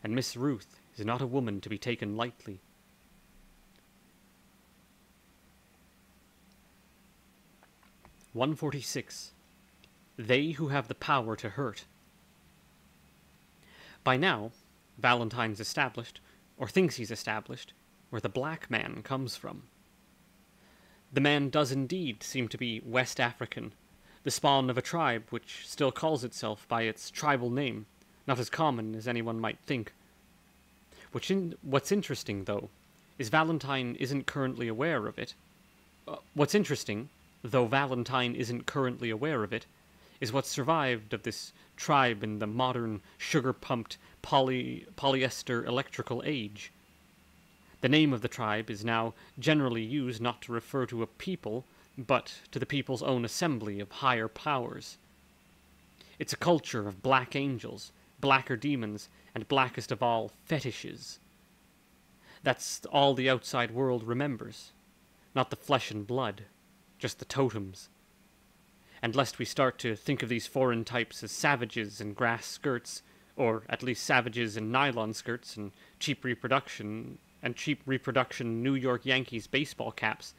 and Miss Ruth is not a woman to be taken lightly. (146) They who have the power to hurt. By now, Valentine's established, or thinks he's established, where the black man comes from. The man does indeed seem to be West African, the spawn of a tribe which still calls itself by its tribal name, not as common as anyone might think. What's interesting, though, is Valentine isn't currently aware of it. What's interesting, though Valentine isn't currently aware of it, is what survived of this tribe in the modern, sugar-pumped, polyester electrical age. The name of the tribe is now generally used not to refer to a people, but to the people's own assembly of higher powers. It's a culture of black angels, blacker demons, and blackest of all, fetishes. That's all the outside world remembers. Not the flesh and blood, just the totems. And lest we start to think of these foreign types as savages in grass skirts, or at least savages in nylon skirts and cheap reproduction New York Yankees baseball caps,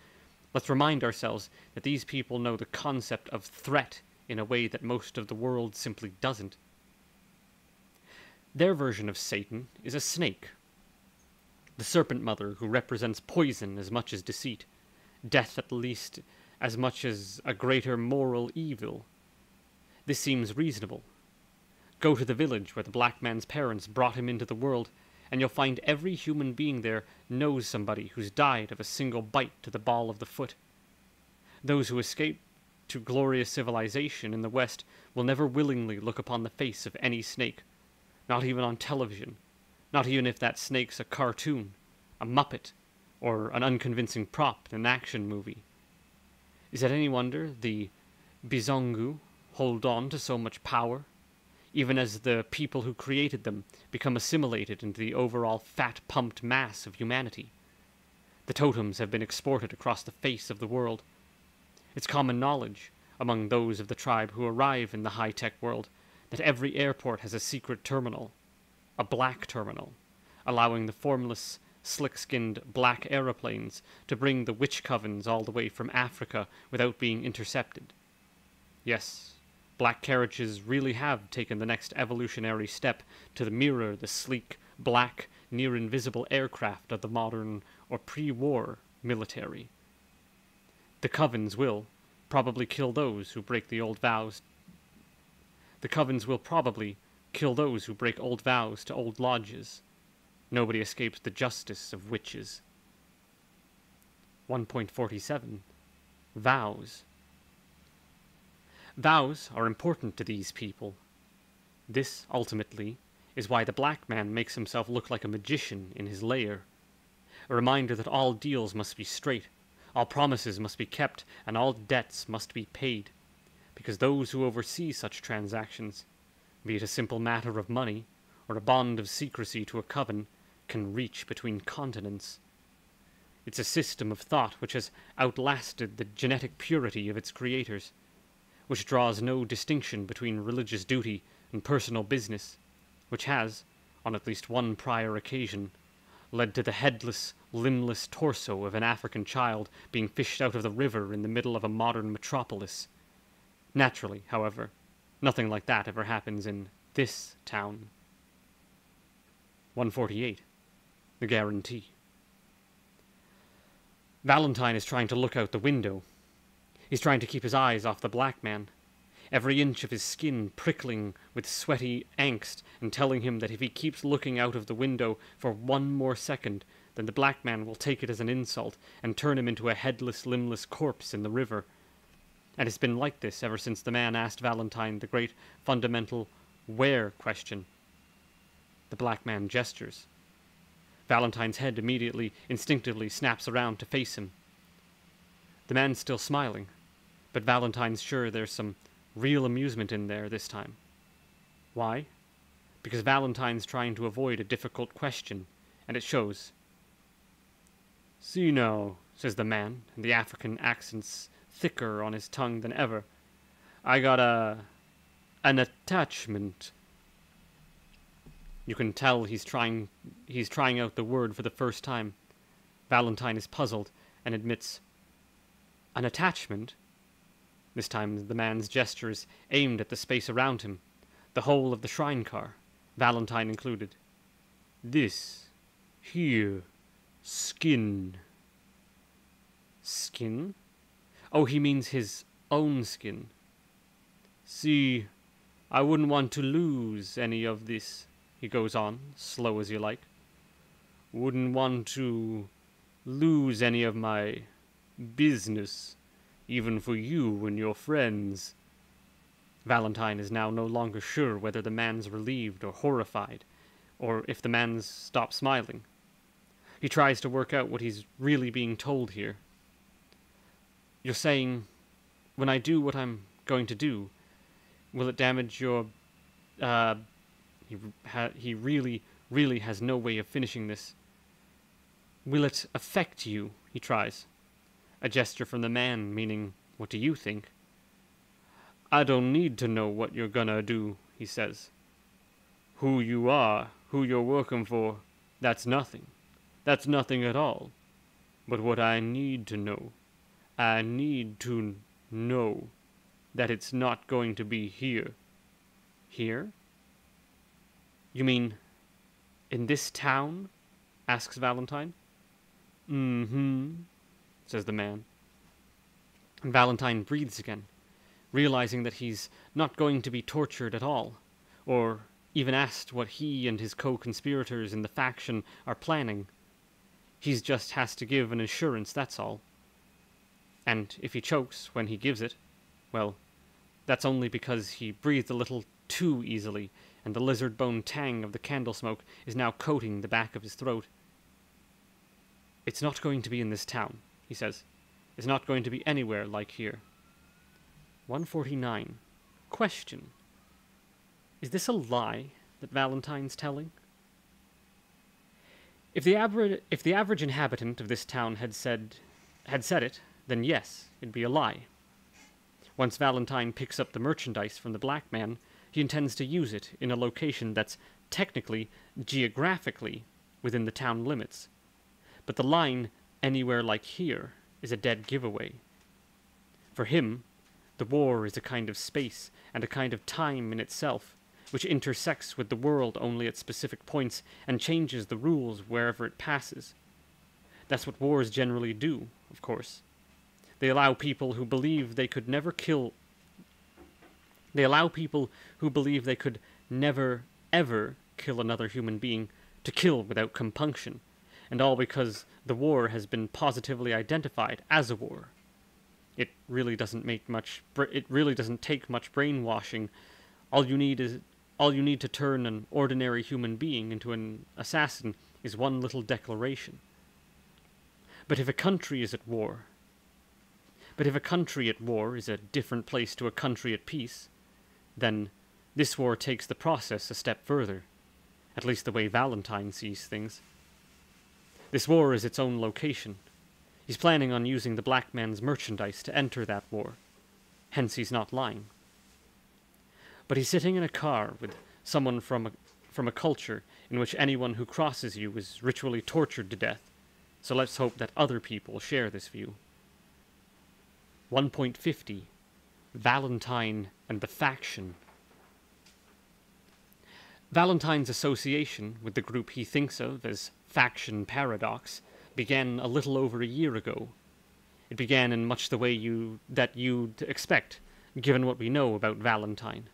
let's remind ourselves that these people know the concept of threat in a way that most of the world simply doesn't. Their version of Satan is a snake. The serpent mother who represents poison as much as deceit, death at least as much as a greater moral evil. This seems reasonable. Go to the village where the black man's parents brought him into the world, and you'll find every human being there knows somebody who's died of a single bite to the ball of the foot. Those who escape to glorious civilization in the West will never willingly look upon the face of any snake, not even on television, not even if that snake's a cartoon, a Muppet, or an unconvincing prop in an action movie. Is it any wonder the Bizongu hold on to so much power, even as the people who created them become assimilated into the overall fat-pumped mass of humanity? The totems have been exported across the face of the world. It's common knowledge, among those of the tribe who arrive in the high-tech world, that every airport has a secret terminal, a black terminal, allowing the formless, slick-skinned black aeroplanes to bring the witch covens all the way from Africa without being intercepted. Yes, black carriages really have taken the next evolutionary step to mirror the sleek, black, near-invisible aircraft of the modern or pre-war military. The covens will probably kill those who break the old vows. The covens will probably kill those who break old vows to old lodges. Nobody escapes the justice of witches. 1.47 Vows. Vows are important to these people. This, ultimately, is why the black man makes himself look like a magician in his lair. A reminder that all deals must be straight, all promises must be kept, and all debts must be paid, because those who oversee such transactions, be it a simple matter of money, or a bond of secrecy to a coven, can reach between continents. It's a system of thought which has outlasted the genetic purity of its creators, which draws no distinction between religious duty and personal business, which has, on at least one prior occasion, led to the headless, limbless torso of an African child being fished out of the river in the middle of a modern metropolis. Naturally, however, nothing like that ever happens in this town. 148. The Guarantee. Valentine is trying to look out the window. He's trying to keep his eyes off the black man, every inch of his skin prickling with sweaty angst and telling him that if he keeps looking out of the window for one more second, then the black man will take it as an insult and turn him into a headless, limbless corpse in the river. And it's been like this ever since the man asked Valentine the great fundamental where question. The black man gestures. Valentine's head immediately, instinctively snaps around to face him. The man's still smiling, but Valentine's sure there's some real amusement in there this time. Why? Because Valentine's trying to avoid a difficult question, and it shows. "See now," says the man, and the African accent's thicker on his tongue than ever. "I got an attachment." You can tell he's trying out the word for the first time. Valentine is puzzled and admits, "An attachment?" This time the man's gesture is aimed at the space around him, the whole of the shrine car, Valentine included. "This here skin." Skin? Oh, he means his own skin. "See, I wouldn't want to lose any of this," he goes on, slow as you like. "Wouldn't want to lose any of my business, even for you and your friends." Valentine is now no longer sure whether the man's relieved or horrified, or if the man's stopped smiling. He tries to work out what he's really being told here. "You're saying, when I do what I'm going to do, will it damage your, He really has no way of finishing this. "Will it affect you?" he tries. A gesture from the man, meaning, "What do you think?" "I don't need to know what you're gonna do," he says. "Who you are, who you're working for, that's nothing. That's nothing at all. But what I need to know that it's not going to be here." Here? "You mean, in this town?" asks Valentine. "Mm-hmm," says the man. And Valentine breathes again, realizing that he's not going to be tortured at all, or even asked what he and his co-conspirators in the faction are planning. He just has to give an assurance, that's all. And if he chokes when he gives it, well, that's only because he breathed a little too easily, and the lizard bone tang of the candle smoke is now coating the back of his throat. "It's not going to be in this town," he says. "It's not going to be anywhere like here." 149. Question. Is this a lie that Valentine's telling? If the average inhabitant of this town had said it, then yes, it'd be a lie. Once Valentine picks up the merchandise from the black man, he intends to use it in a location that's technically, geographically, within the town limits. But the line, "anywhere like here," is a dead giveaway. For him, the war is a kind of space and a kind of time in itself, which intersects with the world only at specific points and changes the rules wherever it passes. That's what wars generally do, of course. They allow people who believe they could never ever kill another human being to kill without compunction, and all because the war has been positively identified as a war. It really doesn't take much brainwashing. All you need to turn an ordinary human being into an assassin is one little declaration. But if a country at war is a different place to a country at peace, then this war takes the process a step further, at least the way Valentine sees things. This war is its own location, He's planning on using the black man's merchandise to enter that war. Hence he's not lying. But he's sitting in a car with someone from a culture in which anyone who crosses you is ritually tortured to death, so let's hope that other people share this view. 1.50 Valentine and the Faction. Valentine's association with the group he thinks of as Faction Paradox began a little over a year ago. It began in much the way you'd expect, given what we know about Valentine.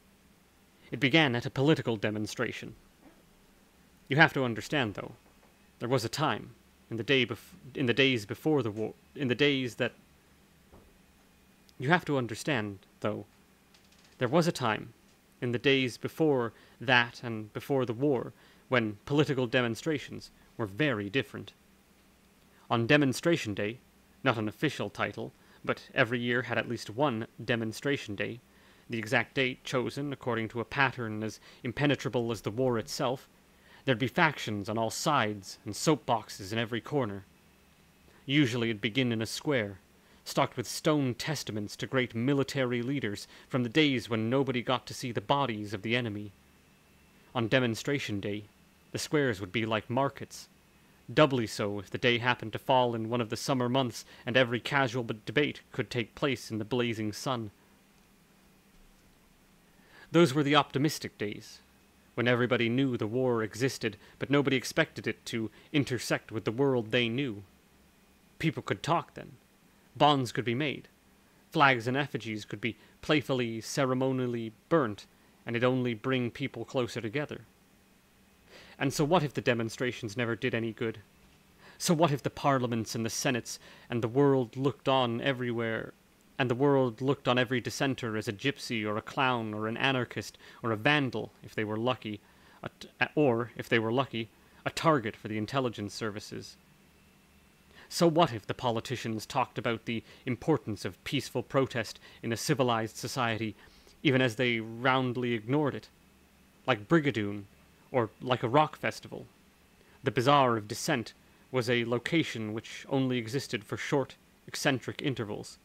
It began at a political demonstration. You have to understand, though, there was a time, in the days before the war, You have to understand, though, there was a time, in the days before that and before the war, when political demonstrations were very different. On Demonstration Day, not an official title, but every year had at least one Demonstration Day, the exact date chosen according to a pattern as impenetrable as the war itself, there'd be factions on all sides and soapboxes in every corner. Usually it'd begin in a square, stocked with stone testaments to great military leaders from the days when nobody got to see the bodies of the enemy. On Demonstration Day, the squares would be like markets, doubly so if the day happened to fall in one of the summer months and every casual debate could take place in the blazing sun. Those were the optimistic days, when everybody knew the war existed, but nobody expected it to intersect with the world they knew. People could talk then. Bonds could be made. Flags and effigies could be playfully, ceremonially burnt, and it'd only bring people closer together. And so what if the demonstrations never did any good? So what if the parliaments and the senates and the world looked on everywhere, and the world looked on every dissenter as a gypsy or a clown or an anarchist or a vandal, if they were lucky, or, if they were lucky, a target for the intelligence services? So what if the politicians talked about the importance of peaceful protest in a civilized society, even as they roundly ignored it? Like Brigadoon, or like a rock festival. The Bazaar of Dissent was a location which only existed for short, eccentric intervals.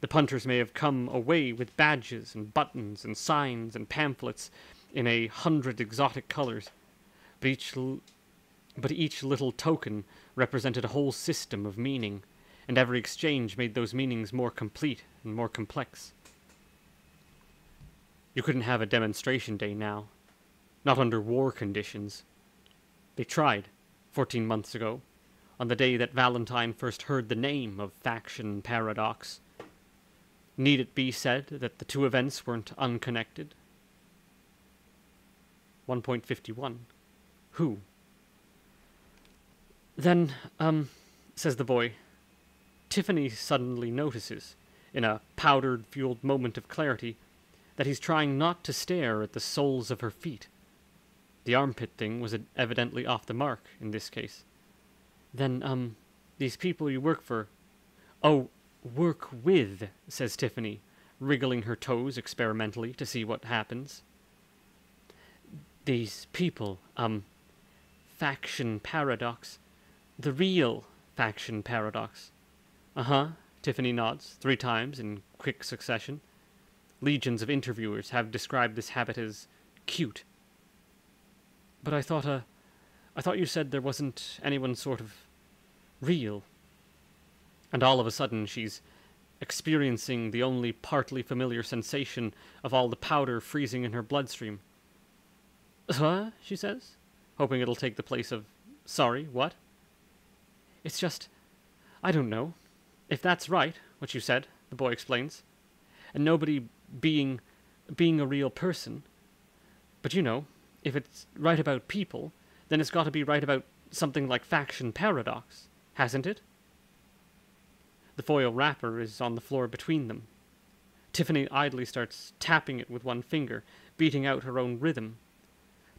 The punters may have come away with badges and buttons and signs and pamphlets in 100 exotic colors, but each little token represented a whole system of meaning, and every exchange made those meanings more complete and more complex. You couldn't have a demonstration day now, not under war conditions. They tried, 14 months ago, on the day that Valentine first heard the name of Faction Paradox. Need it be said that the two events weren't unconnected? 1.51 Who? Then, says the boy, Tiffany suddenly notices, in a powdered-fueled moment of clarity, that he's trying not to stare at the soles of her feet. The armpit thing was evidently off the mark in this case. Then, these people you work for... Oh, work with, says Tiffany, wriggling her toes experimentally to see what happens. These people, Faction Paradox... The real Faction Paradox. Uh-huh, Tiffany nods 3 times in quick succession. Legions of interviewers have described this habit as cute. But I thought you said there wasn't anyone sort of real. And all of a sudden she's experiencing the only partly familiar sensation of all the powder freezing in her bloodstream. Huh? She says, hoping it'll take the place of, sorry, what? It's just, I don't know. If that's right, what you said, the boy explains, and nobody being a real person. But you know, if it's right about people, then it's got to be right about something like Faction Paradox, hasn't it? The foil wrapper is on the floor between them. Tiffany idly starts tapping it with one finger, beating out her own rhythm.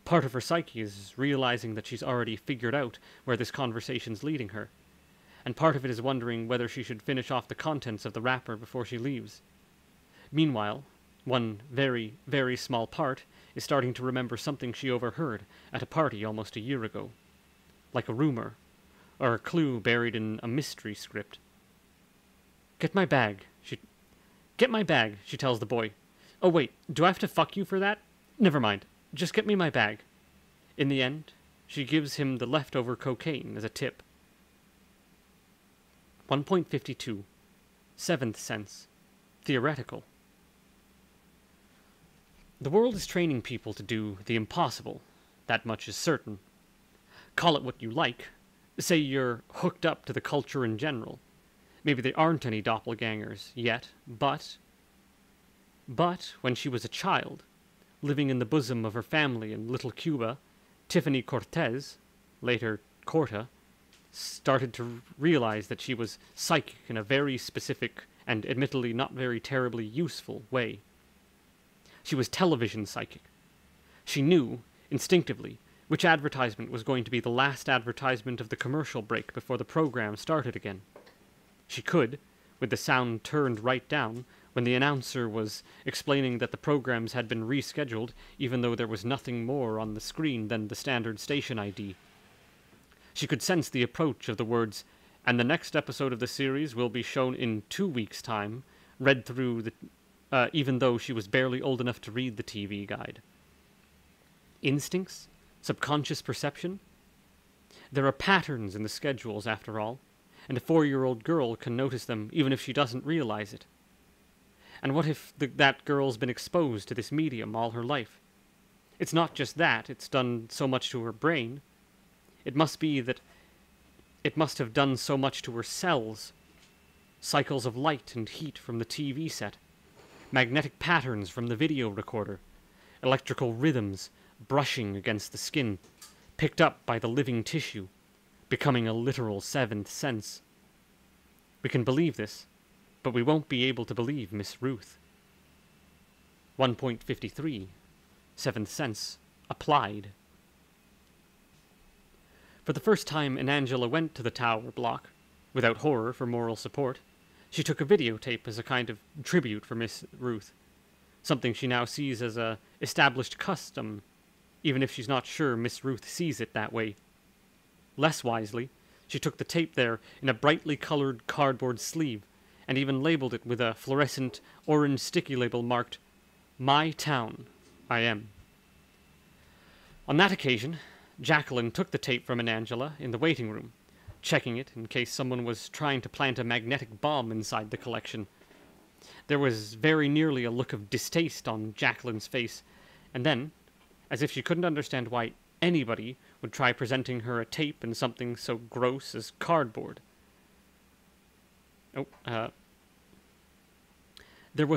Part of her psyche is realizing that she's already figured out where this conversation's leading her, and part of it is wondering whether she should finish off the contents of the wrapper before she leaves. Meanwhile, one very, very small part is starting to remember something she overheard at a party almost a year ago. Like a rumor, or a clue buried in a mystery script. Get my bag, she tells the boy. Oh wait, do I have to fuck you for that? Never mind, just get me my bag. In the end, she gives him the leftover cocaine as a tip. 1.52. Seventh sense. Theoretical. The world is training people to do the impossible. That much is certain. Call it what you like. Say you're hooked up to the culture in general. Maybe there aren't any doppelgangers yet, but when she was a child, living in the bosom of her family in Little Cuba, Tiffany Cortez, later Corta, started to realize that she was psychic in a very specific and admittedly not very terribly useful way. She was television psychic. She knew, instinctively, which advertisement was going to be the last advertisement of the commercial break before the program started again. She could, with the sound turned right down, when the announcer was explaining that the programs had been rescheduled even though there was nothing more on the screen than the standard station ID. She could sense the approach of the words, "And the next episode of the series will be shown in 2 weeks' time," read through even though she was barely old enough to read the TV guide. Instincts? Subconscious perception? There are patterns in the schedules, after all, and a 4-year-old girl can notice them even if she doesn't realize it. And what if that girl's been exposed to this medium all her life? It's not just that it's done so much to her brain. It must be that it must have done so much to her cells. Cycles of light and heat from the TV set, magnetic patterns from the video recorder, electrical rhythms brushing against the skin, picked up by the living tissue, becoming a literal seventh sense. We can believe this, but we won't be able to believe Miss Ruth. 1.53. Seventh sense applied. For the first time Angela went to the tower block, without horror for moral support. She took a videotape as a kind of tribute for Miss Ruth, something she now sees as a established custom, even if she's not sure Miss Ruth sees it that way. Less wisely, she took the tape there in a brightly colored cardboard sleeve, and even labeled it with a fluorescent orange sticky label marked, "My Town, I Am." On that occasion, Jacqueline took the tape from Angela in the waiting room, checking it in case someone was trying to plant a magnetic bomb inside the collection. There was very nearly a look of distaste on Jacqueline's face, and then, as if she couldn't understand why anybody would try presenting her a tape in something so gross as cardboard. There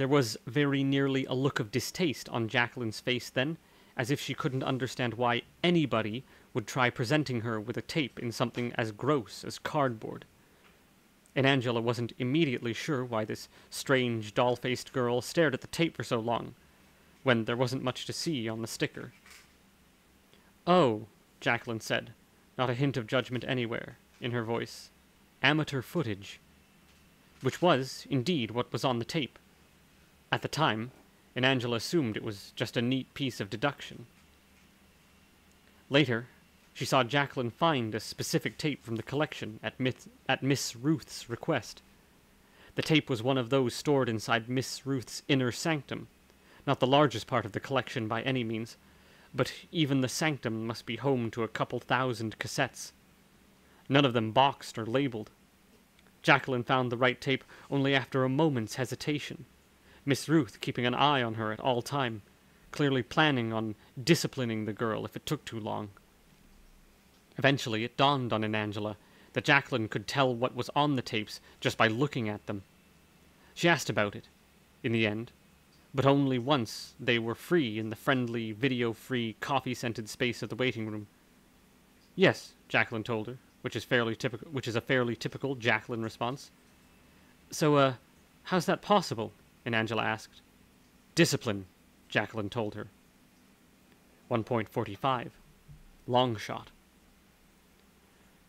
was very nearly a look of distaste on Jacqueline's face then, as if she couldn't understand why anybody would try presenting her with a tape in something as gross as cardboard. And Angela wasn't immediately sure why this strange, doll-faced girl stared at the tape for so long, when there wasn't much to see on the sticker. "Oh," Jacqueline said, not a hint of judgment anywhere in her voice. "Amateur footage." Which was, indeed, what was on the tape. At the time, and Angela assumed it was just a neat piece of deduction. Later, she saw Jacqueline find a specific tape from the collection at Miss Ruth's request. The tape was one of those stored inside Miss Ruth's inner sanctum, not the largest part of the collection by any means, but even the sanctum must be home to a couple thousand cassettes. None of them boxed or labeled. Jacqueline found the right tape only after a moment's hesitation, Miss Ruth keeping an eye on her at all time, clearly planning on disciplining the girl if it took too long. Eventually it dawned on Angela that Jacqueline could tell what was on the tapes just by looking at them. She asked about it, in the end, but only once they were free in the friendly, video-free, coffee-scented space of the waiting room. "Yes," Jacqueline told her, which is a fairly typical Jacqueline response. "So, how's that possible?" Angela asked. "Discipline," Jacqueline told her. 1.45. Long shot.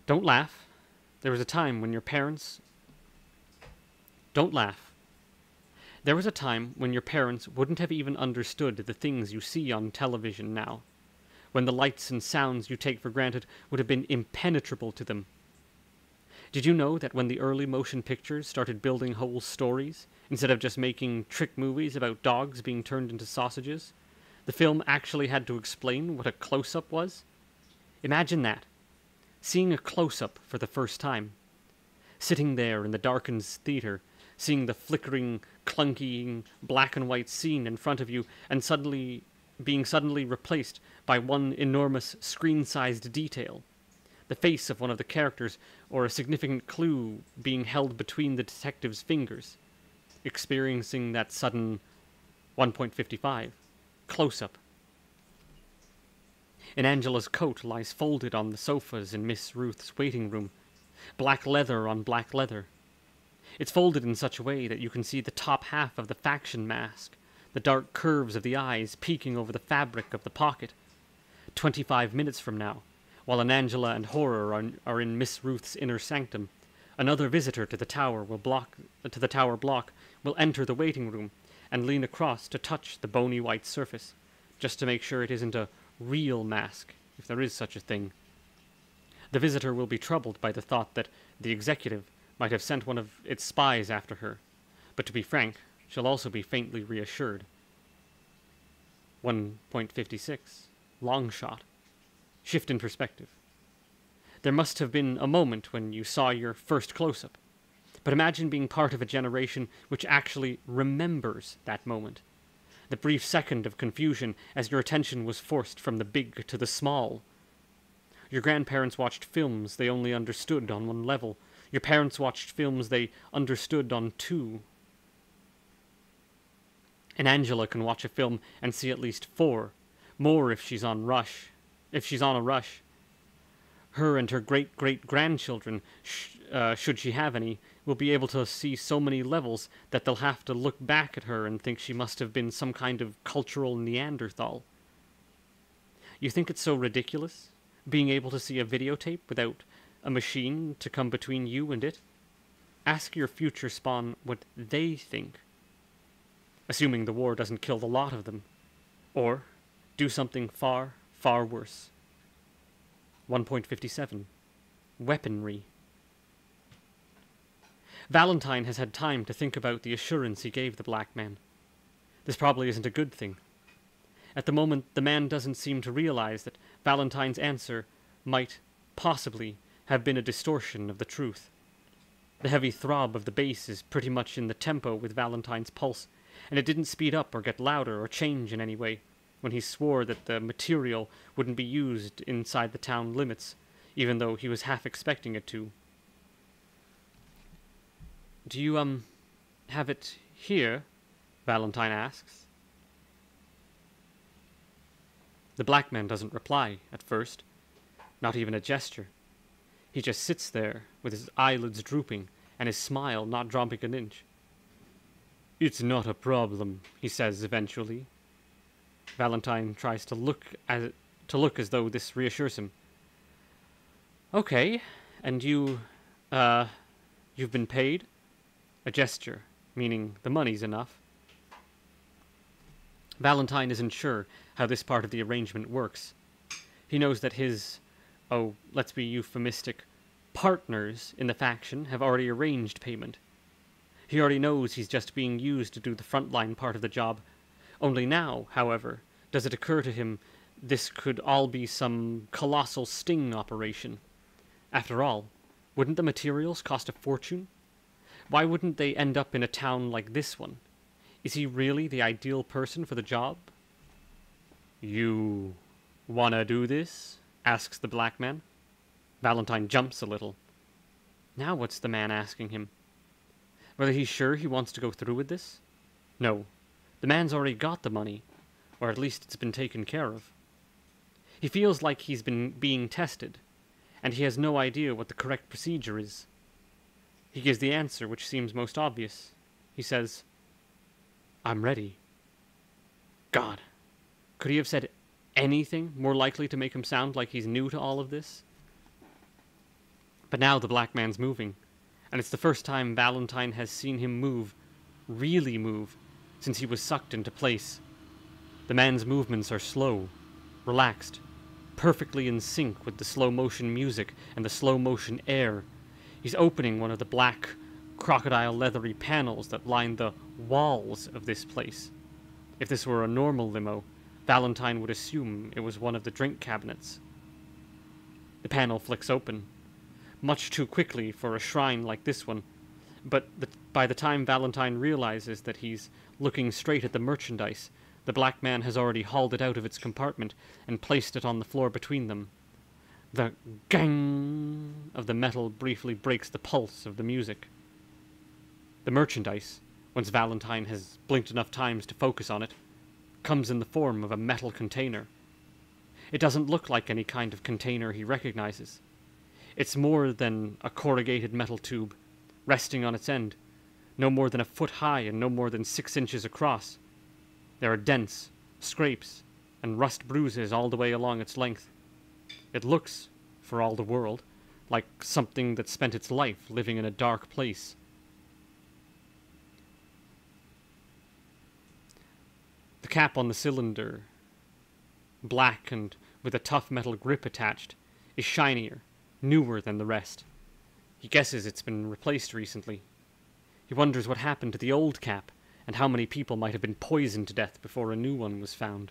Don't laugh. There was a time when your parents wouldn't have even understood the things you see on television now. when the lights and sounds you take for granted would have been impenetrable to them. Did you know that when the early motion pictures started building whole stories, instead of just making trick movies about dogs being turned into sausages, the film actually had to explain what a close-up was? Imagine that. Seeing a close-up for the first time. Sitting there in the darkened theater, seeing the flickering, clunky, black and white scene in front of you, and being suddenly replaced by one enormous screen-sized detail. The face of one of the characters, or a significant clue being held between the detective's fingers. Experiencing that sudden 1.55 close-up. And Angela's coat lies folded on the sofas in Miss Ruth's waiting room, black leather on black leather. It's folded in such a way that you can see the top half of the faction mask, the dark curves of the eyes peeking over the fabric of the pocket. 25 minutes from now, while an Angela and Horror are in Miss Ruth's inner sanctum, another visitor to the tower block will enter the waiting room and lean across to touch the bony white surface, just to make sure it isn't a real mask, if there is such a thing. The visitor will be troubled by the thought that the executive might have sent one of its spies after her, but to be frank, she'll also be faintly reassured. 1.56. Long shot. Shift in perspective. There must have been a moment when you saw your first close-up, but imagine being part of a generation which actually remembers that moment. The brief second of confusion as your attention was forced from the big to the small. Your grandparents watched films they only understood on one level. Your parents watched films they understood on two. And Angela can watch a film and see at least 4, more if she's on a rush. Her and her great-great-grandchildren, should she have any, will be able to see so many levels that they'll have to look back at her and think she must have been some kind of cultural Neanderthal. You think it's so ridiculous, being able to see a videotape without a machine to come between you and it? Ask your future spawn what they think. Assuming the war doesn't kill the lot of them. Or do something far, far worse. 1.57. Weaponry. Valentine has had time to think about the assurance he gave the black man. This probably isn't a good thing. At the moment, the man doesn't seem to realize that Valentine's answer might, possibly, have been a distortion of the truth. The heavy throb of the bass is pretty much in the tempo with Valentine's pulse, and it didn't speed up or get louder or change in any way when he swore that the material wouldn't be used inside the town limits, even though he was half expecting it to. "Do you, have it here?" Valentine asks. The black man doesn't reply, at first. Not even a gesture. He just sits there, with his eyelids drooping, and his smile not dropping an inch. "It's not a problem," he says eventually. Valentine tries to look as though this reassures him. "Okay, and you've been paid?" A gesture, meaning the money's enough. Valentine isn't sure how this part of the arrangement works. He knows that his, let's be euphemistic, partners in the faction have already arranged payment. He already knows he's just being used to do the frontline part of the job. Only now, however, does it occur to him this could all be some colossal sting operation. After all, wouldn't the materials cost a fortune? Why wouldn't they end up in a town like this one? Is he really the ideal person for the job? "You wanna do this?" asks the black man. Valentine jumps a little. Now what's the man asking him? Whether he's sure he wants to go through with this? No, the man's already got the money, or at least it's been taken care of. He feels like he's been being tested, and he has no idea what the correct procedure is. He gives the answer which seems most obvious. He says, "I'm ready." God, could he have said anything more likely to make him sound like he's new to all of this? But now the black man's moving, and it's the first time Valentine has seen him move, really move, since he was sucked into place. The man's movements are slow, relaxed, perfectly in sync with the slow-motion music and the slow-motion air. He's opening one of the black, crocodile leathery panels that line the walls of this place. If this were a normal limo, Valentine would assume it was one of the drink cabinets. The panel flicks open, much too quickly for a shrine like this one, but by the time Valentine realizes that he's looking straight at the merchandise, the black man has already hauled it out of its compartment and placed it on the floor between them. The gang of the metal briefly breaks the pulse of the music. The merchandise, once Valentine has blinked enough times to focus on it, comes in the form of a metal container. It doesn't look like any kind of container he recognizes. It's more than a corrugated metal tube, resting on its end, no more than a foot high and no more than 6 inches across. There are dents, scrapes, and rust bruises all the way along its length. It looks, for all the world, like something that spent its life living in a dark place. The cap on the cylinder, black and with a tough metal grip attached, is shinier, newer than the rest. He guesses it's been replaced recently. He wonders what happened to the old cap, and how many people might have been poisoned to death before a new one was found.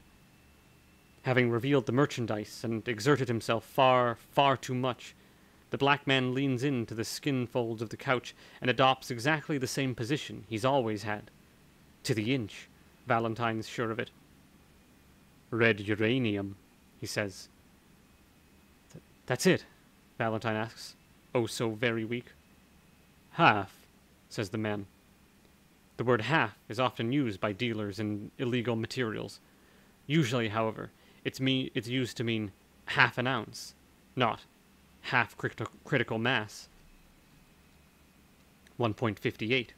Having revealed the merchandise and exerted himself far, far too much, the black man leans into the skin folds of the couch and adopts exactly the same position he's always had. To the inch, Valentine's sure of it. "Red uranium," he says. "That's it?" Valentine asks, oh so very weak. "Half," says the man. The word half is often used by dealers in illegal materials. Usually, however, it's used to mean half an ounce, not half critical mass. 1.58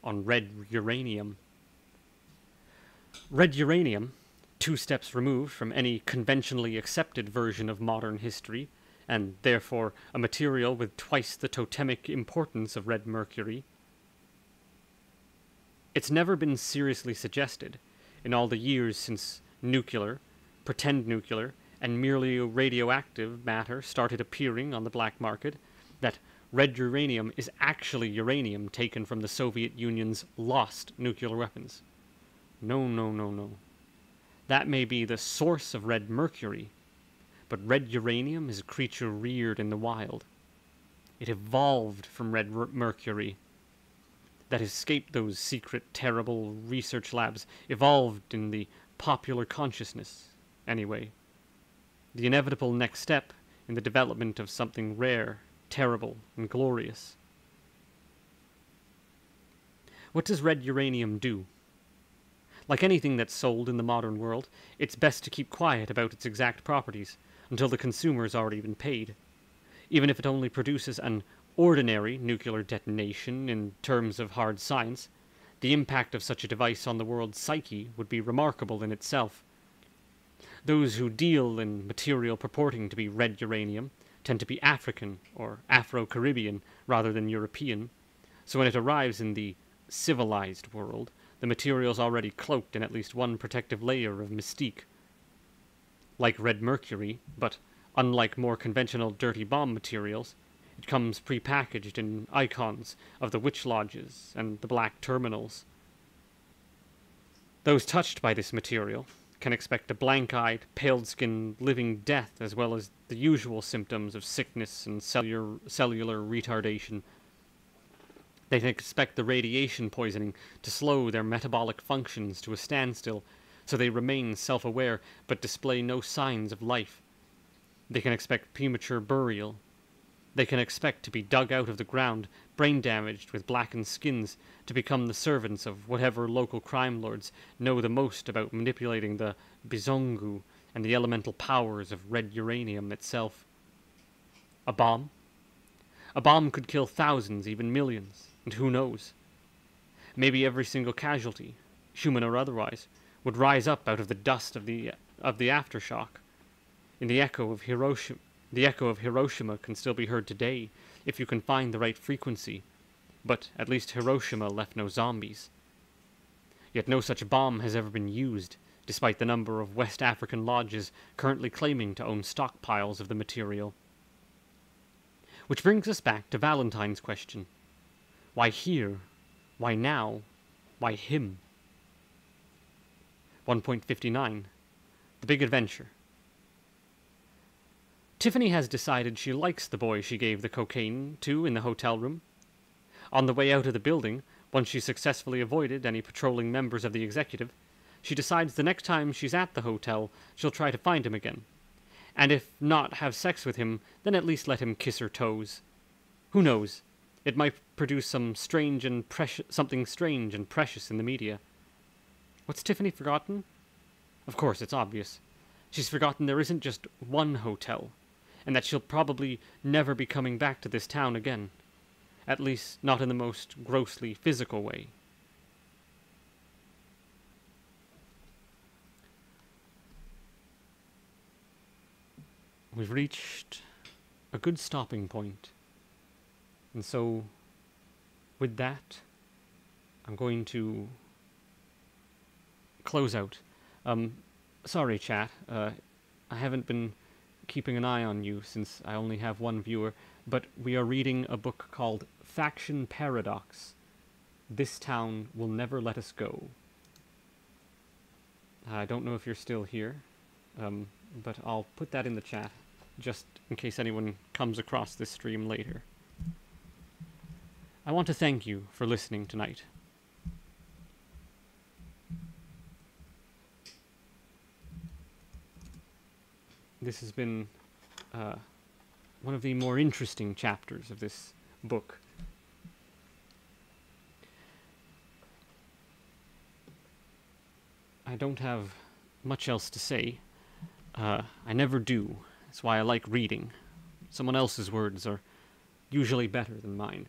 on red uranium. Red uranium, 2 steps removed from any conventionally accepted version of modern history, and therefore a material with twice the totemic importance of red mercury. It's never been seriously suggested, in all the years since nuclear, pretend nuclear, and merely radioactive matter started appearing on the black market, that red uranium is actually uranium taken from the Soviet Union's lost nuclear weapons. No, no, no, no. That may be the source of red mercury, but red uranium is a creature reared in the wild. It evolved from red mercury. That escaped those secret, terrible research labs, evolved in the popular consciousness, anyway. The inevitable next step in the development of something rare, terrible, and glorious. What does red uranium do? Like anything that's sold in the modern world, it's best to keep quiet about its exact properties until the consumer's already been paid. Even if it only produces an ordinary nuclear detonation in terms of hard science, the impact of such a device on the world's psyche would be remarkable in itself. Those who deal in material purporting to be red uranium tend to be African or Afro-Caribbean rather than European, so when it arrives in the civilized world, the material's already cloaked in at least one protective layer of mystique. Like red mercury, but unlike more conventional dirty bomb materials, it comes pre-packaged in icons of the witch lodges and the black terminals. Those touched by this material can expect a blank-eyed, pale-skinned, living death as well as the usual symptoms of sickness and cellular retardation. They can expect the radiation poisoning to slow their metabolic functions to a standstill, so they remain self-aware but display no signs of life. They can expect premature burial. They can expect to be dug out of the ground, brain-damaged with blackened skins, to become the servants of whatever local crime lords know the most about manipulating the bizongu and the elemental powers of red uranium itself. A bomb? A bomb could kill thousands, even millions, and who knows? Maybe every single casualty, human or otherwise, would rise up out of the dust of the aftershock. In the echo of Hiroshima. The echo of Hiroshima can still be heard today, if you can find the right frequency, but at least Hiroshima left no zombies. Yet no such bomb has ever been used, despite the number of West African lodges currently claiming to own stockpiles of the material. Which brings us back to Valentine's question. Why here? Why now? Why him? 1.59. The Big Adventure. Tiffany has decided she likes the boy she gave the cocaine to in the hotel room. On the way out of the building, once she successfully avoided any patrolling members of the executive, she decides the next time she's at the hotel, she'll try to find him again. And if not have sex with him, then at least let him kiss her toes. Who knows? It might produce something strange and precious in the media. What's Tiffany forgotten? Of course, it's obvious. She's forgotten there isn't just one hotel, and that she'll probably never be coming back to this town again. At least, not in the most grossly physical way. We've reached a good stopping point. And so, with that, I'm going to close out. Sorry, chat. I haven't been keeping an eye on you since I only have one viewer, but we are reading a book called Faction Paradox. This Town Will Never Let Us Go. I don't know if you're still here, but I'll put that in the chat, just in case anyone comes across this stream later. I want to thank you for listening tonight. This has been one of the more interesting chapters of this book. I don't have much else to say. I never do. That's why I like reading. Someone else's words are usually better than mine.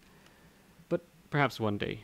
But perhaps one day.